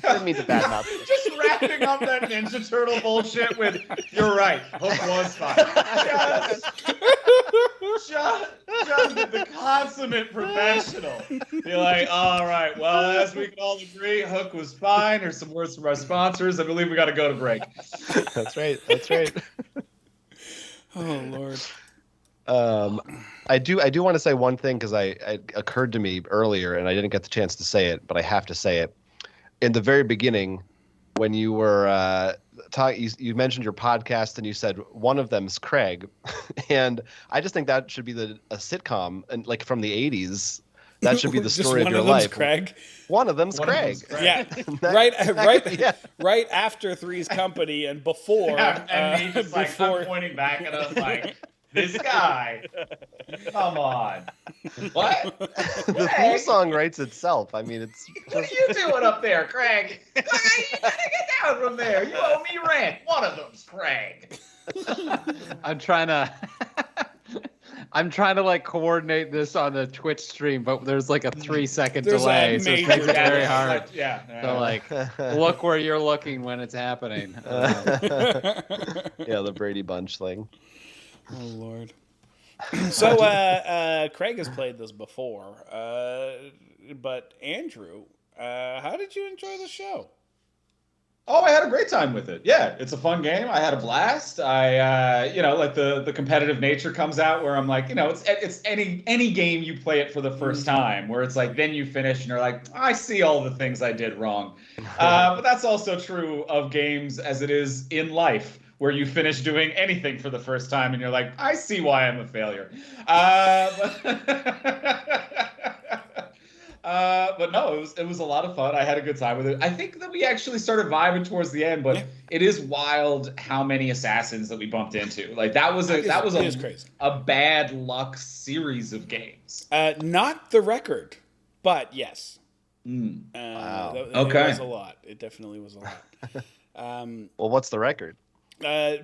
I didn't mean to badmouth. Just wrapping up that Ninja Turtle bullshit with, you're right, Hook was fine. Just the consummate professional. You're like, all right, well, as we can all agree, Hook was fine. Here's some words from our sponsors. I believe we got to go to break. That's right. Oh, Lord. I do want to say one thing because it occurred to me earlier and I didn't get the chance to say it, but I have to say it. In the very beginning, when you were you mentioned your podcast and you said one of them's Craig, and I just think that should be a sitcom and like from the 80s. That should be the story of your life. Craig. One of them's Craig. Yeah, right after Three's Company and before. Yeah, and me just I'm pointing back at us like, this guy. Come on. What? The theme song writes itself. I mean, it's. What are you doing up there, Craig? You gotta get down from there. You owe me rent. One of them's Craig. I'm trying to like coordinate this on the Twitch stream, but the's like a 3-second delay, so it makes it very hard. Yeah. So like, look where you're looking when it's happening. Yeah, the Brady Bunch thing. Oh, Lord. So, Craig has played this before, but Andrew, how did you enjoy the show? Oh, I had a great time with it. Yeah, it's a fun game. I had a blast. I, like the competitive nature comes out where I'm like, it's any game you play it for the first time where it's like, then you finish and you're like, I see all the things I did wrong. But that's also true of games as it is in life, where you finish doing anything for the first time and you're like, I see why I'm a failure. But no, it was a lot of fun. I had a good time with it. I think that we actually started vibing towards the end, but it is wild how many assassins that we bumped into. Like that was crazy. A bad luck series of games. Not the record, but yes. Wow. It was a lot. It definitely was a lot. Well, what's the record?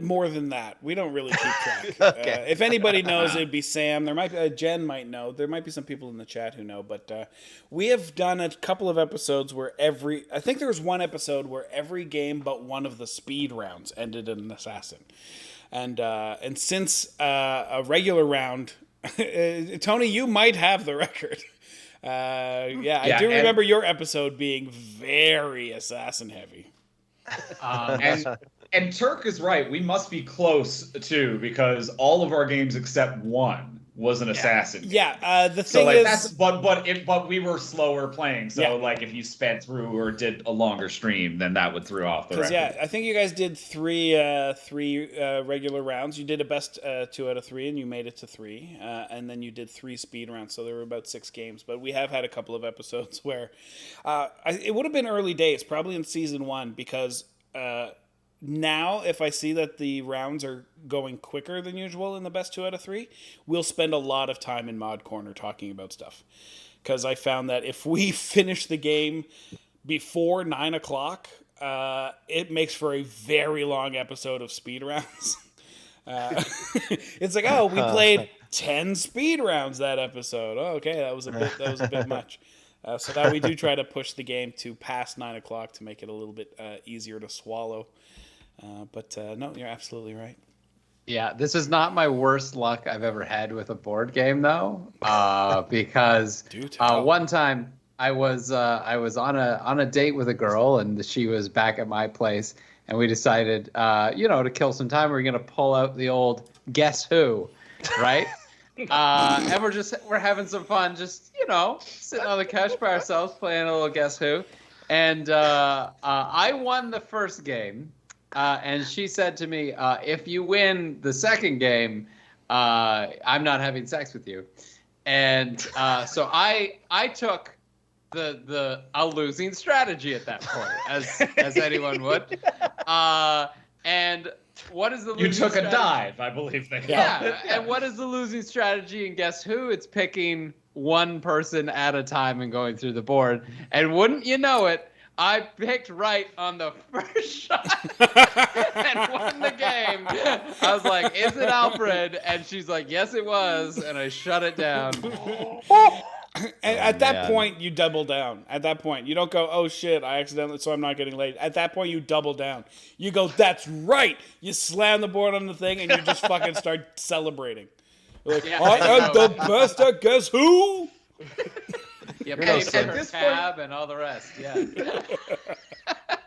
More than that, we don't really keep track. Okay. If anybody knows, it'd be Sam. There might be Jen might know. There might be some people in the chat who know. But we have done a couple of episodes where I think there was one episode where every game but one of the speed rounds ended in an assassin. And since a regular round, Tony, you might have the record. I do remember your episode being very assassin heavy. And Turk is right. We must be close too, because all of our games except one was an assassin. Yeah. The thing is, but we were slower playing. So like, if you sped through or did a longer stream, then that would throw off the record. Yeah, I think you guys did three regular rounds. You did a best 2 out of 3, and you made it to 3. And then you did 3 speed rounds, so there were about 6 games. But we have had a couple of episodes where it would have been early days, probably in season 1, because. Now, if I see that the rounds are going quicker than usual in the best 2 out of 3, we'll spend a lot of time in Mod Corner talking about stuff. Because I found that if we finish the game before 9 o'clock, it makes for a very long episode of speed rounds. It's like, oh, we played 10 speed rounds that episode. Oh, okay, that was a bit much. So that we do try to push the game to past 9 o'clock to make it a little bit easier to swallow. But no, you're absolutely right. Yeah, this is not my worst luck I've ever had with a board game, though, because one time I was on a date with a girl, and she was back at my place, and we decided, to kill some time, we're gonna pull out the old Guess Who, right? And we're having some fun, just sitting on the couch by ourselves playing a little Guess Who, and I won the first game. And she said to me, if you win the second game, I'm not having sex with you. And so I took a losing strategy at that point, as anyone would. And what is the losing strategy? You took a dive, I believe. And what is the losing strategy? And Guess Who? It's picking one person at a time and going through the board. And wouldn't you know it, I picked right on the first shot and won the game. I was like, is it Alfred? And she's like, yes, it was. And I shut it down. And at that point, you double down. At that point, you don't go, oh shit, I accidentally, so I'm not getting laid. At that point, you double down. You go, that's right. You slam the board on the thing and you just fucking start celebrating. You're like, I am the best at Guess Who? You pay for her tab and all the rest. Yeah.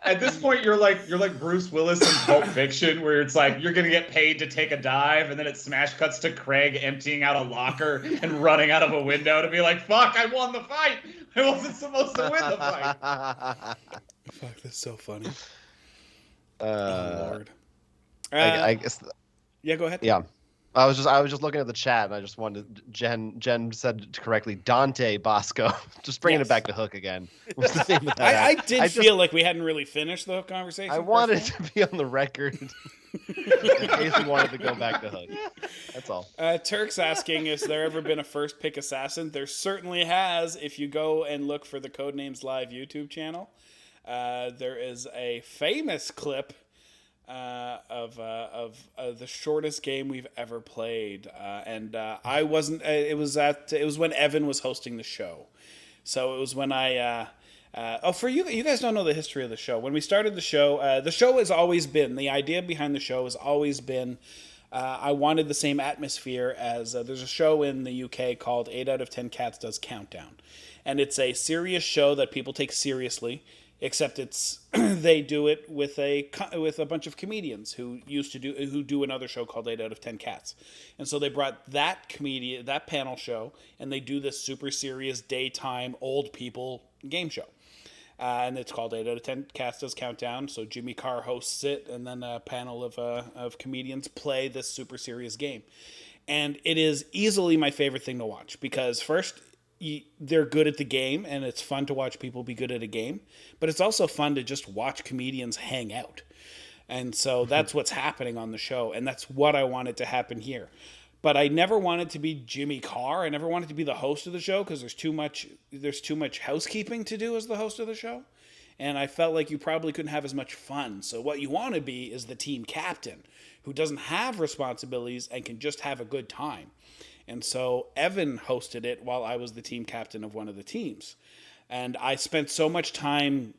At this point, you're like Bruce Willis in Pulp Fiction, where it's like you're gonna get paid to take a dive, and then it smash cuts to Craig emptying out a locker and running out of a window to be like, "Fuck! I won the fight. I wasn't supposed to win the fight." Fuck, that's so funny. Oh Lord. I guess. Yeah, go ahead. Yeah. I was just looking at the chat, and I just wanted Jen said correctly, Dante Bosco. Just bringing it back to Hook again. What's the name of that? I did feel like we hadn't really finished the Hook conversation. I wanted to be on the record in case we wanted to go back to Hook. That's all. Turk's asking, has there ever been a first pick assassin? There certainly has. If you go and look for the Codenames Live YouTube channel, there is a famous clip of the shortest game we've ever played, and I wasn't. It was when Evan was hosting the show, so it was when I. For you guys don't know the history of the show. When we started the show has always been, the idea behind the show has always been, I wanted the same atmosphere as there's a show in the UK called 8 out of 10 Cats Does Countdown, and it's a serious show that people take seriously. Except it's they do it with a bunch of comedians who do another show called 8 out of 10 Cats, and so they brought that panel show, and they do this super serious daytime old people game show, and it's called 8 out of 10 Cats Does Countdown. So Jimmy Carr hosts it, and then a panel of comedians play this super serious game, and it is easily my favorite thing to watch because first, they're good at the game, and it's fun to watch people be good at a game, but it's also fun to just watch comedians hang out. And so that's what's happening on the show, and that's what I wanted to happen here. But I never wanted to be Jimmy Carr. I never wanted to be the host of the show because there's too much housekeeping to do as the host of the show. And I felt like you probably couldn't have as much fun. So what you want to be is the team captain who doesn't have responsibilities and can just have a good time. And so Evan hosted it while I was the team captain of one of the teams. And I spent so much time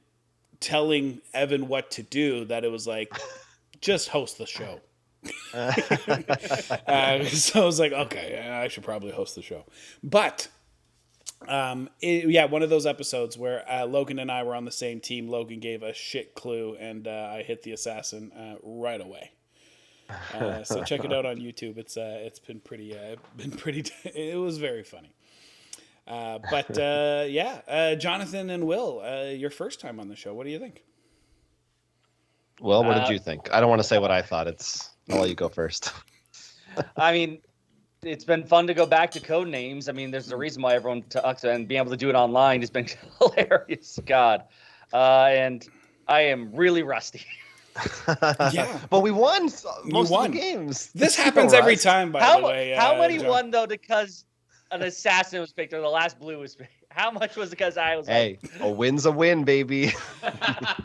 telling Evan what to do that it was like, just host the show. So I was like, okay, I should probably host the show. But one of those episodes where Logan and I were on the same team. Logan gave a shit clue, and I hit the assassin right away. So check it out on YouTube. It's been pretty. It was very funny. Jonathan and Will, your first time on the show. What do you think? Well, what did you think? I don't want to say what I thought. I'll let you go first. I mean, it's been fun to go back to Codenames. I mean, there's a reason why everyone talks, and being able to do it online has been hilarious. God. And I am really rusty. Yeah. But we won most of the games. This happens every time, by the way. How many John won, though, because an assassin was picked or the last blue was picked? How much was it because I was a win's a win, baby.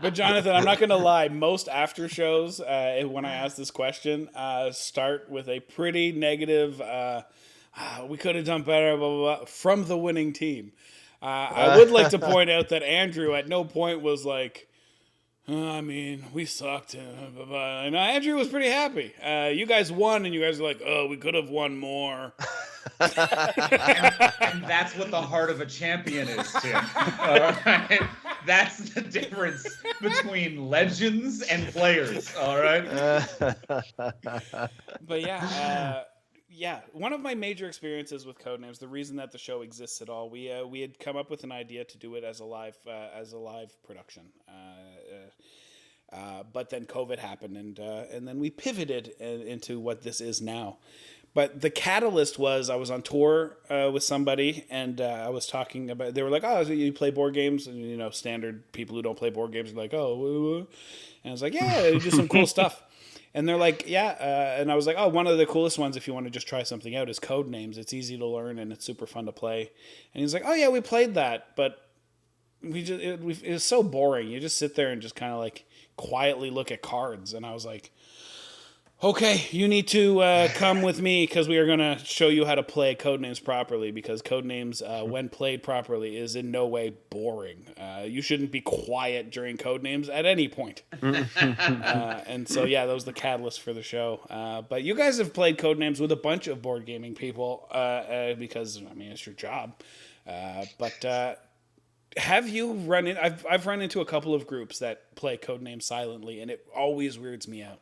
But Jonathan, I'm not going to lie. Most after shows, when I ask this question, start with a pretty negative, we could have done better, blah, blah, blah, from the winning team. I would like to point out that Andrew at no point was like, I mean, we sucked. And Andrew was pretty happy. You guys won, and you guys were like, oh, we could have won more. And that's what the heart of a champion is, Tim. All right? That's the difference between legends and players, all right? But one of my major experiences with Codenames, the reason that the show exists at all, we had come up with an idea to do it as a live production. But then COVID happened, and then we pivoted into what this is now. But the catalyst was I was on tour with somebody, and I was talking about. They were like, "Oh, so you play board games?" And standard people who don't play board games are like, "Oh," and I was like, "Yeah, I do some cool stuff." And they're like, "Yeah," and I was like, "Oh, one of the coolest ones if you want to just try something out is Codenames. It's easy to learn and it's super fun to play." And he's like, "Oh yeah, we played that, but it was so boring. You just sit there and just kind of like quietly look at cards." And I was like, okay, you need to come with me because we are going to show you how to play Codenames properly, because Codenames, when played properly, is in no way boring. You shouldn't be quiet during Codenames at any point. And so, that was the catalyst for the show. But you guys have played Codenames with a bunch of board gaming people because, I mean, it's your job. Have you run in? I've run into a couple of groups that play Codenames silently, and it always weirds me out.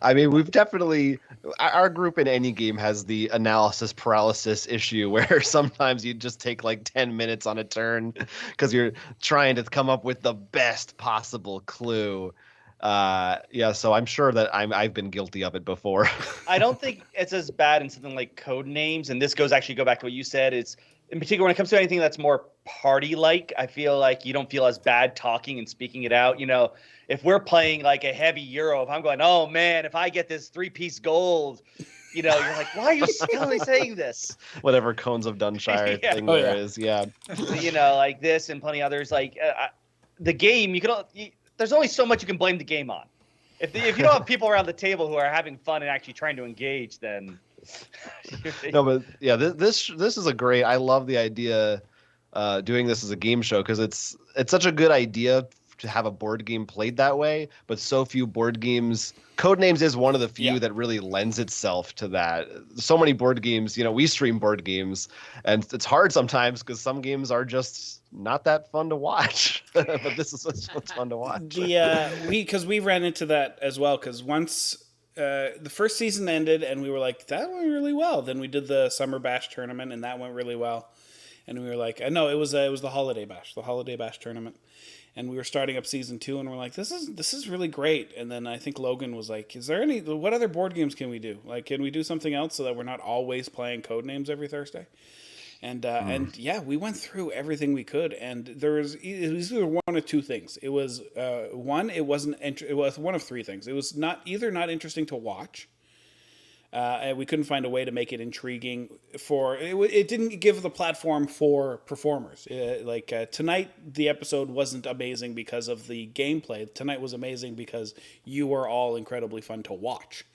I mean, we've definitely, our group in any game has the analysis paralysis issue where sometimes you just take like 10 minutes on a turn because you're trying to come up with the best possible clue. So I'm sure that I've been guilty of it before. I don't think it's as bad in something like Codenames, and this go back to what you said. It's in particular when it comes to anything that's more party-like, I feel like you don't feel as bad talking and speaking it out. If we're playing like a heavy Euro, if I'm going, oh man, if I get this 3-piece gold, you're like, why are you still saying this? Whatever Cones of Dunshire thing there is, yeah. Like this and plenty others. Like the game, there's only so much you can blame the game on. If you don't have people around the table who are having fun and actually trying to engage, then no, but yeah, this is a great. I love the idea doing this as a game show because it's such a good idea to have a board game played that way, but so few board games. Codenames is one of the few that really lends itself to that. So many board games, we stream board games, and it's hard sometimes because some games are just not that fun to watch. But this is what's fun to watch. Because we ran into that as well. Because once the first season ended, and we were like, that went really well. Then we did the Summer Bash tournament, and that went really well. And we were like, no, it was the Holiday Bash tournament. And we were starting up season 2, and we're like, this is really great. And then I think Logan was like, what other board games can we do? Like, can we do something else so that we're not always playing Codenames every Thursday? And we went through everything we could, and it was either one of two things. It was one, it was one of three things. It was not interesting to watch, And we couldn't find a way to make it intriguing it didn't give the platform for performers. Tonight, the episode wasn't amazing because of the gameplay. Tonight was amazing because you were all incredibly fun to watch.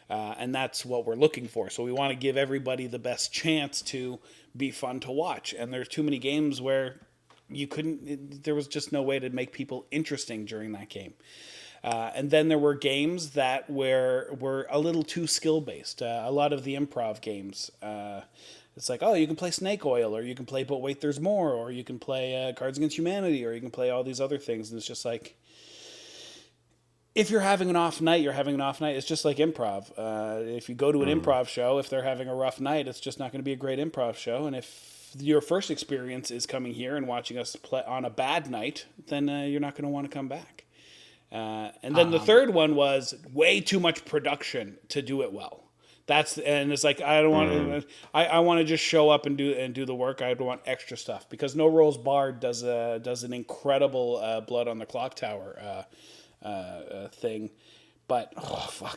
And that's what we're looking for. So we want to give everybody the best chance to be fun to watch. And there's too many games where there was just no way to make people interesting during that game. And then there were games that were a little too skill-based. A lot of the improv games, it's like, oh, you can play Snake Oil, or you can play But Wait, There's More, or you can play Cards Against Humanity, or you can play all these other things. And it's just like, if you're having an off night, you're having an off night. It's just like improv. If you go to an improv show, if they're having a rough night, it's just not going to be a great improv show. And if your first experience is coming here and watching us play on a bad night, then you're not going to want to come back. And then the third one was way too much production to do it well. And it's like, I don't want to. I want to just show up and do the work. I want extra stuff because No Rolls Barred does an incredible Blood on the Clock Tower thing, but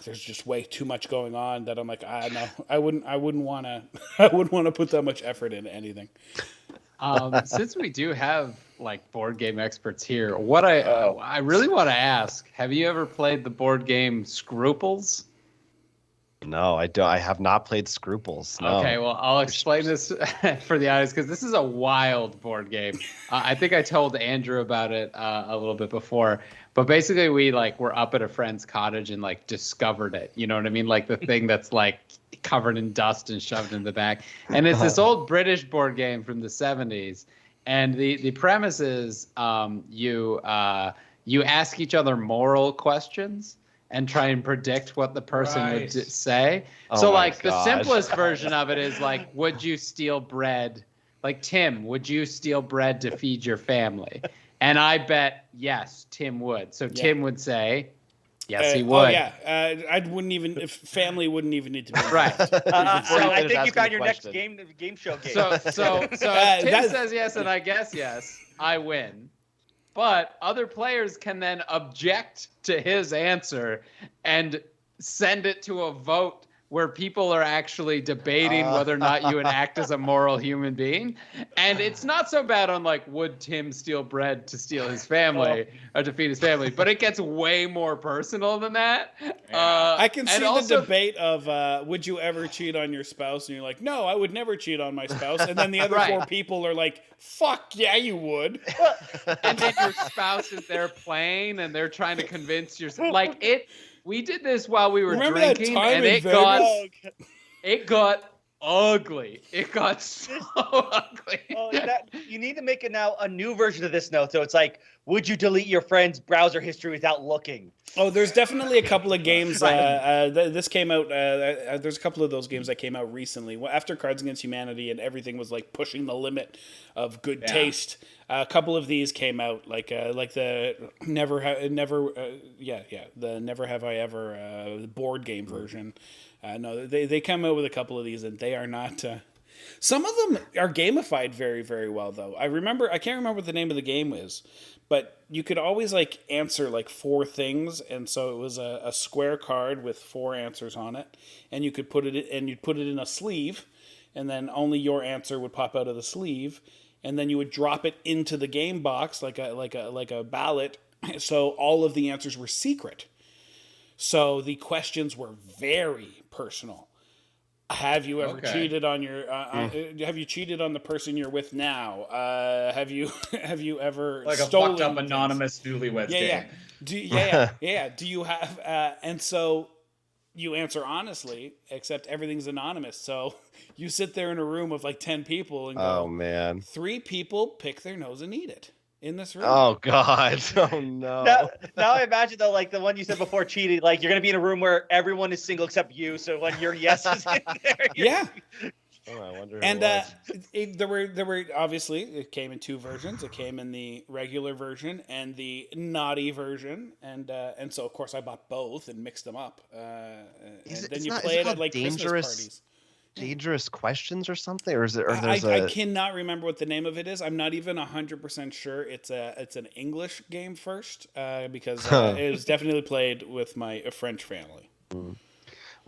there's just way too much going on that I'm like, I wouldn't want to put that much effort into anything. Since we do have like board game experts here, what I really want to ask, have you ever played the board game Scruples? No, I don't. I have not played Scruples. No. Okay, well, I'll explain this for the audience because this is a wild board game. I think I told Andrew about it a little bit before, but basically we were up at a friend's cottage and discovered it. You know what I mean? Like the thing that's covered in dust and shoved in the back. And it's this old British board game from the 70s. And the premise is you ask each other moral questions and try and predict what the person would say. Oh so the simplest version of it is would you steal bread? Like, Tim, would you steal bread to feed your family? And I bet, yes, Tim would. So Tim would say, yes, he would. Oh, yeah. I wouldn't even, if family wouldn't even need to be right. So I think you found your next game show game. So if Tim says yes and I guess yes, I win. But other players can then object to his answer and send it to a vote where people are actually debating whether or not you would act as a moral human being. And it's not so bad on would Tim steal bread to steal his family or to feed his family, but it gets way more personal than that. I can see the debate of would you ever cheat on your spouse? And you're like, no, I would never cheat on my spouse. And then the other four people are like, fuck yeah, you would. And then your spouse is there playing and they're trying to convince your we did this while we were drinking, and it got ugly. It got so ugly. Oh, you need to make it now a new version of this note. So it's would you delete your friend's browser history without looking? Oh, there's definitely a couple of games. This came out. There's a couple of those games that came out recently after Cards Against Humanity, and everything was pushing the limit of good taste. A couple of these came out, the Never Have I Ever board game version. No, they come out with a couple of these, and they are not. Some of them are gamified very, very well, though. I can't remember what the name of the game is, but you could always answer four things, and so it was a square card with four answers on it, and you could put it in a sleeve, and then only your answer would pop out of the sleeve, and then you would drop it into the game box like a ballot, so all of the answers were secret. So the questions were very personal. Have you ever cheated on your? Have you cheated on the person you're with now? Have you ever stolen a fucked up anonymous newlyweds game? Do you have? And so you answer honestly, except everything's anonymous. So you sit there in a room of 10 people and go, oh man, 3 people pick their nose and eat it in this room. Oh God! Oh no! Now I imagine though, the one you said before, cheating. You're gonna be in a room where everyone is single except you. So when your yes is in there, yeah. Oh, I wonder. And there were obviously it came in 2 versions. It came in the regular version and the naughty version, and so of course I bought both and mixed them up. Then you play it at Christmas parties. Dangerous questions or something, or is it? Or I cannot remember what the name of it is. I'm not even 100% sure. It's an English game first because it was definitely played with my French family.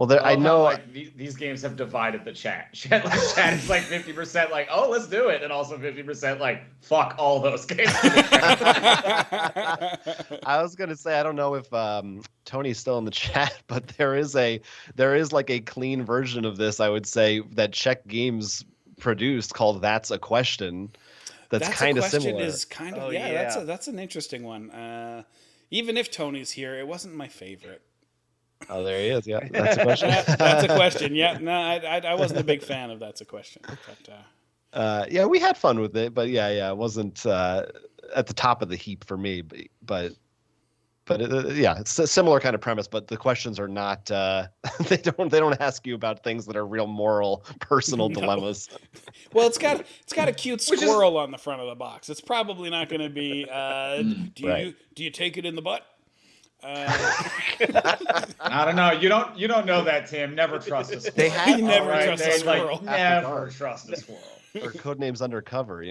Well, I know like these games have divided the chat. Chat is like 50% like, oh, let's do it, and also 50% like, fuck all those games. I was gonna say I don't know if Tony's still in the chat, but there is like a clean version of this, I would say, that Czech Games produced called "That's a Question." That's kind of similar. Is kind of That's an interesting one. Even if Tony's here, it wasn't my favorite. Oh, there he is. Yeah, that's a question. That's a question. Yeah, no, I wasn't a big fan of That's a Question. But yeah, we had fun with it, but it wasn't at the top of the heap for me. But it's a similar kind of premise. But the questions are not. They don't ask you about things that are real moral, personal dilemmas. Well, it's got a cute squirrel on the front of the box. It's probably not going to be. Do you take it in the butt? I don't know. You don't know that, Tim. Never trust a squirrel. Never trust a squirrel. Never trust a squirrel. Or Codenames Undercover.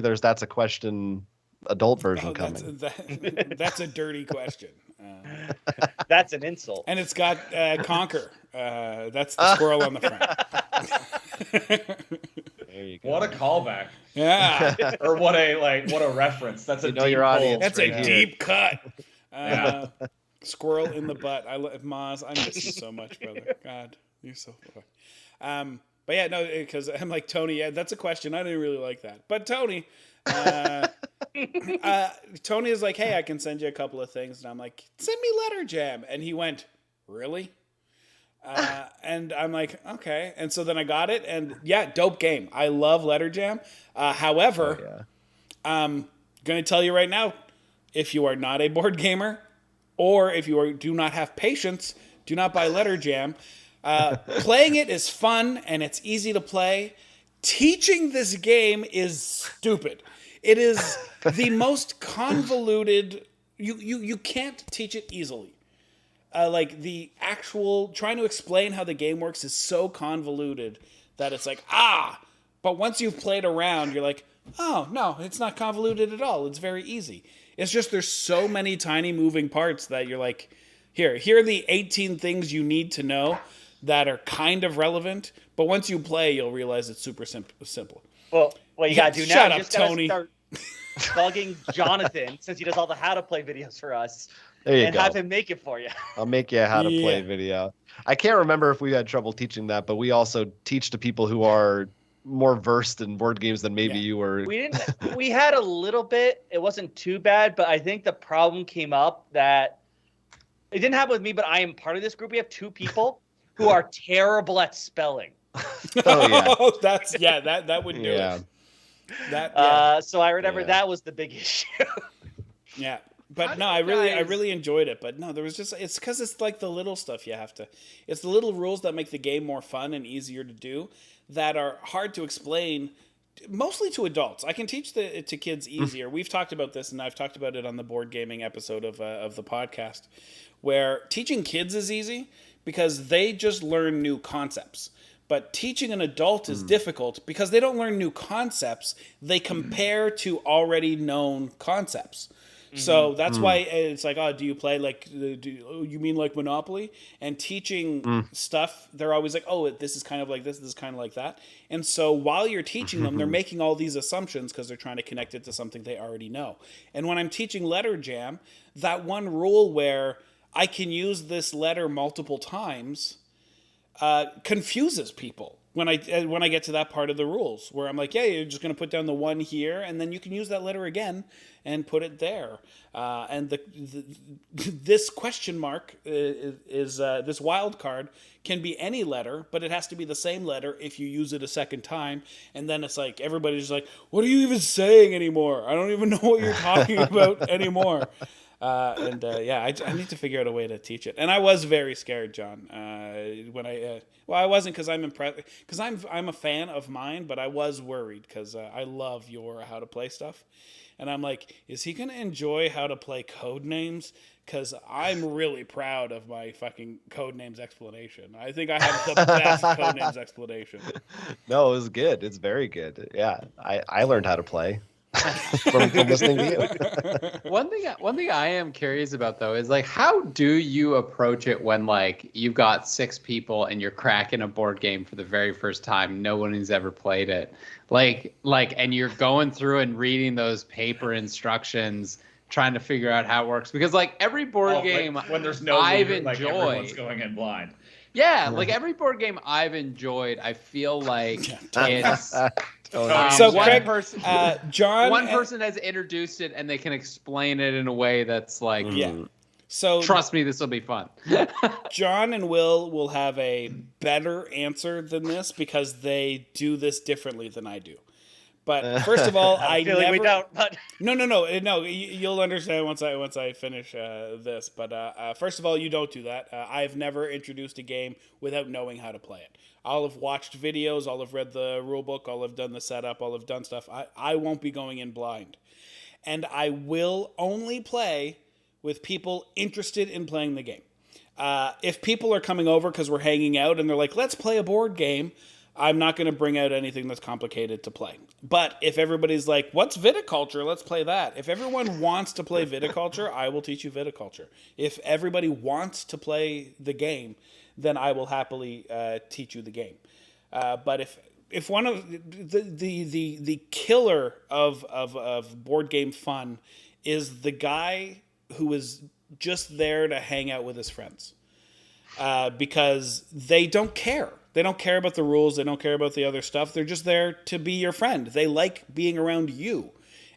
There's That's a Question adult version coming. That's a dirty question. That's an insult. And it's got Conquer. That's the squirrel on the front. There you go. What a callback. Yeah. Or what a reference. That's a deep your audience. That's right a here. deep cut. Squirrel in the butt. Maz, I miss you so much, brother. God, you're so fun. But yeah, no, because I'm like, Tony, yeah, that's a question. I didn't really like that. But Tony, Tony is like, hey, I can send you a couple of things. And I'm like, send me Letter Jam. And he went, really? And I'm like, okay. And so then I got it. And yeah, dope game. I love Letter Jam. However, I'm going to tell you right now, if you are not a board gamer, or if you do not have patience, do not buy Letter Jam. Playing it is fun and it's easy to play. Teaching this game is stupid. It is the most convoluted. You can't teach it easily. Like the actual trying to explain how the game works is so convoluted that it's like, but once you've played around, you're like, oh no, it's not convoluted at all. It's very easy. It's just there's so many tiny moving parts that you're like, here are the 18 things you need to know that are kind of relevant. But once you play, you'll realize it's super simple. Well, what you gotta do now? Shut up, you just gotta Tony. Start bugging Jonathan since he does all the how to play videos for us. There you and go. have him make it for you. I'll make you a how to play video. I can't remember if we had trouble teaching that, but we also teach to people who are more versed in board games than maybe you were. We had a little bit. It wasn't too bad, but I think the problem came up that it didn't happen with me, but I am part of this group. We have two people who are terrible at spelling. Oh, yeah. That would do it. So I remember that was the big issue. Yeah. But no, I really enjoyed it. But no, there was it's because it's like the little stuff it's the little rules that make the game more fun and easier to do that are hard to explain, mostly to adults. I can teach to kids easier. We've talked about this, and I've talked about it on the board gaming episode of the podcast, where teaching kids is easy because they just learn new concepts. But teaching an adult is difficult because they don't learn new concepts. They compare to already known concepts. So that's why it's like, do you play you mean like Monopoly? And teaching stuff, they're always like, this is kind of like this is kind of like that. And so while you're teaching them, they're making all these assumptions because they're trying to connect it to something they already know. And when I'm teaching Letter Jam, that one rule where I can use this letter multiple times confuses people. When I get to that part of the rules where I'm like, yeah, you're just going to put down the one here, and then you can use that letter again and put it there. And this question mark is this wild card can be any letter, but it has to be the same letter if you use it a second time. And then it's like everybody's like, what are you even saying anymore? I don't even know what you're talking about anymore. I need to figure out a way to teach it. And I was very scared, John, when I wasn't because I'm impressed because I'm a fan of mine, but I was worried because I love your how to play stuff, and I'm like, is he gonna enjoy how to play Codenames? Because I'm really proud of my fucking Codenames explanation. I think I have the best Codenames explanation. No, it was good. It's very good. Yeah, I learned how to play. from listening to you. One thing I am curious about though is like, how do you approach it when like you've got 6 people and you're cracking a board game for the very first time, no one has ever played it, like and you're going through and reading those paper instructions, trying to figure out how it works, because like every board game when there's no I've leader, like enjoyed, everyone's going in blind. yeah, like every board game I've enjoyed, I feel like it's so Craig, John, one person has introduced it and they can explain it in a way that's like, so trust me, this will be fun. John and Will have a better answer than this because they do this differently than I do. But first of all, I never. We don't, but... No. You'll understand once I finish this. But first of all, you don't do that. I've never introduced a game without knowing how to play it. I'll have watched videos. I'll have read the rule book. I'll have done the setup. I'll have done stuff. I won't be going in blind, and I will only play with people interested in playing the game. If people are coming over because we're hanging out and they're like, "Let's play a board game," I'm not going to bring out anything that's complicated to play. But if everybody's like, what's viticulture? Let's play that. If everyone wants to play viticulture, I will teach you viticulture. If everybody wants to play the game, then I will happily teach you the game. But if one of the killer of board game fun is the guy who is just there to hang out with his friends, because they don't care. They don't care about the rules. They don't care about the other stuff. They're just there to be your friend. They like being around you.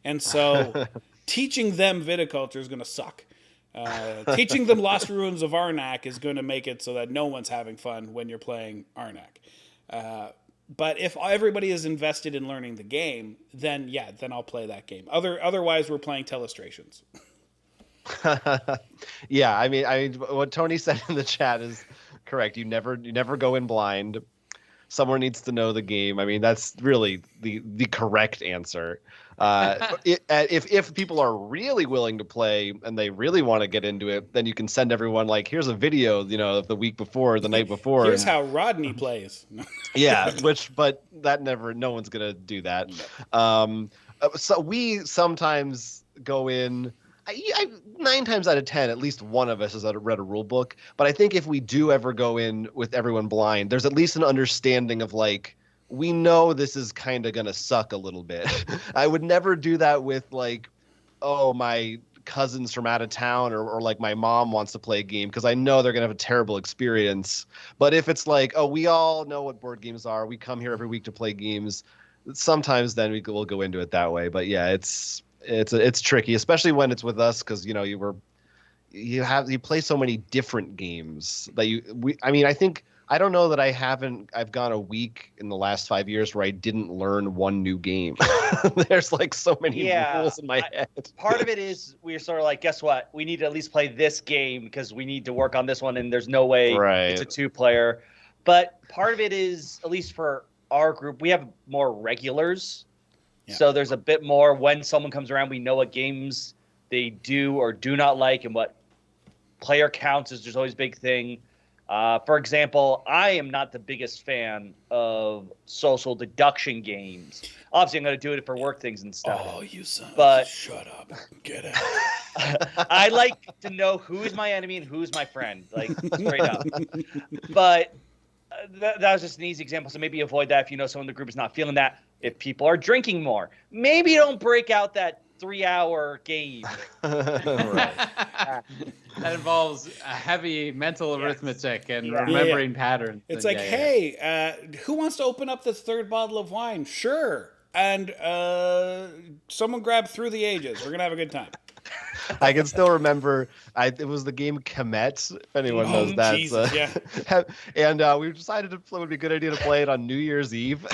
And so teaching them viticulture is going to suck. Teaching them Lost Ruins of Arnak is going to make it so that no one's having fun when you're playing Arnak. But if everybody is invested in learning the game, then I'll play that game. Otherwise, we're playing Telestrations. Yeah, I mean, what Tony said in the chat is correct. You never go in blind. Someone needs to know the game. I mean, that's really the correct answer. If people are really willing to play and they really want to get into it, then you can send everyone like, here's a video, of the week before, the night before. Here's how Rodney plays. Yeah, but no one's gonna do that. So we sometimes go in. 9 times out of 10, at least one of us has read a rule book. But I think if we do ever go in with everyone blind, there's at least an understanding of like, we know this is kind of going to suck a little bit. I would never do that with like, oh, my cousins from out of town or like my mom wants to play a game, because I know they're going to have a terrible experience. But if it's like, oh, we all know what board games are, we come here every week to play games, sometimes then we'll go into it that way. But yeah, it's tricky, especially when it's with us, because you play so many different games that I don't know that I've gone a week in the last 5 years where I didn't learn one new game. There's like so many rules in my head. Part of it is we're sort of like, guess what? We need to at least play this game because we need to work on this one, and there's no way it's a 2-player. But part of it is, at least for our group, we have more regulars. Yeah. So there's a bit more when someone comes around, we know what games they do or do not like, and what player counts is just always a big thing. For example, I am not the biggest fan of social deduction games. Obviously, I'm going to do it for work things and stuff. Oh, you son of shut up. Get out. I like to know who is my enemy and who's my friend, like straight up. But that was just an easy example. So maybe avoid that if someone in the group is not feeling that. If people are drinking more, maybe don't break out that 3-hour game. That involves a heavy mental arithmetic and remembering patterns. It's like, hey, who wants to open up this 3rd bottle of wine? Sure. And someone grab Through the Ages. We're going to have a good time. I can still remember it was the game Kemet, if anyone knows that. Jesus, yeah. And we decided it would be a good idea to play it on New Year's Eve.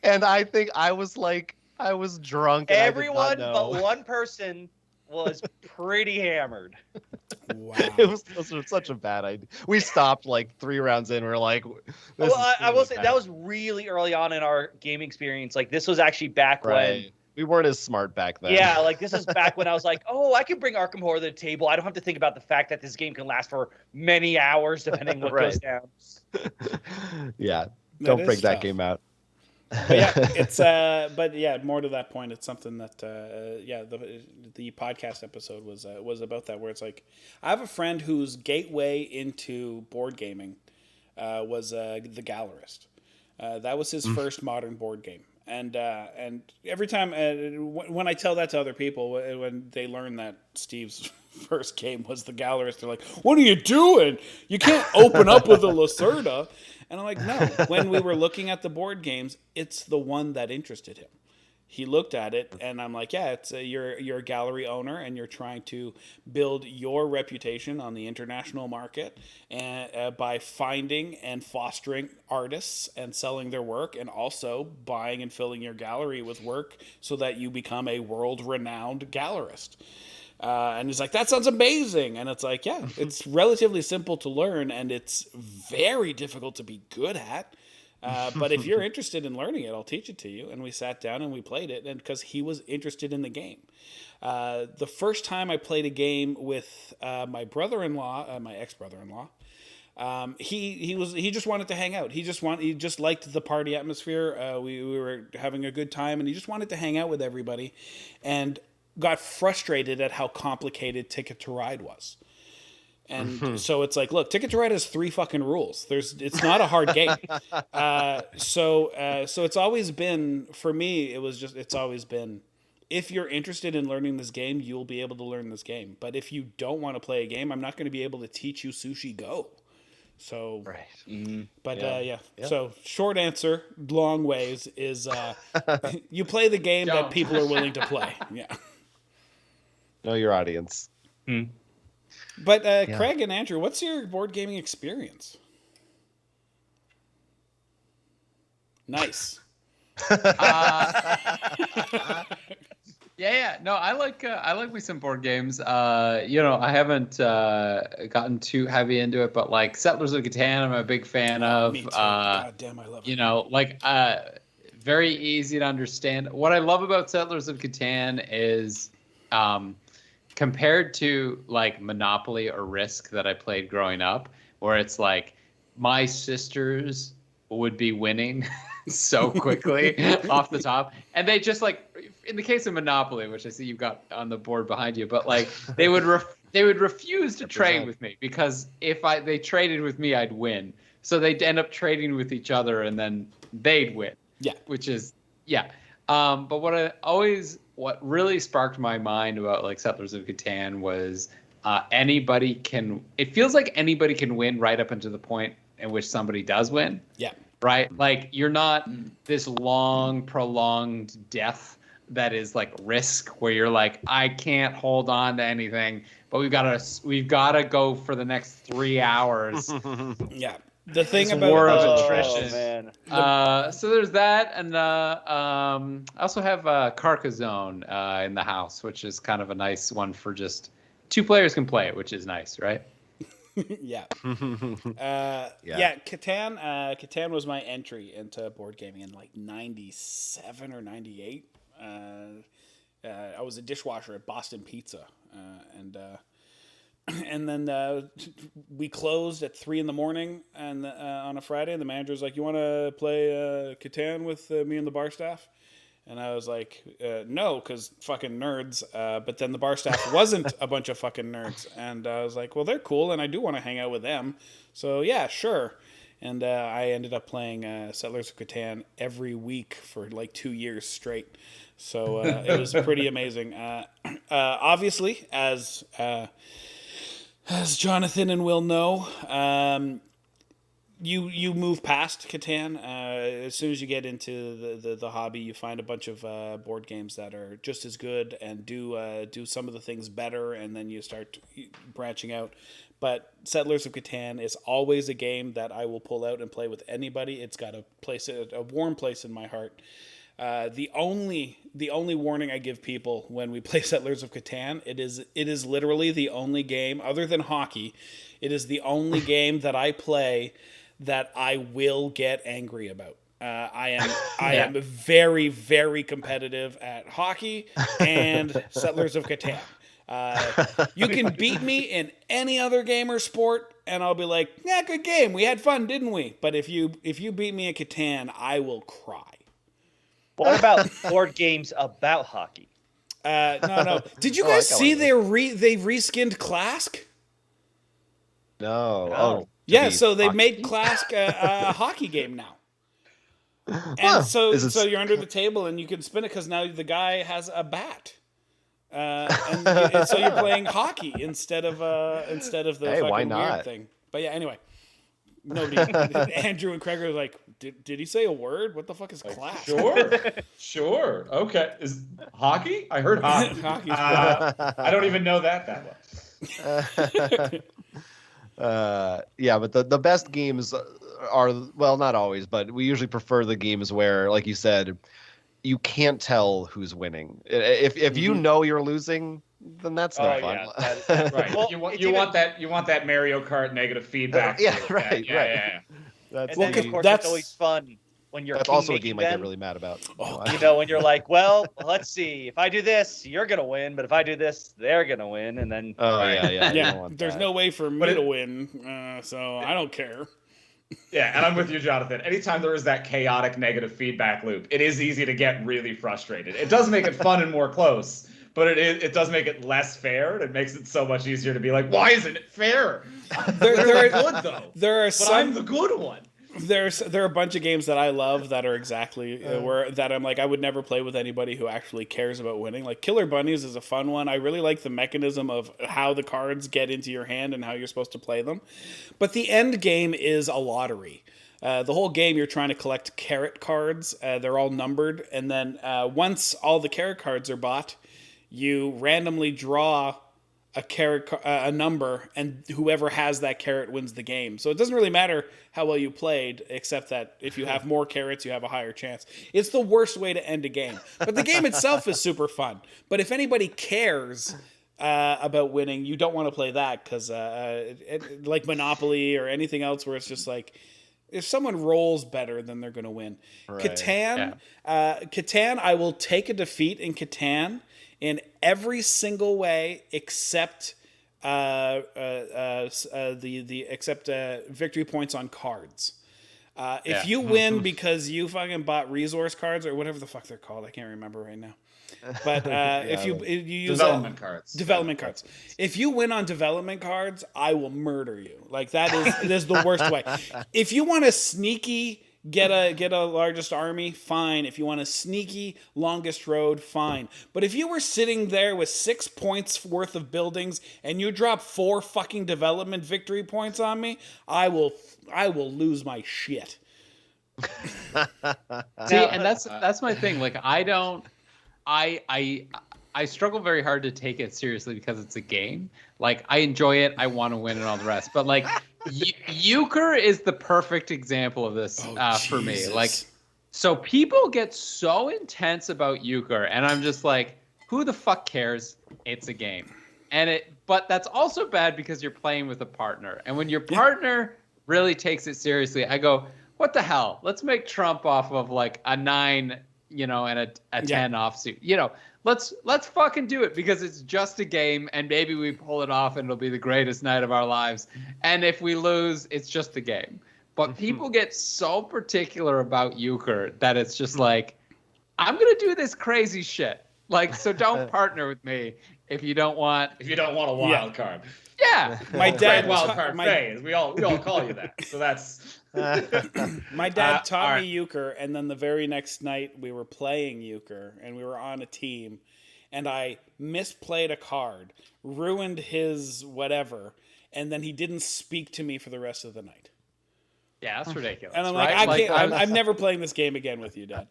And I think I was drunk. And everyone but one person was pretty hammered. Wow. It was such a bad idea. We stopped like 3 rounds in. We were like, I will say that was really early on in our gaming experience. Like, this was actually back when we weren't as smart back then. Yeah, like this is back when I was like, oh, I can bring Arkham Horror to the table. I don't have to think about the fact that this game can last for many hours depending what goes down. Yeah, don't break that game out. But yeah, it's but yeah, more to that point, it's something that the podcast episode was about that, where it's like, I have a friend whose gateway into board gaming was The Gallerist. That was his first modern board game. And every time when I tell that to other people, when they learn that Steve's first game was The Gallerist, they're like, "What are you doing? You can't open up with a Lacerda." And I'm like, "No." When we were looking at the board games, it's the one that interested him. He looked at it, and I'm like, "Yeah, it's you're a gallery owner, and you're trying to build your reputation on the international market, and by finding and fostering artists and selling their work, and also buying and filling your gallery with work so that you become a world-renowned gallerist." And he's like, "That sounds amazing." And it's like, yeah, it's relatively simple to learn, and it's very difficult to be good at. But if you're interested in learning it, I'll teach it to you. And we sat down and we played it, and because he was interested in the game. The first time I played a game with my brother-in-law, my ex-brother-in-law, he just wanted to hang out. He just liked the party atmosphere. We were having a good time, and he just wanted to hang out with everybody, and got frustrated at how complicated Ticket to Ride was. And so it's like, look, Ticket to Ride has 3 fucking rules. It's not a hard game. So it's always been, for me, it's always been, if you're interested in learning this game, you'll be able to learn this game. But if you don't want to play a game, I'm not going to be able to teach you Sushi Go. So, right. But yeah. So short answer, long ways is you play the game that people are willing to play. Yeah. Know your audience. But Craig and Andrew, what's your board gaming experience? Nice. No, I like me some board games. I haven't gotten too heavy into it, but like Settlers of Catan, I'm a big fan of. Me too. God damn, I love it. Very easy to understand. What I love about Settlers of Catan is, compared to like Monopoly or Risk that I played growing up, where it's like my sisters would be winning so quickly off the top, and they just like, in the case of Monopoly, which I see you've got on the board behind you, but like they would refuse to trade with me, because if they traded with me, I'd win. So they'd end up trading with each other, and then they'd win. Yeah, which is but what really sparked my mind about like Settlers of Catan was it feels like anybody can win right up until the point in which somebody does win. Yeah. Right? Like, you're not this long, prolonged death that is like Risk, where you're like, I can't hold on to anything, but we've got to go for the next 3 hours. Yeah. The thing about war of attrition. Man. So there's that, and I also have Carcassonne in the house, which is kind of a nice one for just 2 players can play it, which is nice, right? Yeah. Catan. Catan was my entry into board gaming in like 97 or 98. I was a dishwasher at Boston Pizza, and then we closed at 3 a.m. and on a Friday, and the manager was like, "You want to play Catan with me and the bar staff?" And I was like, "No, because fucking nerds." But then the bar staff wasn't a bunch of fucking nerds, and I was like, "Well, they're cool, and I do want to hang out with them, so yeah, sure." And I ended up playing Settlers of Catan every week for like 2 years straight. So it was pretty amazing. Obviously, as Jonathan and Will know, you move past Catan. As soon as you get into the hobby, you find a bunch of board games that are just as good and do some of the things better, and then you start branching out. But Settlers of Catan is always a game that I will pull out and play with anybody. It's got a warm place in my heart. The only warning I give people when we play Settlers of Catan, it is literally the only game, other than hockey, it is the only game that I play that I will get angry about. I am very, very competitive at hockey and Settlers of Catan. You can beat me in any other game or sport, and I'll be like, "Yeah, good game. We had fun, didn't we?" But if you beat me at Catan, I will cry. What about board games about hockey? No. Did you guys see they reskinned Clask? No. No. Oh. Yeah, so they made Clask a hockey game now. And so you're under the table and you can spin it because now the guy has a bat. And so you're playing hockey instead of the fucking weird thing. But yeah, anyway. Nobody. Andrew and Craig are like, did he say a word? What the fuck is Clask? Sure. Okay. Is hockey? I heard hockey. I don't even know that well. Yeah, but the best games are, well, not always, but we usually prefer the games where, like you said, you can't tell who's winning. If you know you're losing, then that's no fun. Yeah, right. Well, you want that Mario Kart negative feedback. Right. That's it's always fun when you're. That's also a game I get really mad about. When you're like, well, let's see. If I do this, you're gonna win, but if I do this, they're gonna win, and then. Yeah. There's no way for me to win, so I don't care. Yeah, and I'm with you, Jonathan. Anytime there is that chaotic negative feedback loop, it is easy to get really frustrated. It does make it fun and more close, but it does make it less fair. And it makes it so much easier to be like, why isn't it fair? They're good though. I'm the good one. There are a bunch of games that I love that are exactly that I'm like, I would never play with anybody who actually cares about winning. Like Killer Bunnies is a fun one. I really like the mechanism of how the cards get into your hand and how you're supposed to play them. But the end game is a lottery. The whole game, you're trying to collect carrot cards. They're all numbered. And then once all the carrot cards are bought, you randomly draw a number, and whoever has that carrot wins the game. So it doesn't really matter how well you played, except that if you have more carrots, you have a higher chance. It's the worst way to end a game. But the game itself is super fun. But if anybody cares about winning, you don't want to play that because like Monopoly or anything else where it's just like, if someone rolls better, then they're going to win. Right. Catan, I will take a defeat in Catan in every single way except victory points on cards. If you win because you fucking bought resource cards or whatever the fuck they're called, I can't remember right now. But if you use development cards, if you win on development cards, I will murder you. Like that is the worst way. If you want a sneaky get a largest army, fine. If you want a sneaky longest road, fine. But if you were sitting there with 6 points worth of buildings and you drop 4 fucking development victory points on me, I will lose my shit. See, and that's my thing. Like I struggle very hard to take it seriously because it's a game. Like I enjoy it, I want to win and all the rest. But like euchre is the perfect example of this for me. Like, so people get so intense about euchre, and I'm just like, who the fuck cares? It's a game, but that's also bad because you're playing with a partner, and when your partner really takes it seriously, I go, what the hell? Let's make Trump off of like a 9, and a 10 offsuit. Let's fucking do it because it's just a game and maybe we pull it off and it'll be the greatest night of our lives. And if we lose, it's just a game. But people get so particular about euchre that it's just like, I'm going to do this crazy shit. Like, so don't partner with me if you don't want a wild card. Yeah. My dad wild card phase. We all call you that. So that's my dad taught me euchre, and then the very next night we were playing euchre and we were on a team and I misplayed a card, ruined his whatever, and then he didn't speak to me for the rest of the night. Yeah, that's ridiculous. And I'm like, right? I'm never playing this game again with you, Dad.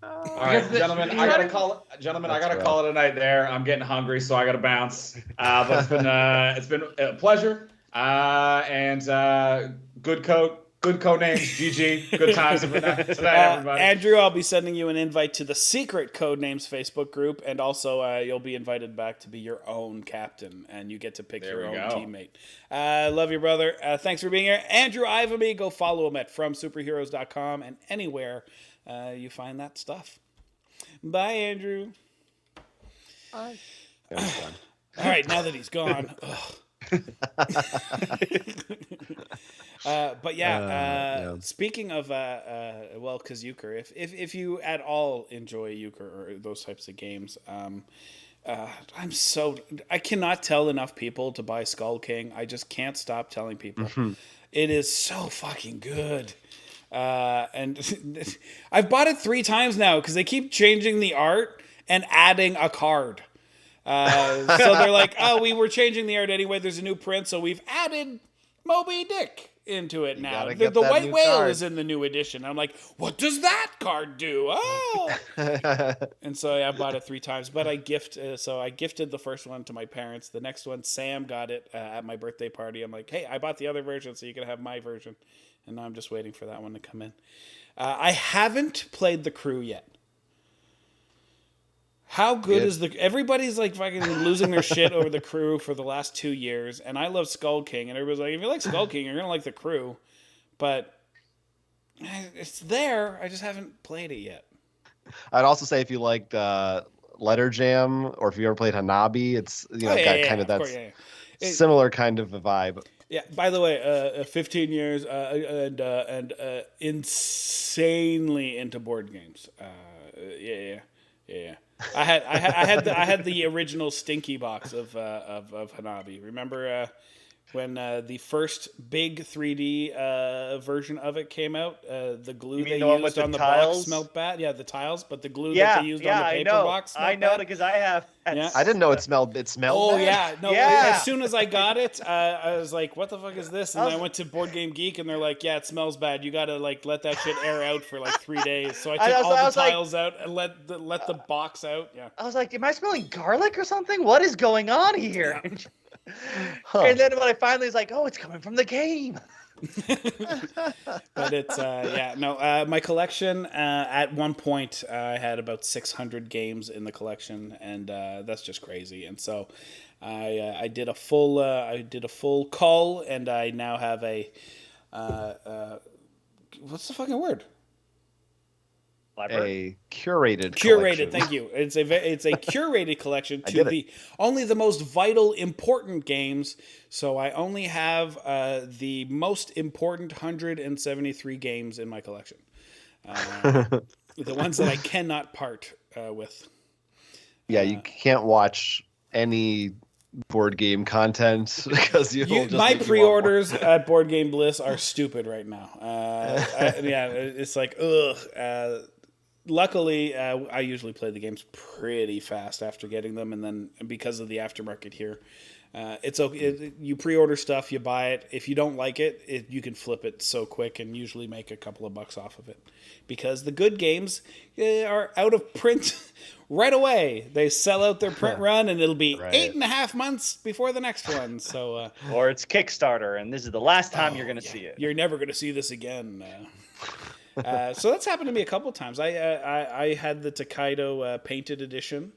All right, gentlemen, I gotta call it a night there. I'm getting hungry, so I gotta bounce. But it's been a pleasure. And good Codenames, GG. Good times tonight, everybody. Andrew, I'll be sending you an invite to the secret Codenames Facebook group, and also you'll be invited back to be your own captain, and you get to pick your own teammate. Love you, brother. Thanks for being here. Andrew Ivimey, go follow him at FromSuperheroes.com and anywhere you find that stuff. Bye, Andrew. Bye. All right, now that he's gone. But yeah, speaking of Kazuker, if you at all enjoy euchre or those types of games, I cannot tell enough people to buy Skull King. I just can't stop telling people. It is so fucking good. And I've bought it 3 times now because they keep changing the art and adding a card. So they're like, oh, we were changing the art anyway. There's a new print, so we've added Moby Dick into it now. The white whale is in the new edition. I'm like, what does that card do? Oh, and so I bought it 3 times. But I gifted the first one to my parents. The next one, Sam got it at my birthday party. I'm like, hey, I bought the other version, so you can have my version. And now I'm just waiting for that one to come in. I haven't played the Crew yet. How good is everybody's like fucking losing their shit over the Crew for the last 2 years, and I love Skull King, and everybody's like, if you like Skull King, you're gonna like the Crew, but it's there. I just haven't played it yet. I'd also say if you liked Letter Jam, or if you ever played Hanabi, it's similar kind of a vibe. Yeah. By the way, 15 years and insanely into board games. Yeah. I had the original Stinky box of Hanabi. Remember when the first big 3D version of it came out? The glue they used on the box smelled bad. Yeah, the tiles, but the glue that they used on the paper box smelled bad. I know because I have. Yeah. I didn't know it smelled. It smelled. Oh bad. yeah, no. Yeah. As soon as I got it, I was like, "What the fuck is this?" And I went to Board Game Geek, and they're like, "Yeah, it smells bad. You gotta like let that shit air out for like 3 days." So I took all the tiles out and let the box out. Yeah. I was like, "Am I smelling garlic or something? What is going on here?" Yeah. And then when I finally was like, "Oh, it's coming from the game." But it's my collection at one point I had about 600 games in the collection, and that's just crazy. And so I did a full cull, and I now have a what's the fucking word? A curated collection. Thank you. It's a curated collection to only the most vital, important games. So I only have the most important 173 games in my collection. The ones that I cannot part with. Yeah, you can't watch any board game content because my pre-orders at Board Game Bliss are stupid right now. It's like ugh. Luckily, I usually play the games pretty fast after getting them, and then because of the aftermarket here, it's okay. You pre-order stuff, you buy it. If you don't like it, you can flip it so quick and usually make a couple of bucks off of it, because the good games are out of print right away. They sell out their print run, and it'll be 8.5 months before the next one. So, or it's Kickstarter, and this is the last time you're going to see it. You're never going to see this again. So that's happened to me a couple of times. I had the Takedo painted edition.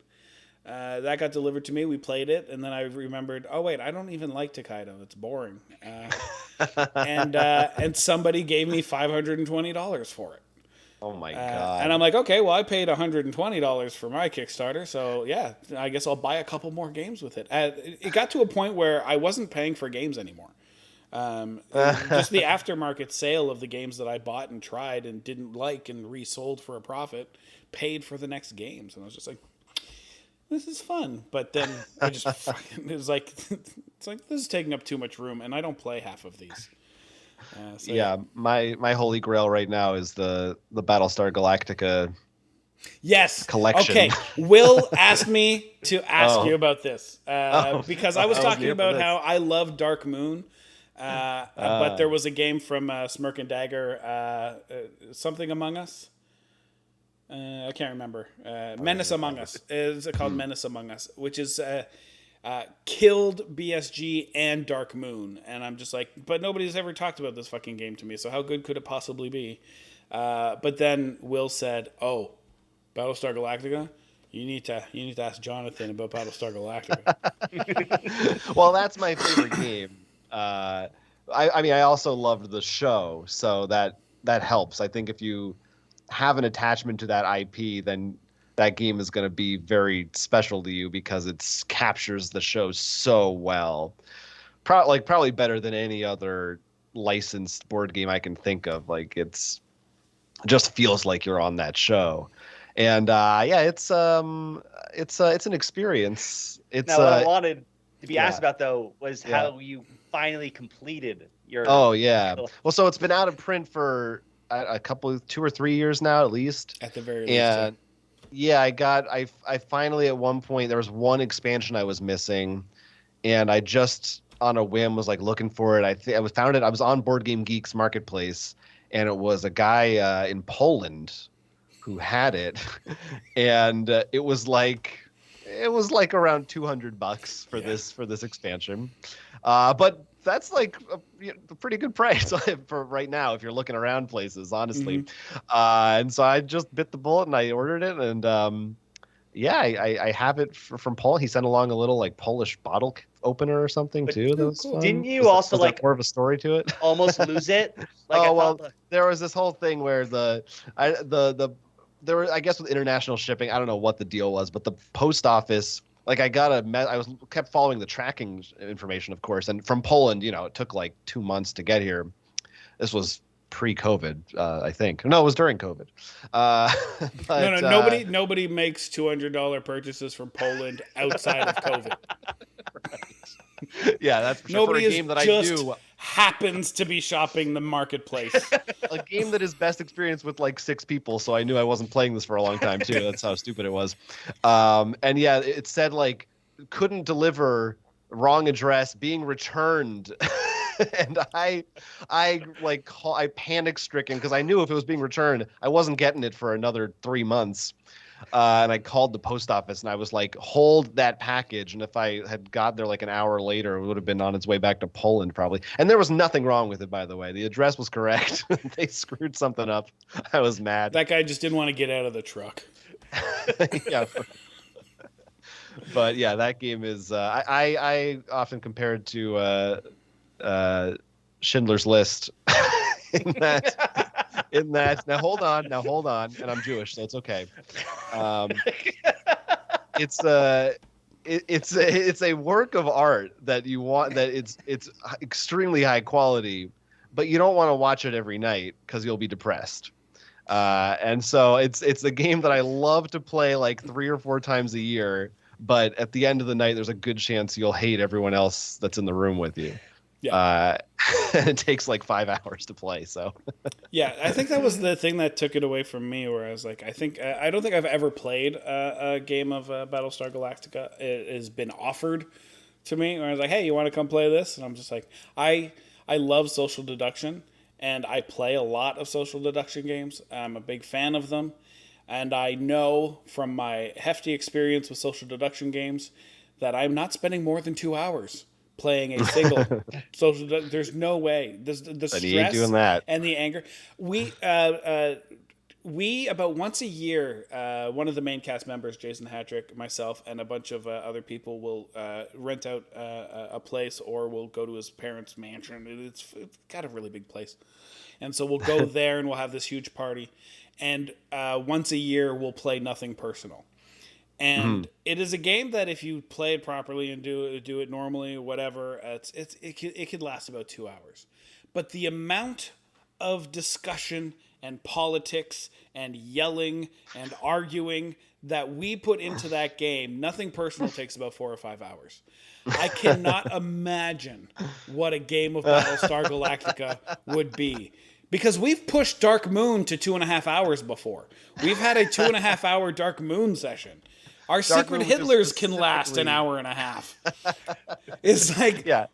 That got delivered to me. We played it, and then I remembered, oh wait, I don't even like Takedo. It's boring. And somebody gave me $520 for it. Oh my god! And I'm like, okay, well, I paid $120 for my Kickstarter, so yeah, I guess I'll buy a couple more games with it. It got to a point where I wasn't paying for games anymore. Just the aftermarket sale of the games that I bought and tried and didn't like and resold for a profit paid for the next games, and I was just like, this is fun. But then I just it's like this is taking up too much room, and I don't play half of these. My holy grail right now is the Battlestar Galactica collection. Okay, Will asked me to ask you about this because I was talking about how I love Dark Moon. But there was a game from Smirk and Dagger, something Among Us. I can't remember. Menace Among Us. Is it called Menace Among Us? Which is killed BSG and Dark Moon. And I'm just like, but nobody's ever talked about this fucking game to me, so how good could it possibly be? But then Will said, oh, Battlestar Galactica? You need to ask Jonathan about Battlestar Galactica. Well, that's my favorite game. I mean, I also loved the show, so that helps. I think if you have an attachment to that IP, then that game is going to be very special to you because it captures the show so well. Probably better than any other licensed board game I can think of. Like it just feels like you're on that show. And it's an experience. It's now what I wanted to be asked about though was how you finally completed your. Oh yeah. Well, so it's been out of print for a couple, 2 or 3 years now at least. At the very least. And yeah, I finally at one point there was one expansion I was missing, and I just on a whim was like looking for it. I was on Board Game Geek's marketplace, and it was a guy in Poland who had it, and it was like around $200 for this expansion, but that's like a pretty good price for right now if you're looking around places, honestly. And so I just bit the bullet and I ordered it, and I have it from Poland. He sent along a little like Polish bottle opener or something too. That was fun. Didn't you also like more of a story to it? Almost lose it? There was this whole thing where there were, I guess with international shipping, I don't know what the deal was, but the post office, like I kept following the tracking information, of course, and from Poland, it took like 2 months to get here. This was pre-COVID, I think. No, it was during COVID. Nobody makes $200 purchases from Poland outside of COVID. Yeah, that's for sure. Nobody for a game that I do happens to be shopping the marketplace. A game that is best experienced with like 6 people, so I knew I wasn't playing this for a long time too. That's how stupid it was. And yeah, it said like couldn't deliver, wrong address, being returned. And I panic stricken because I knew if it was being returned, I wasn't getting it for another 3 months. And I called the post office and I was like, hold that package. And if I had got there like an hour later, it would have been on its way back to Poland probably. And there was nothing wrong with it, by the way. The address was correct. They screwed something up. I was mad. That guy just didn't want to get out of the truck. Yeah. But yeah, that game is, I often compare it to Schindler's List. in that now hold on, and I'm Jewish, so it's okay. It's a work of art that you want, that it's extremely high quality, but you don't want to watch it every night because you'll be depressed. And so it's a game that I love to play like 3 or 4 times a year, but at the end of the night there's a good chance you'll hate everyone else that's in the room with you. Yeah. And it takes like 5 hours to play. So yeah, I think that was the thing that took it away from me, where I was like, I don't think I've ever played a game of Battlestar Galactica. It has been offered to me, where I was like, hey, you want to come play this? And I'm just like, I love social deduction, and I play a lot of social deduction games. I'm a big fan of them, and I know from my hefty experience with social deduction games that I'm not spending more than 2 hours playing a single social. There's no way. The stress doing that. And the anger. We about once a year, one of the main cast members, Jason Hattrick, myself, and a bunch of other people will rent out a place, or we'll go to his parents' mansion. It's got a really big place, and so we'll go there and we'll have this huge party. And once a year, we'll play Nothing Personal. And it is a game that if you play it properly and do it normally, whatever, it could last about 2 hours. But the amount of discussion and politics and yelling and arguing that we put into that game, Nothing Personal takes about 4 or 5 hours. I cannot imagine what a game of Battlestar Galactica would be. Because we've pushed Dark Moon to 2.5 hours before. We've had a 2.5 hour Dark Moon session. Our Dark secret Moon Hitlers can last an hour and a half. It's like... Yeah.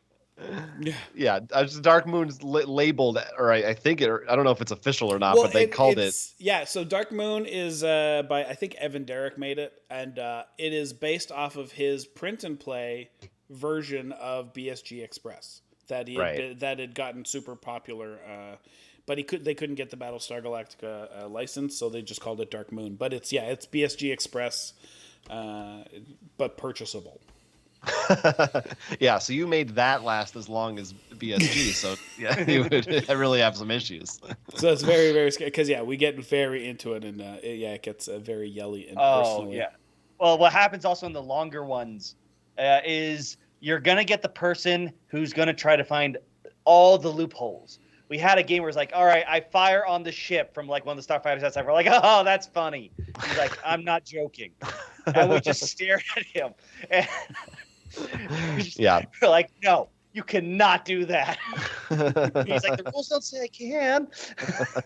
Dark Moon's labeled, or I think I don't know if it's official or not, but they called it. Yeah, so Dark Moon is by, I think Evan Derrick made it, and it is based off of his print and play version of BSG Express that had gotten super popular. But they couldn't get the Battlestar Galactica license, so they just called it Dark Moon. But it's BSG Express, but purchasable. Yeah, so you made that last as long as BSG, so yeah, you would really have some issues. So it's very, very scary, because we get very into it, and it gets very yelly and personal. Yeah. Well, what happens also in the longer ones is you're gonna get the person who's gonna try to find all the loopholes. We had a game where it's like, all right, I fire on the ship from like one of the Starfighter sets. We're like, oh, that's funny. He's like, I'm not joking. And we just stare at him. And we're like, no, you cannot do that. He's like, the rules don't say I can.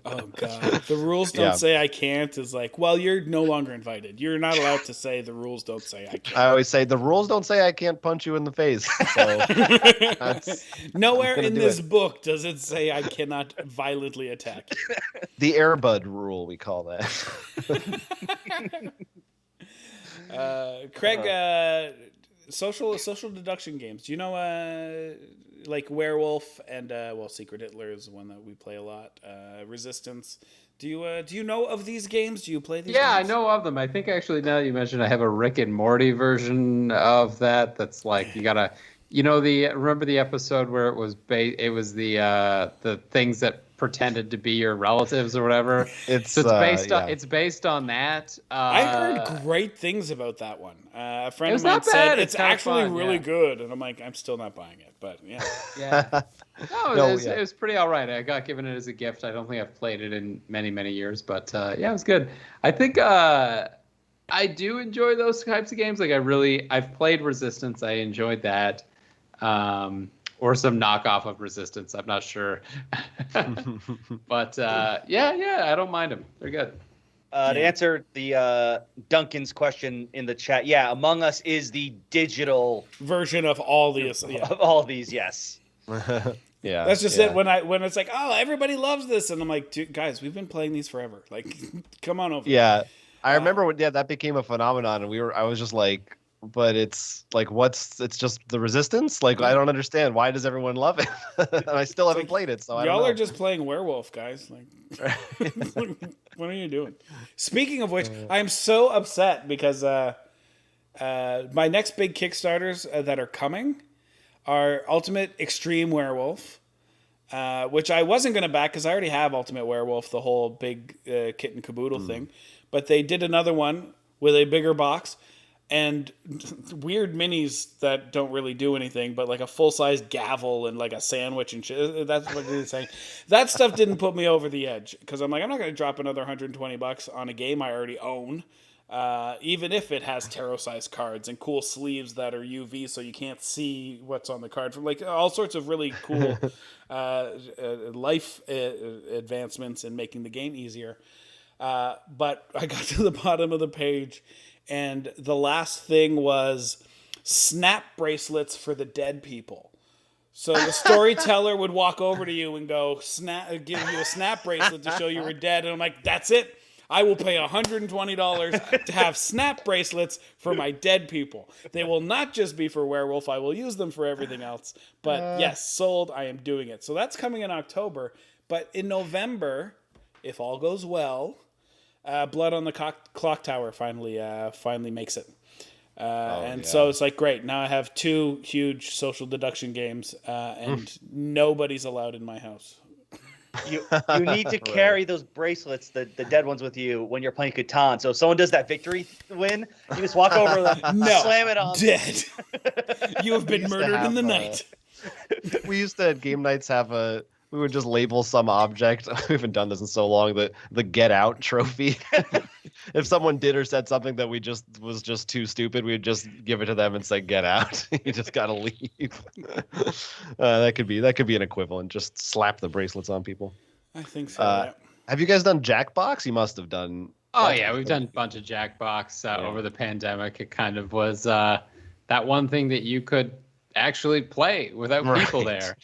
Oh, God. The rules don't say I can't is like, well, you're no longer invited. You're not allowed to say the rules don't say I can't. I always say the rules don't say I can't punch you in the face. So nowhere in this book does it say I cannot violently attack you. The Airbud rule, we call that. Craig, social deduction games. Do you know like Werewolf and Secret Hitler is one that we play a lot. Resistance. Do you know of these games? Do you play these? Yeah, games? I know of them. I think actually now that you mentioned, I have a Rick and Morty version of that. That's like you gotta, remember the episode where it was the things that pretended to be your relatives or whatever. It's based on that. I heard great things about that one. A friend of mine said it's actually really good, and I'm like, I'm still not buying it, but yeah. Yeah. It was pretty all right. I got given it as a gift. I don't think I've played it in many, many years, but it was good. I think I do enjoy those types of games. Like I've played Resistance. I enjoyed that. Or some knockoff of Resistance. I'm not sure. But I don't mind them. They're good. To answer the Duncan's question in the chat, Among Us is the digital version of all these. Yeah. Of all these, yes. Yeah, that's just it. When it's like, oh, everybody loves this, and I'm like, dude, guys, we've been playing these forever. Like, come on over. Yeah, I remember when that became a phenomenon, and I was just like, but it's like, it's just the Resistance. Like, I don't understand, why does everyone love it? And I still haven't played it, so I don't know. Y'all are just playing Werewolf, guys. Like, what are you doing? Speaking of which, I'm so upset because my next big Kickstarters that are coming are Ultimate Extreme Werewolf, which I wasn't going to back because I already have Ultimate Werewolf, the whole big kit and caboodle thing. But they did another one with a bigger box and weird minis that don't really do anything, but like a full-size gavel and like a sandwich and shit. That's what they're saying. That stuff didn't put me over the edge because I'm like, I'm not going to drop another $120 on a game I already own. Even if it has tarot-sized cards and cool sleeves that are UV so you can't see what's on the card, from like all sorts of really cool life advancements in making the game easier. But I got to the bottom of the page and the last thing was snap bracelets for the dead people. So the storyteller would walk over to you and go, give you a snap bracelet to show you were dead. And I'm like, that's it. I will pay $120 to have snap bracelets for my dead people. They will not just be for Werewolf. I will use them for everything else. But yes, sold. I am doing it. So that's coming in October. But in November, if all goes well, Blood on the Clock Tower finally makes it. So it's like, great. Now I have 2 huge social deduction games, and nobody's allowed in my house. You need to carry those bracelets, the dead ones, with you when you're playing Catan. So if someone does that victory win, you just walk over to them, slam it on. Dead. You have been murdered in the night. We used to at game nights we would just label some object. We haven't done this in so long. The Get Out trophy. If someone did or said something that was just too stupid, we would just give it to them and say, "Get out." You just gotta leave. That could be an equivalent. Just slap the bracelets on people. I think so. Have you guys done Jackbox? You must have done. Oh yeah, we've done a bunch of Jackbox over the pandemic. It kind of was that one thing that you could actually play without people there.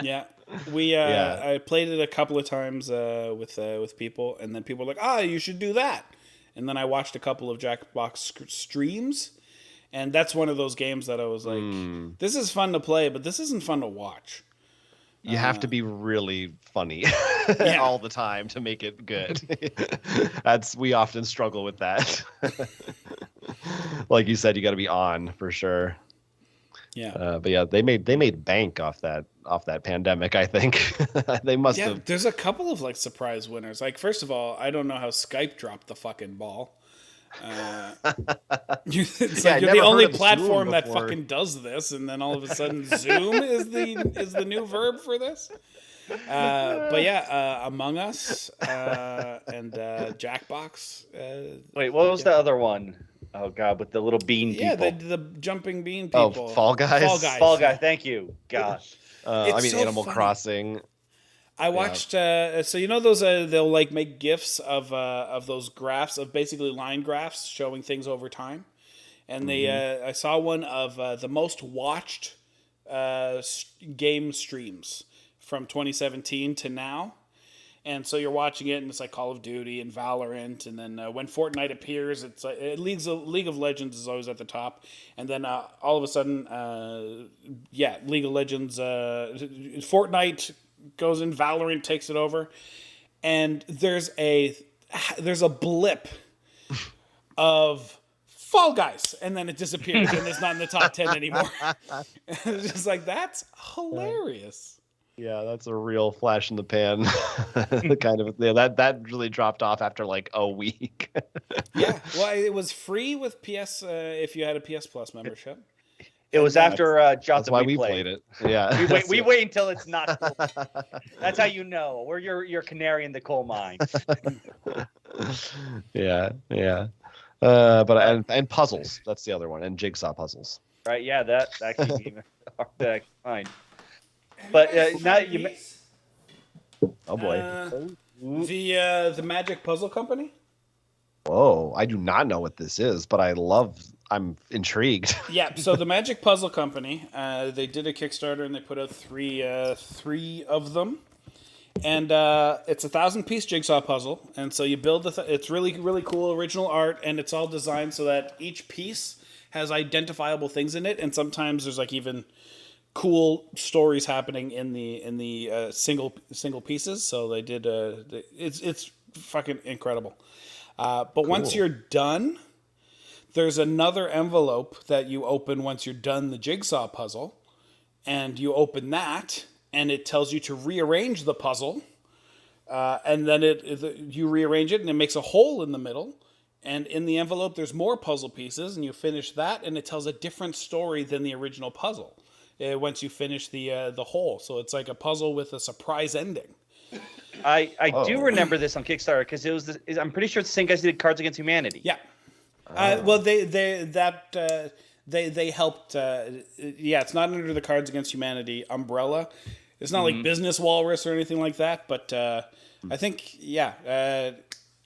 Yeah. I played it a couple of times with people, and then people were like, you should do that. And then I watched a couple of Jackbox streams, and that's one of those games that I was like, this is fun to play, but this isn't fun to watch. You have to be really funny all the time to make it good. We often struggle with that. Like you said, you got to be on for sure. Yeah. But yeah, they made bank off that pandemic, I think. They must have. There's a couple of like surprise winners. Like, first of all, I don't know how Skype dropped the fucking ball. It's Yeah, like I you're never the only heard of Zoom platform that before. fucking does this, and then all of a sudden Zoom is the new verb for this. But yeah, Among Us and Jackbox. Wait, what was the other one? Oh God, with the little bean Yeah, people. the jumping bean Oh, people. Fall Guys? Fall Guys. Fall Guy, thank you. Gosh. I It's mean, so Animal funny. Crossing. I watched. So you know those they'll like make GIFs of those graphs of basically line graphs showing things over time, and they I saw one of the most watched game streams from 2017 to now. And so you're watching it, and it's like Call of Duty and Valorant, and then when Fortnite appears, it's like League of Legends is always at the top, and then all of a sudden, League of Legends, Fortnite goes in, Valorant takes it over, and there's a blip of Fall Guys, and then it disappears, and it's not in the top 10 anymore. It's just like, that's hilarious. Yeah, that's a real flash in the pan kind of. Yeah, that really dropped off after like a week. Yeah, well, it was free with PS if you had a PS Plus membership. It was after That's Johnson why we we played it. Yeah, We wait until it's not. That's how you know. We're your canary in the coal mine. yeah. But and puzzles. That's the other one, and jigsaw puzzles. Right? Yeah, that actually fine. But now you. Oh boy. The Magic Puzzle Company. Whoa, I do not know what this is, but I'm intrigued. Yeah, so the Magic Puzzle Company, they did a Kickstarter and they put out three of them, and it's 1,000-piece jigsaw puzzle. And so you build it's really really cool original art, and it's all designed so that each piece has identifiable things in it, and sometimes there's like even cool stories happening in the single pieces. So they did it's fucking incredible. But once you're done, there's another envelope that you open once you're done the jigsaw puzzle, and you open that, and it tells you to rearrange the puzzle, and then you rearrange it, and it makes a hole in the middle, and in the envelope there's more puzzle pieces, and you finish that, and it tells a different story than the original puzzle once you finish the hole. So it's like a puzzle with a surprise ending. I do remember this on Kickstarter because I'm pretty sure it's the same guys who did Cards Against Humanity. Yeah. Well, they helped. It's not under the Cards Against Humanity umbrella. It's not like Business Walrus or anything like that. But I think,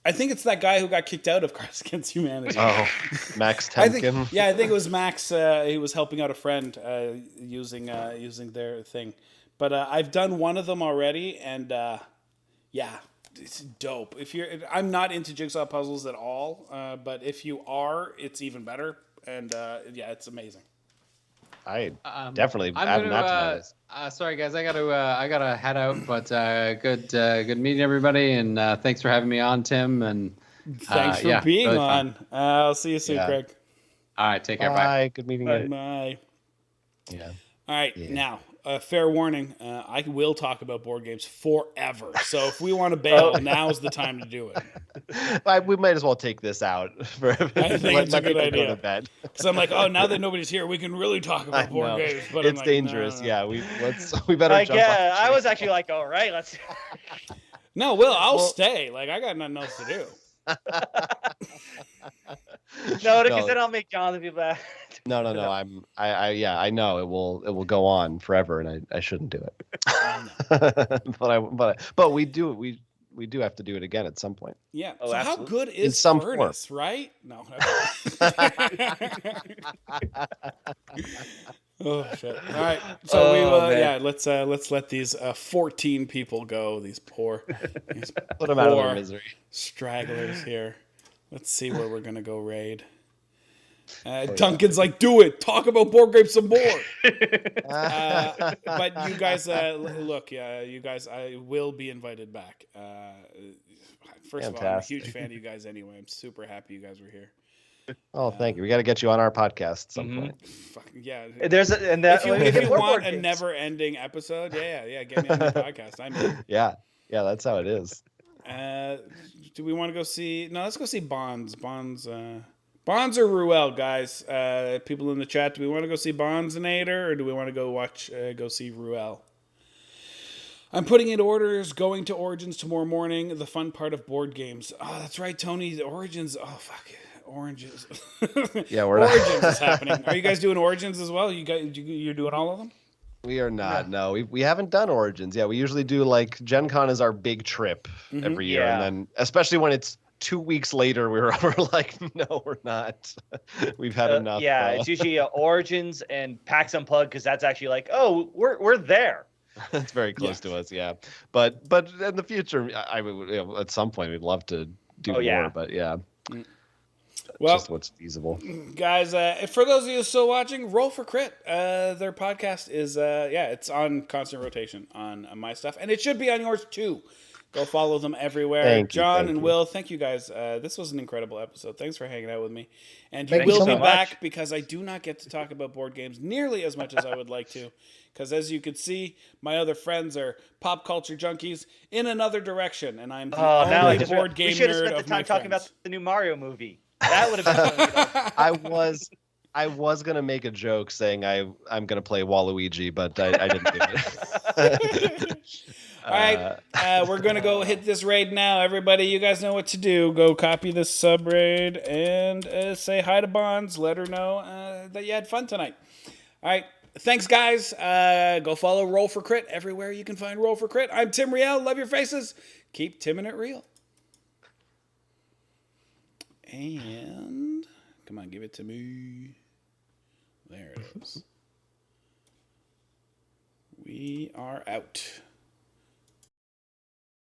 I think it's that guy who got kicked out of Cards Against Humanity. Oh, Max I Temkin. think it was Max. He was helping out a friend using their thing. But I've done one of them already, and it's dope. I'm not into jigsaw puzzles at all, but if you are, it's even better. And it's amazing. I definitely add that to my list. Sorry guys, I gotta head out. But good meeting everybody, and thanks for having me on, Tim. And thanks for being really on. I'll see you soon, Craig. All right, take care. Bye. Bye. Good meeting you. Bye. Yeah. All right, now. Fair warning, I will talk about board games forever. So if we want to bail, now's the time to do it. We might as well take this out. I think it's a good idea. Go to bed. Because I'm like, now that nobody's here, we can really talk about board games. But it's I'm like, dangerous. No. Yeah, we better jump off. I was actually like, all right, let's. No, I'll stay. Like, I got nothing else to do. No, because then I'll make Jonathan be back. No. I know it will go on forever, and I shouldn't do it. but we do have to do it again at some point. Yeah. Oh, so absolutely. how good is some Furnace, right? No. Oh shit! All right, so let's let these 14 people go. These poor, Put them out of their misery. Stragglers here. Let's see where we're gonna go raid. Duncan's like, do it. Talk about board games some more. But you guys, look, you guys, I will be invited back. First of all, I'm a huge fan of you guys anyway. I'm super happy you guys were here. Oh, thank you. We got to get you on our podcast at some point. Fucking yeah. If you want a never-ending episode, get me on the podcast. I'm in. Yeah, that's how it is. Do we want to go see? No, let's go see Bonds. Bonds or Ruel, guys. People in the chat. Do we want to go see Bondsinator or do we want to go see Ruel? I'm putting in orders, going to Origins tomorrow morning. The fun part of board games. Oh, that's right, Tony. The Origins. Oh, fuck. Oranges. Yeah, we're Origins is happening. Are you guys doing Origins as well? You're doing all of them? We are not. No, we haven't done Origins. Yeah, we usually do like Gen Con is our big trip every year, and then especially when it's 2 weeks later, we're like, no, we're not. We've had enough. Yeah, it's usually Origins and PAX Unplugged because that's actually like, oh, we're there. That's very close to us, yeah. But in the future, I would at some point we'd love to do more. But yeah, well, just what's feasible. Guys, for those of you still watching, Roll for Crit. Their podcast is it's on constant rotation on my stuff, and it should be on yours too. Go follow them everywhere. John and Will, thank you guys. This was an incredible episode. Thanks for hanging out with me. And you will be back because I do not get to talk about board games nearly as much as I would like to. Because as you can see, my other friends are pop culture junkies in another direction, and I'm the only board game nerd of my friends. We should have spent the time talking about the new Mario movie. That would have been I was gonna make a joke saying I'm gonna play Waluigi, but I didn't do it. All right, we're gonna go hit this raid now. Everybody, you guys know what to do. Go copy this sub raid and say hi to Bonds. Let her know that you had fun tonight. All right, thanks, guys. Go follow Roll for Crit everywhere you can find Roll for Crit. I'm Tim Riel. Love your faces. Keep Timming it real. And come on, give it to me. There it is. We are out.